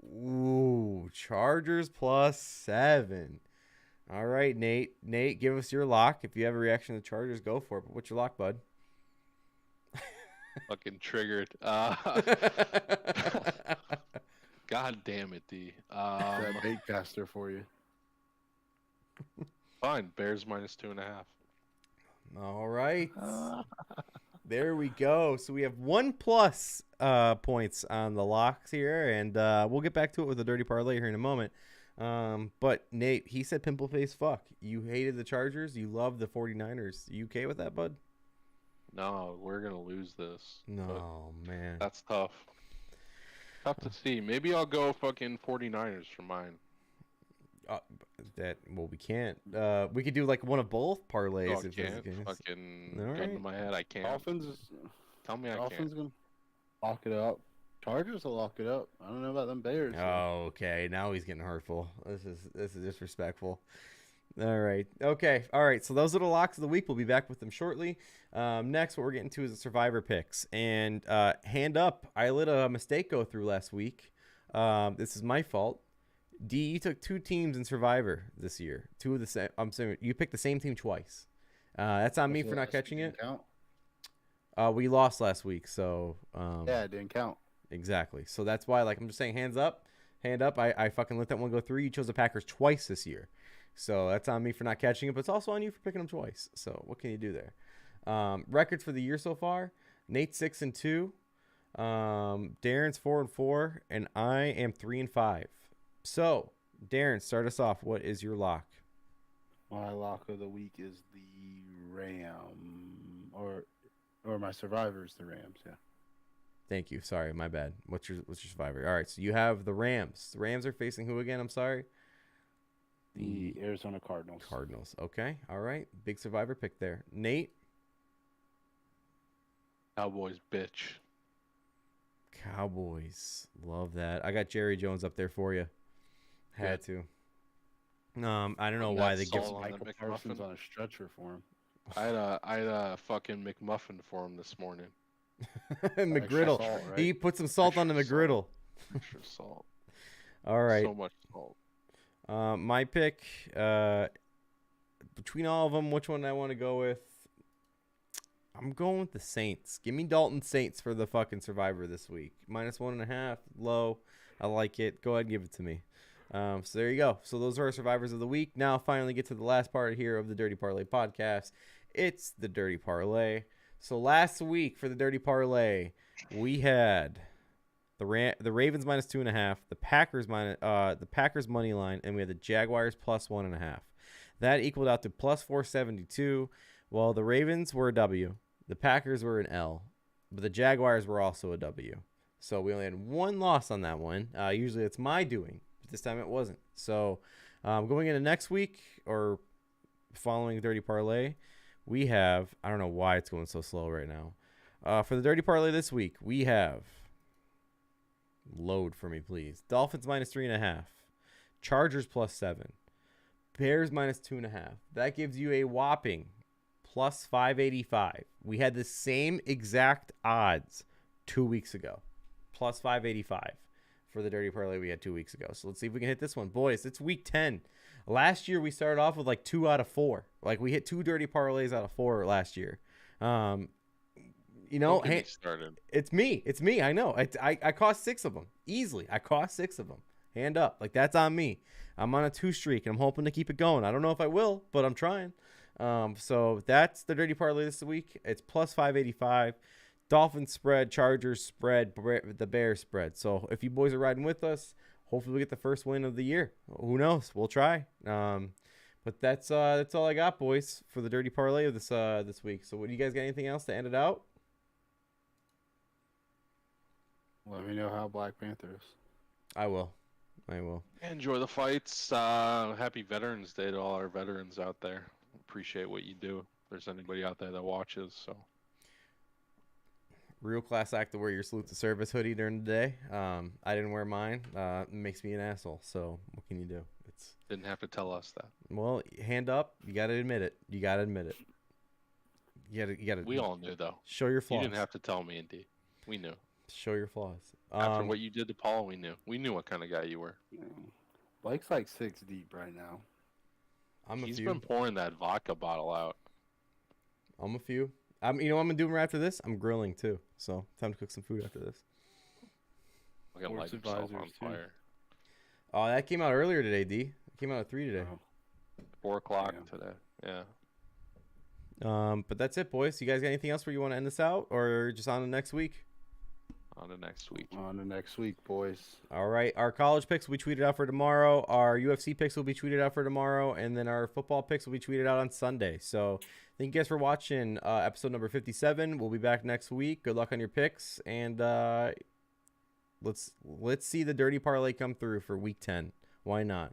Ooh, Chargers +7. All right, Nate. Nate, give us your lock. If you have a reaction to the Chargers, go for it. But what's your lock, bud? Fucking triggered. God damn it, D. That bait caster for you. Fine. Bears -2.5. All right. There we go. So we have 1+ points on the locks here, and we'll get back to it with the Dirty Parlay here in a moment. But Nate, he said pimple face fuck. You hated the Chargers. You love the 49ers. You okay with that, bud? No, we're going to lose this. No, man. That's tough. Tough to see. Maybe I'll go fucking 49ers for mine. We can't. We could do like one of both parlays. I can't. Fucking gun to my head, I can't. Dolphins. Tell me I Dolphins can't. gonna lock it up. Chargers will lock it up. I don't know about them Bears. Oh, okay. Now he's getting hurtful. This is disrespectful. All right. Okay. All right. So those are the locks of the week. We'll be back with them shortly. Next, what we're getting to is the survivor picks. And hand up, I let a mistake go through last week. This is my fault. D, you took 2 teams in Survivor this year. 2 of the same. I'm sorry, you picked the same team twice. That's on me for not catching it. Count? We lost last week, so Yeah, it didn't count. Exactly. So that's why, like, I'm just saying, hands up. Hand up. I fucking let that one go through. You chose the Packers twice this year. So that's on me for not catching it, but it's also on you for picking them twice. So what can you do there? Records for the year so far: Nate's 6-2, Darren's 4-4, and I am 3-5. So Darren, start us off. What is your lock? My lock of the week is the Ram, or my survivor is the Rams. Yeah. Thank you. Sorry, my bad. What's your survivor? All right, so you have the Rams. The Rams are facing who again? I'm sorry. The Arizona Cardinals. Cardinals. Okay. All right. Big survivor pick there. Nate. Cowboys, bitch. Cowboys. Love that. I got Jerry Jones up there for you. Had to. I don't know why they give Saul on the Michael Parsons McMuffin. on a stretcher for him. I had a fucking McMuffin for him this morning. McGriddle. Salt, right? He put some salt on the Extra McGriddle. Extra salt. All right. So much salt. My pick, between all of them, which one I want to go with? I'm going with the Saints. Give me Dalton Saints for the fucking survivor this week. -1.5, low. I like it. Go ahead and give it to me. So there you go. So those are our survivors of the week. Now finally get to the last part here of the Dirty Parlay podcast. It's the Dirty Parlay. So last week for the Dirty Parlay, we had the Ravens -2.5, the Packers money line, and we had the Jaguars +1.5. That equaled out to +472. Well, the Ravens were a W, the Packers were an L, but the Jaguars were also a W. So we only had one loss on that one. Usually it's my doing, but this time it wasn't. So going into next week or following the Dirty Parlay, we have, I don't know why it's going so slow right now. For the Dirty Parlay this week, we have, load for me, please. Dolphins -3.5. Chargers +7. Bears -2.5. That gives you a whopping +585. We had the same exact odds 2 weeks ago. +585 for the Dirty Parlay we had 2 weeks ago. So let's see if we can hit this one. Boys, it's week 10. Last year, we started off with like 2 out of 4. Like, we hit 2 Dirty Parlays out of 4 last year. You know, hey, it's me. I know. I cost 6 of them easily. I cost 6 of them. Hand up. Like, that's on me. I'm on a 2 streak, and I'm hoping to keep it going. I don't know if I will, but I'm trying. So that's the Dirty Parlay this week. It's +585. Dolphins spread, Chargers spread, the Bears spread. So if you boys are riding with us, hopefully we get the first win of the year. Who knows? We'll try. But that's all I got, boys, for the Dirty Parlay of this week. So do you guys got anything else to end it out? Let me know how Black Panther is. I will. Enjoy the fights. Happy Veterans Day to all our veterans out there. Appreciate what you do. If there's anybody out there that watches, so. Real class act to wear your salute to service hoodie during the day. I didn't wear mine. It makes me an asshole. So what can you do? Didn't have to tell us that. Well, hand up. You got to admit it. You got to. We all knew though. Show your flaws. You didn't have to tell me, indeed. We knew. Show your flaws. After what you did to Paul, we knew. We knew what kind of guy you were. Yeah. Blake's like 6 deep right now. He's been pouring that vodka bottle out. I'm a few. You know what I'm gonna do right after this? I'm grilling too. So time to cook some food after this. I'm gonna light himself on fire. Oh, that came out earlier today, D. It came out at 3 today. 4 o'clock today. Yeah. But that's it, boys. You guys got anything else where you want to end this out, or just on to next week? On to next week. On to next week, boys. All right. Our college picks will be tweeted out for tomorrow. Our UFC picks will be tweeted out for tomorrow. And then our football picks will be tweeted out on Sunday. So thank you guys for watching episode number 57. We'll be back next week. Good luck on your picks. And let's see the Dirty Parlay come through for week 10. Why not?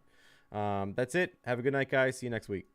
That's it. Have a good night, guys. See you next week.